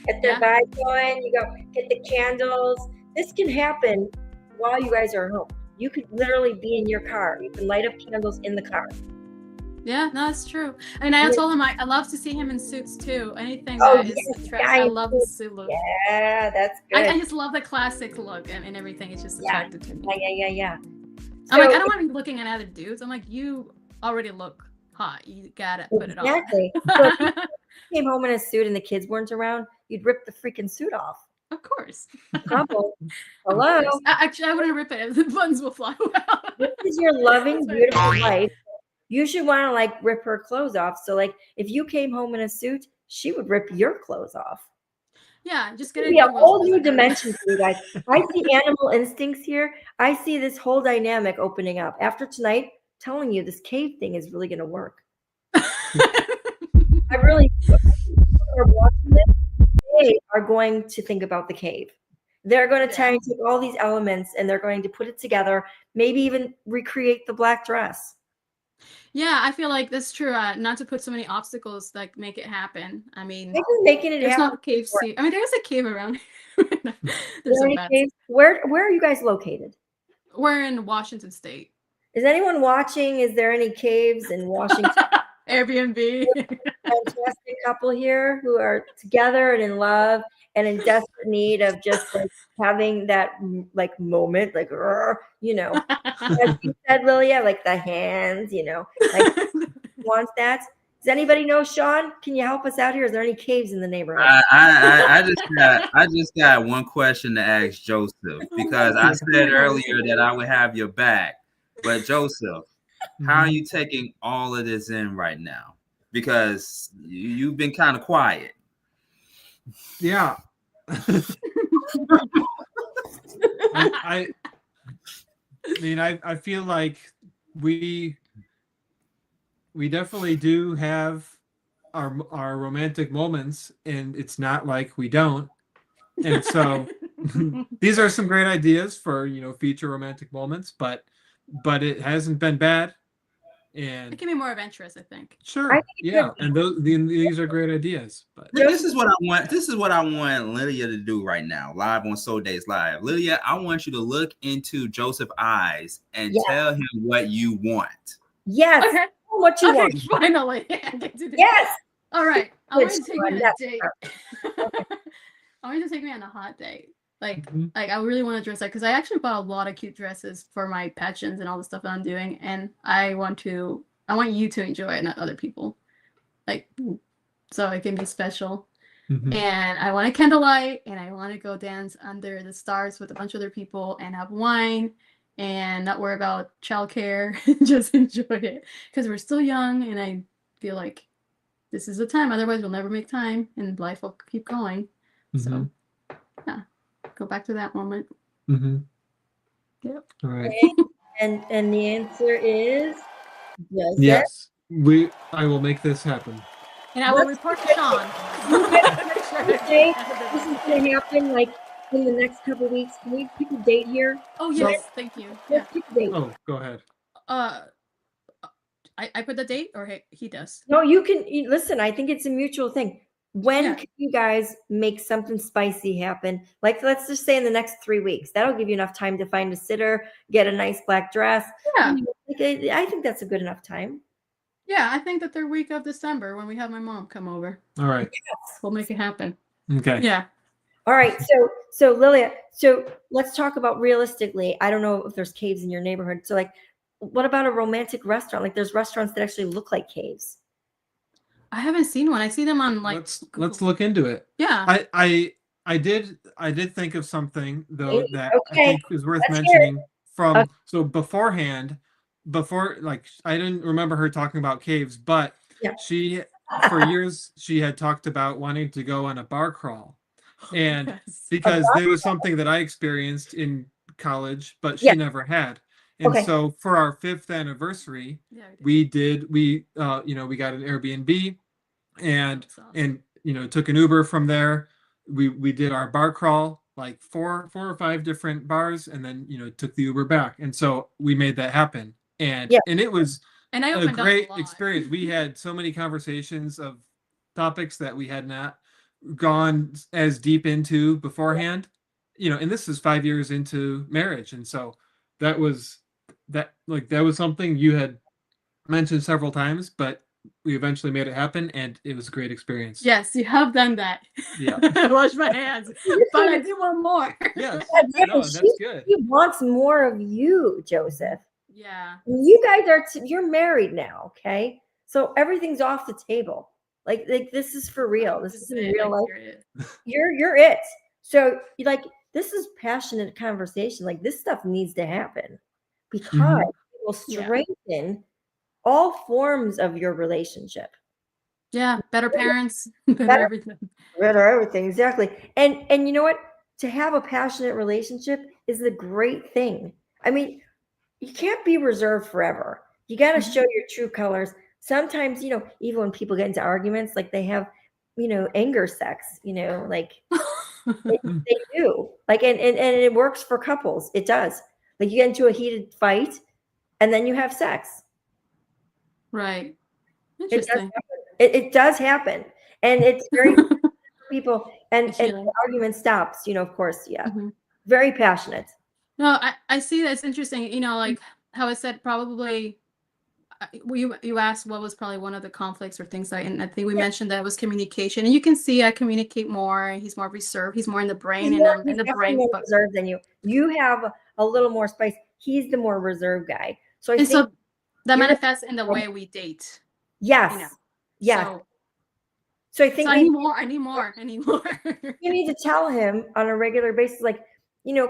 Speaker 4: Get the vibe going. You go get the candles. This can happen while you guys are home. You could literally be in your car. You can light up candles in the car.
Speaker 2: Yeah, no, that's true. And I told him I love to see him in suits too. Anything
Speaker 4: Oh,
Speaker 2: that is
Speaker 4: yes,
Speaker 2: attractive. I love the suit look.
Speaker 4: Yeah, that's good.
Speaker 2: I just love the classic look and everything. It's just attractive to me.
Speaker 4: Yeah.
Speaker 2: I'm like,
Speaker 4: So-
Speaker 2: I don't want to be looking at other dudes. I'm like, you already look hot. You gotta put it on.
Speaker 4: Exactly. So if you came home in a suit and the kids weren't around, you'd rip the freaking suit off.
Speaker 2: Of course.
Speaker 4: Couple. Hello.
Speaker 2: Actually, I wouldn't rip it. The buttons will fly out.
Speaker 4: This is your loving, beautiful wife. You should want to like rip her clothes off. So like, if you came home in a suit, she would rip your clothes off.
Speaker 2: Yeah, just get
Speaker 4: It'd
Speaker 2: it.
Speaker 4: be a whole new dimension for you guys. I see animal instincts here. I see this whole dynamic opening up. After tonight, telling you this cave thing is really going to work. I really are watching this. They are going to think about the cave. They're going to try and take all these elements and they're going to put it together, maybe even recreate the black dress.
Speaker 2: Yeah, I feel like that's true. Not to put so many obstacles like make it happen. I mean,
Speaker 4: Maybe making it
Speaker 2: there's
Speaker 4: happen.
Speaker 2: not a cave scene. I mean, there's a cave around here. There's some bad
Speaker 4: Caves? Where are you guys located?
Speaker 2: We're in Washington State.
Speaker 4: Is anyone watching? Is there any caves in Washington?
Speaker 2: Airbnb.
Speaker 4: Fantastic couple here who are together and in love and in desperate need of just like having that like moment, like as you said, Lilia, like the hands, like wants that. Does anybody know, Sean? Can you help us out here? Is there any caves in the neighborhood?
Speaker 1: I just got one question to ask Joseph, because I said earlier that I would have your back. But Joseph, how are you taking all of this in right now? Because you've been kind of quiet.
Speaker 3: Yeah. I mean, I feel like we definitely do have our romantic moments, and it's not like we don't. And so these are some great ideas for future romantic moments, but it hasn't been bad. And
Speaker 2: It can be more adventurous, I think.
Speaker 3: sure, yeah, and these are great ideas. But
Speaker 1: this is what I want. This is what I want Lilia to do right now, live on Soul Days Live. Lilia, I want you to look into Joseph's eyes and tell him what you want.
Speaker 4: Yes.
Speaker 2: Okay.
Speaker 4: What you want.
Speaker 2: Finally. I get to do
Speaker 4: Yes.
Speaker 2: that. All right. I want you to take me on a
Speaker 4: Yes.
Speaker 2: date. I want you to take me on a hot date. Like
Speaker 3: Mhm.
Speaker 2: I really want to dress up because I actually bought a lot of cute dresses for my pageants and all the stuff that I'm doing, and I want you to enjoy it, not other people. Like, so it can be special.
Speaker 3: Mhm.
Speaker 2: And I want a candlelight, and I want to go dance under the stars with a bunch of other people and have wine and not worry about childcare. Just enjoy it because we're still young, and I feel like this is the time. Otherwise, we'll never make time, and life will keep going. So,
Speaker 3: Mhm.
Speaker 2: yeah, go back to that moment.
Speaker 3: Mhm.
Speaker 2: Yep.
Speaker 3: All right.
Speaker 4: And the answer is yes.
Speaker 3: Yes, I will make this happen.
Speaker 2: And I will report to Sean.
Speaker 4: Okay, this is going to happen like in the next couple of weeks. Can we pick a date here?
Speaker 2: Oh yes, thank you. Yeah.
Speaker 4: Let's pick a date.
Speaker 3: Oh, go ahead.
Speaker 2: I put the date, or he does.
Speaker 4: No, listen. I think it's a mutual thing. When can you guys make something spicy happen? Like, let's just say in the next 3 weeks. That'll give you enough time to find a sitter, get a nice black dress.
Speaker 2: Yeah.
Speaker 4: I think that's a good enough time.
Speaker 2: Yeah, I think the third week of December when we have my mom come over.
Speaker 3: All right.
Speaker 2: We'll make it happen.
Speaker 3: Okay.
Speaker 2: Yeah.
Speaker 4: All right. So Lilia, so let's talk about realistically. I don't know if there's caves in your neighborhood. So like, what about a romantic restaurant? Like there's restaurants that actually look like caves.
Speaker 2: I haven't seen one. I see them on like.
Speaker 3: Let's look into it.
Speaker 2: Yeah.
Speaker 3: I did think of something though that I
Speaker 4: Okay.
Speaker 3: think is worth
Speaker 4: Let's
Speaker 3: mentioning from so beforehand. Before, like, I didn't remember her talking about caves, but she for years she had talked about wanting to go on a bar crawl, and because there was something that I experienced in college, but she never had. And so for our 5th anniversary, we got an Airbnb and took an Uber from there. We did our bar crawl, like four or 5 different bars, and then took the Uber back. And so we made that happen. And it was a great experience. We had so many conversations of topics that we had not gone as deep into beforehand. And this is 5 years into marriage, and so that was something you had mentioned several times, but we eventually made it happen, and it was a great experience.
Speaker 2: Yes, you have done that.
Speaker 3: Yeah.
Speaker 2: Wash my hands, but I do want more.
Speaker 3: Yes. No, that's good.
Speaker 4: He wants more of you, Joseph.
Speaker 2: Yeah.
Speaker 4: You guys you're married now, okay? So everything's off the table. Like this is for real. This is in real life. You're it. So this is passionate conversation. Like this stuff needs to happen because it will strengthen all forms of your relationship.
Speaker 2: Yeah, better parents, better everything.
Speaker 4: Better everything, exactly. And you know what? To have a passionate relationship is a great thing. I mean, you can't be reserved forever. You got to show your true colors. Sometimes, even when people get into arguments, like they have, anger sex, like they do. Like, and it works for couples. It does. Like you get into a heated fight and then you have sex.
Speaker 2: Right. Interesting.
Speaker 4: It does happen. And it's very people and the argument stops, of course. Yeah. Very passionate.
Speaker 2: No, I see that. It's interesting, like how I said, probably you asked what was probably one of the conflicts or things and I think we mentioned that it was communication, and you can see I communicate more. He's more reserved. He's more in the brain, and I'm in the brain.
Speaker 4: More reserved than you. You have a little more spice. He's the more reserved guy. So I think
Speaker 2: so that manifests in the way we date.
Speaker 4: Yes. Yeah. So I think
Speaker 2: I need more.
Speaker 4: You need to tell him on a regular basis, like,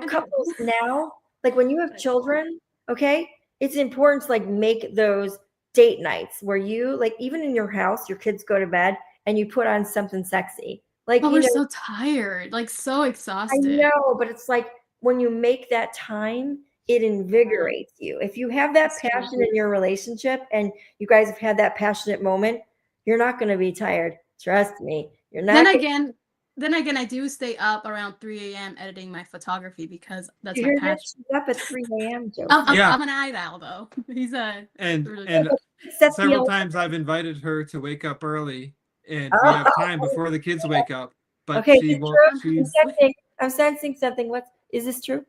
Speaker 4: couples now, like when you have children, okay, it's important to like make those date nights where you like, even in your house, your kids go to bed and you put on something sexy. Like,
Speaker 2: we're so tired, like so exhausted.
Speaker 4: I know, but it's like when you make that time, it invigorates you. If you have that passion in your relationship and you guys have had that passionate moment, you're not going to be tired. Trust me. You're not.
Speaker 2: Then again, then again, I do stay up around 3 a.m. editing my photography because that's
Speaker 4: You
Speaker 2: my
Speaker 4: hear that?
Speaker 2: passion.
Speaker 4: She's up at 3 a.m., Joe.
Speaker 3: Yeah.
Speaker 2: I'm an night owl though. He's a
Speaker 3: And
Speaker 2: really
Speaker 3: and
Speaker 4: Set the
Speaker 3: several
Speaker 4: alarm.
Speaker 3: times I've invited her to wake up early, and we
Speaker 4: Oh.
Speaker 3: have time before the kids wake up. But
Speaker 4: Okay,
Speaker 3: she
Speaker 4: is it
Speaker 3: won't.
Speaker 4: true?
Speaker 3: She
Speaker 4: I'm sensing something. Is this true?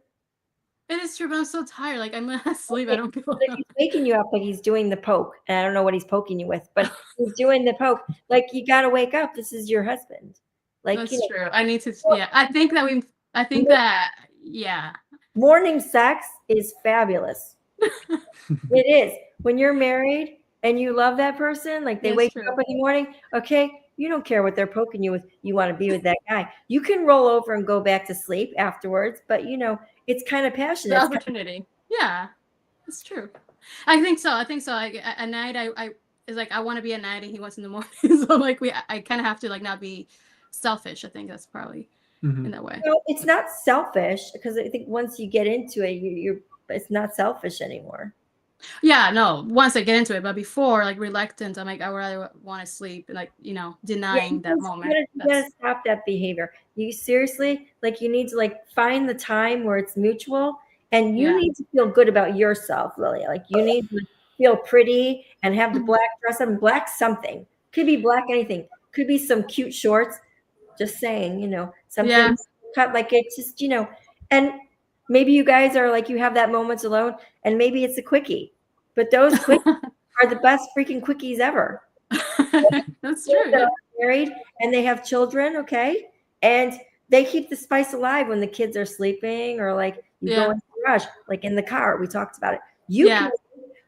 Speaker 2: It is true, but I'm so tired. Like I'm asleep. I don't feel.
Speaker 4: So he's waking you up like he's doing the poke. And I don't know what he's poking you with, but he's doing the poke. Like, you got to wake up. This is your husband. Like,
Speaker 2: That's true. I need to. Yeah, I think that. Yeah.
Speaker 4: morning sex is fabulous. It is. When you're married and you love that person, like they
Speaker 2: That's
Speaker 4: wake
Speaker 2: true.
Speaker 4: up in the morning, okay, you don't care what they're poking you with. You want to be with that guy. You can roll over and go back to sleep afterwards, but it's kind of passionate.
Speaker 2: The
Speaker 4: It's kind
Speaker 2: opportunity. Yeah, it's true. I think so. Like at night, I is like I want to be at night and he wants in the morning. So like I kind of have to like not be selfish. I think that's probably in that way.
Speaker 4: Well, it's not selfish because I think once you get into it, it's not selfish anymore.
Speaker 2: Yeah, no. Once I get into it, but before, like reluctant, I'm like I would rather want to sleep, and like denying that moment.
Speaker 4: You gotta stop that behavior. You seriously, like, you need to like find the time where it's mutual, and you need to feel good about yourself, Lilia. Like, you need to feel pretty and have the black dress on, black something. Could be black anything. Could be some cute shorts. Just saying, something cut like it's just, and maybe you guys are like, you have that moments alone, and maybe it's a quickie, but those quickies are the best freaking quickies ever.
Speaker 2: That's true.
Speaker 4: That are married and they have children, okay, and they keep the spice alive when the kids are sleeping, or like you go in the garage, like in the car. We talked about it.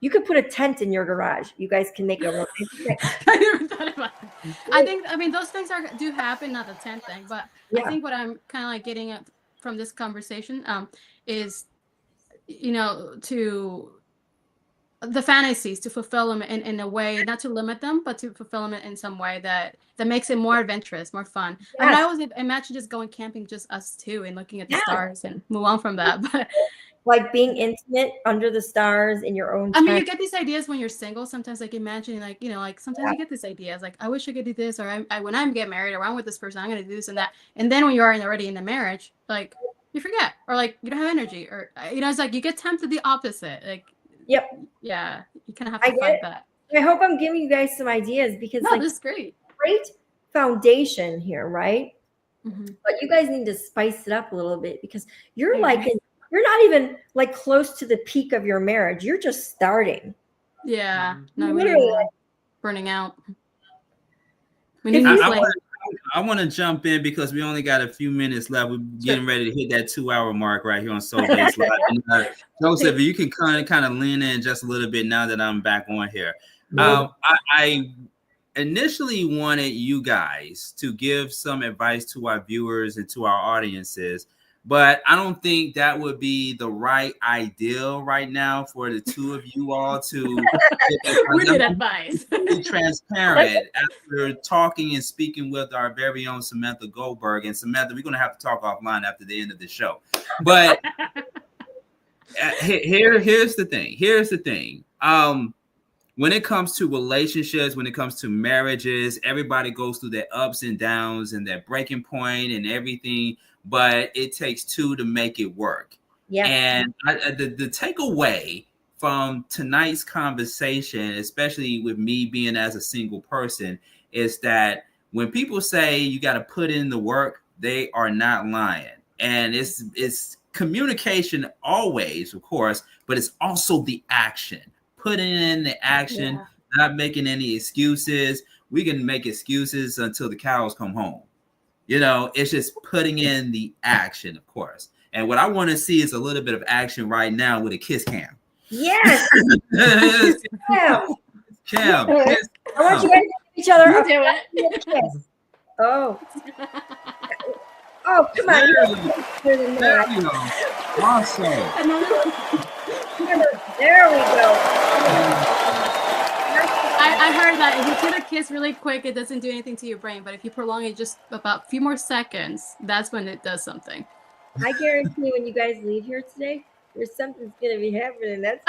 Speaker 4: You could put a tent in your garage. You guys can make a romantic thing.
Speaker 2: I never thought about it. I mean, those things do happen, not the tent thing, but I think what I'm kind of like getting at from this conversation is, to the fantasies, to fulfill them in a way, not to limit them, but to fulfill them in some way that makes it more adventurous, more fun. Yes. I mean, I always imagine just going camping, just us two, and looking at the stars and move on from that. But
Speaker 4: like being intimate under the stars in your own tent.
Speaker 2: I mean, you get these ideas when you're single. Sometimes, like imagining, like like sometimes you get these ideas, like I wish I could do this, or when I get married, or I'm with this person, I'm gonna do this and that. And then when you are already in a marriage, like you forget, or like you don't have energy, or it's like you get tempted the opposite. Like, yeah, you kind of have to fight that.
Speaker 4: I hope I'm giving you guys some ideas, because
Speaker 2: this is great
Speaker 4: foundation here, right? Mm-hmm. But you guys need to spice it up a little bit, because you're you're not even like close to the peak of your marriage. You're just starting.
Speaker 2: Yeah. No,
Speaker 4: literally
Speaker 2: burning out.
Speaker 1: I want to jump in because we only got a few minutes left. We're getting ready to hit that 2-hour mark right here on Soul Days Live. And, Joseph, you can kind of lean in just a little bit now that I'm back on here. I initially wanted you guys to give some advice to our viewers and to our audiences, but I don't think that would be the right ideal right now for the two of you all to be transparent after talking and speaking with our very own Samantha Goldberg. And Samantha, we're going to have to talk offline after the end of the show. But here's the thing. When it comes to relationships, when it comes to marriages, everybody goes through their ups and downs and their breaking point and everything, but it takes two to make it work. Yeah. And the takeaway from tonight's conversation, especially with me being as a single person, is that when people say you got to put in the work, they are not lying. And it's communication always, of course, but it's also the action. Putting in the action, not making any excuses. We can make excuses until the cows come home. It's just putting in the action, of course. And what I want to see is a little bit of action right now with a kiss cam.
Speaker 4: Yes.
Speaker 1: Cam.
Speaker 4: I want you guys to give each other a
Speaker 2: kiss.
Speaker 4: Oh, come on.
Speaker 1: There you go. Awesome.
Speaker 4: There we go.
Speaker 2: I heard that if you put a kiss really quick, it doesn't do anything to your brain. But if you prolong it just about a few more seconds, that's when it does something.
Speaker 4: I guarantee when you guys leave here today, there's something's going to be happening. That's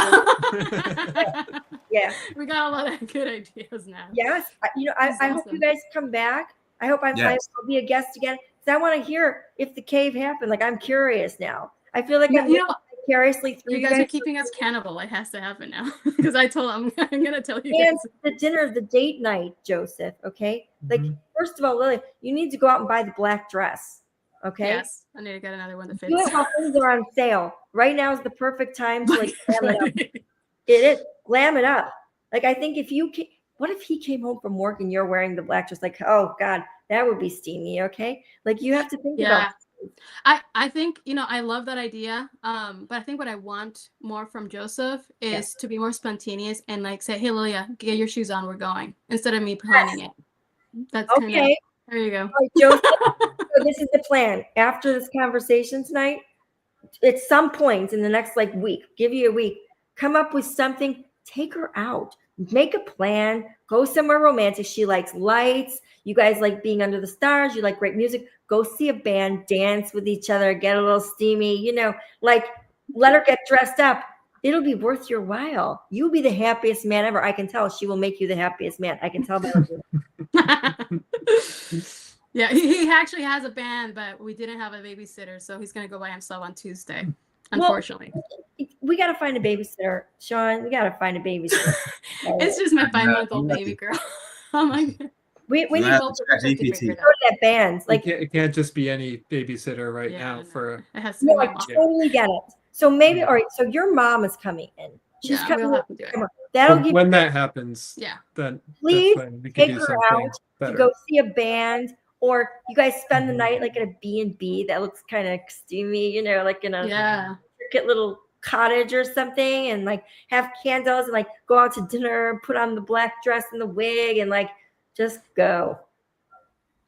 Speaker 4: yeah.
Speaker 2: We got a lot of good ideas now.
Speaker 4: Yes. I hope you guys come back. I hope I'll be a guest again. because I want to hear if the cave happened. Like, I'm curious now. I feel like I'm vicariously through
Speaker 2: you guys are keeping us cannibal. It has to happen now because I told him I'm gonna tell you
Speaker 4: and
Speaker 2: guys.
Speaker 4: the dinner, the date night, Joseph. Okay, like first of all, Lily, you need to go out and buy the black dress. Okay.
Speaker 2: Yes, I need to get another one that fits.
Speaker 4: Do it while things are on sale. Right now is the perfect time to like glam it up. It is glam it up. Like I think if you what if he came home from work and you're wearing the black dress? Like, oh God, that would be steamy. Okay, like you have to think about.
Speaker 2: I think, I love that idea. But I think what I want more from Joseph is to be more spontaneous and like say, hey, Lilia, get your shoes on, we're going, instead of me planning it. That's
Speaker 4: okay.
Speaker 2: There you go.
Speaker 4: All right, Joseph, so this is the plan. After this conversation tonight, at some point in the next week, give you a week, come up with something, take her out, make a plan, go somewhere romantic. She likes lights. You guys like being under the stars. You like great music. Go see a band, dance with each other, get a little steamy, let her get dressed up. It'll be worth your while. You'll be the happiest man ever. I can tell she will make you the happiest man. I can tell by
Speaker 2: Yeah, he actually has a band, but we didn't have a babysitter, so he's gonna go by himself on Tuesday. Unfortunately,
Speaker 4: we gotta find a babysitter, Sean. We gotta find a babysitter.
Speaker 2: It's just my 5-month-old baby girl. Oh my God.
Speaker 4: We need
Speaker 1: to go
Speaker 4: to that band. Like
Speaker 3: it can't just be any babysitter right now for.
Speaker 2: It has to be
Speaker 4: I totally get it. So maybe all right. So your mom is coming in. She's coming.
Speaker 2: We'll have to do it.
Speaker 4: That'll give
Speaker 3: when that happens.
Speaker 2: Yeah.
Speaker 3: Then
Speaker 4: please
Speaker 3: we can
Speaker 4: take
Speaker 3: do
Speaker 4: her
Speaker 3: something
Speaker 4: out
Speaker 3: better.
Speaker 4: to go see a band, or you guys spend the night like at a B&B that looks kind of steamy, like in a intricate little cottage or something, and like have candles and like go out to dinner, put on the black dress and the wig, and like just go.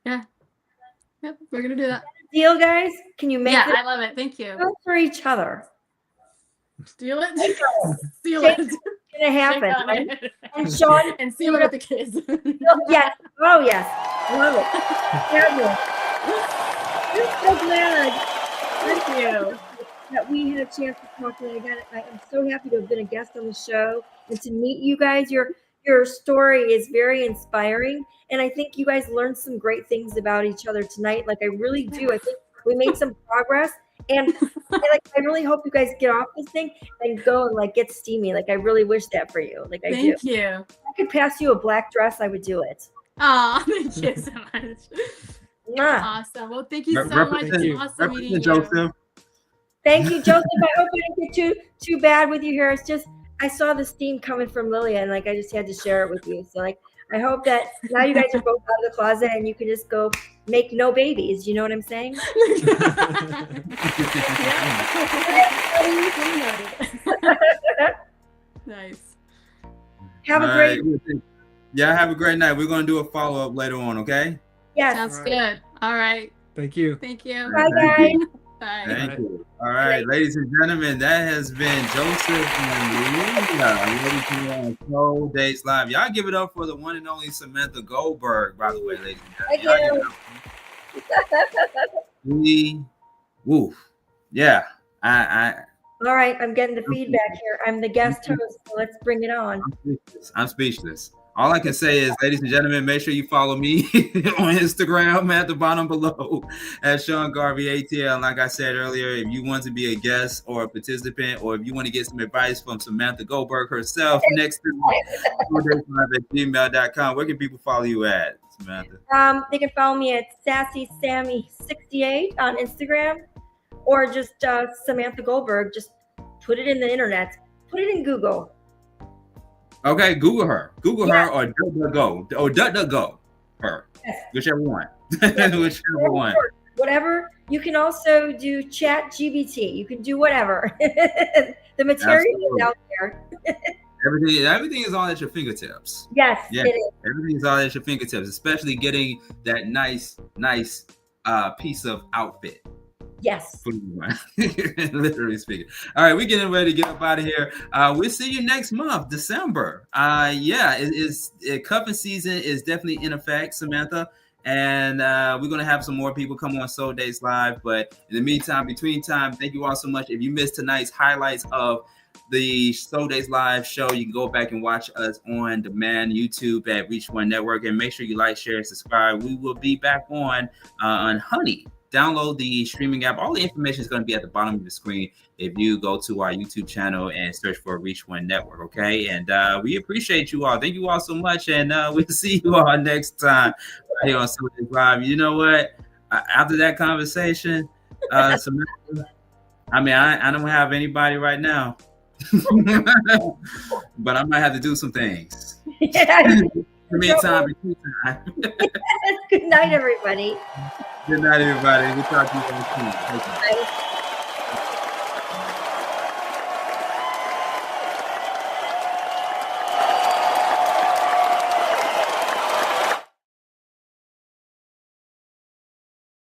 Speaker 2: Yeah. Yep, we're gonna do that.
Speaker 4: Deal, guys? Can you make it?
Speaker 2: I love it. Thank you.
Speaker 4: Go for each other.
Speaker 2: Steal it. Steal it.
Speaker 4: It's gonna happen. Right? And Sean
Speaker 2: and steal it with the kids.
Speaker 4: Yes. Oh yes. Love it. I'm so glad.
Speaker 2: Thank you.
Speaker 4: That we had a chance to talk today. I am so happy to have been a guest on the show and to meet you guys. Your story is very inspiring, and I think you guys learned some great things about each other tonight. Like I really do. I think we made some progress, and I really hope you guys get off this thing and go and like get steamy. Like I really wish that for you. Like I do.
Speaker 2: Thank you.
Speaker 4: If I could pass you a black dress, I would do it.
Speaker 2: Oh, thank you so much.
Speaker 4: Mwah.
Speaker 2: Awesome. Well, thank you so much. It's awesome meeting you.
Speaker 1: Joseph.
Speaker 4: Thank you, Joseph. I hope I didn't get too bad with you here. It's just I saw the steam coming from Lilia, and like I just had to share it with you. So like I hope that now you guys are both out of the closet and you can just go make no babies. You know what I'm saying?
Speaker 2: Nice.
Speaker 4: Have a great.
Speaker 1: Yeah, have a great night. We're going to do a follow-up later on, okay?
Speaker 4: Yes.
Speaker 2: Sounds good. All right.
Speaker 3: Thank you.
Speaker 2: Thank you.
Speaker 4: Bye, guys.
Speaker 2: Bye.
Speaker 1: Thank you. All right, ladies and gentlemen, that has been Joseph and Lilia. Soul Dates Live. Y'all give it up for the one and only Samantha Goldberg, by the way, ladies and gentlemen. Woo. Yeah.
Speaker 4: All right, I'm getting the feedback here. I'm the guest host, so let's bring it on.
Speaker 1: I'm speechless. All I can say is, ladies and gentlemen, make sure you follow me on Instagram at the bottom below at Sean Garvey ATL. And like I said earlier, if you want to be a guest or a participant, or if you want to get some advice from Samantha Goldberg herself, next to at gmail.com. Where can people follow you at, Samantha?
Speaker 4: They can follow me at SassySammy68 on Instagram, or just Samantha Goldberg. Just put it in the internet. Put it in Google.
Speaker 1: Okay, Google her. Google her or DuckDuckGo. Or DuckDuckGo her. Yes. Whichever one. Whichever one.
Speaker 4: Whatever. You can also do ChatGPT. You can do whatever. The material is out there.
Speaker 1: Everything is all at your fingertips.
Speaker 4: Yes,
Speaker 1: yeah.
Speaker 4: It is.
Speaker 1: Everything is all at your fingertips, especially getting that nice piece of outfit.
Speaker 4: Yes.
Speaker 1: Literally speaking. All right, we're getting ready to get up out of here. We'll see you next month, December. Cuffing season is definitely in effect, Samantha. And we're going to have some more people come on Soul Dates Live. But in the meantime, between time, thank you all so much. If you missed tonight's highlights of the Soul Days Live show. You can go back and watch us on demand, YouTube at Reach One Network, and make sure you like, share, and subscribe. We will be back on Honey. Download the streaming app. All the information is going to be at the bottom of the screen if you go to our YouTube channel and search for Reach One Network. Okay, and we appreciate you all. Thank you all so much, and we'll see you all next time right here on Soul Days Live. You know what? After that conversation, Samantha, I mean, I don't have anybody right now. But I might have to do some things. Meantime,
Speaker 4: Good night, everybody.
Speaker 1: Good night, everybody. We'll talk to you soon.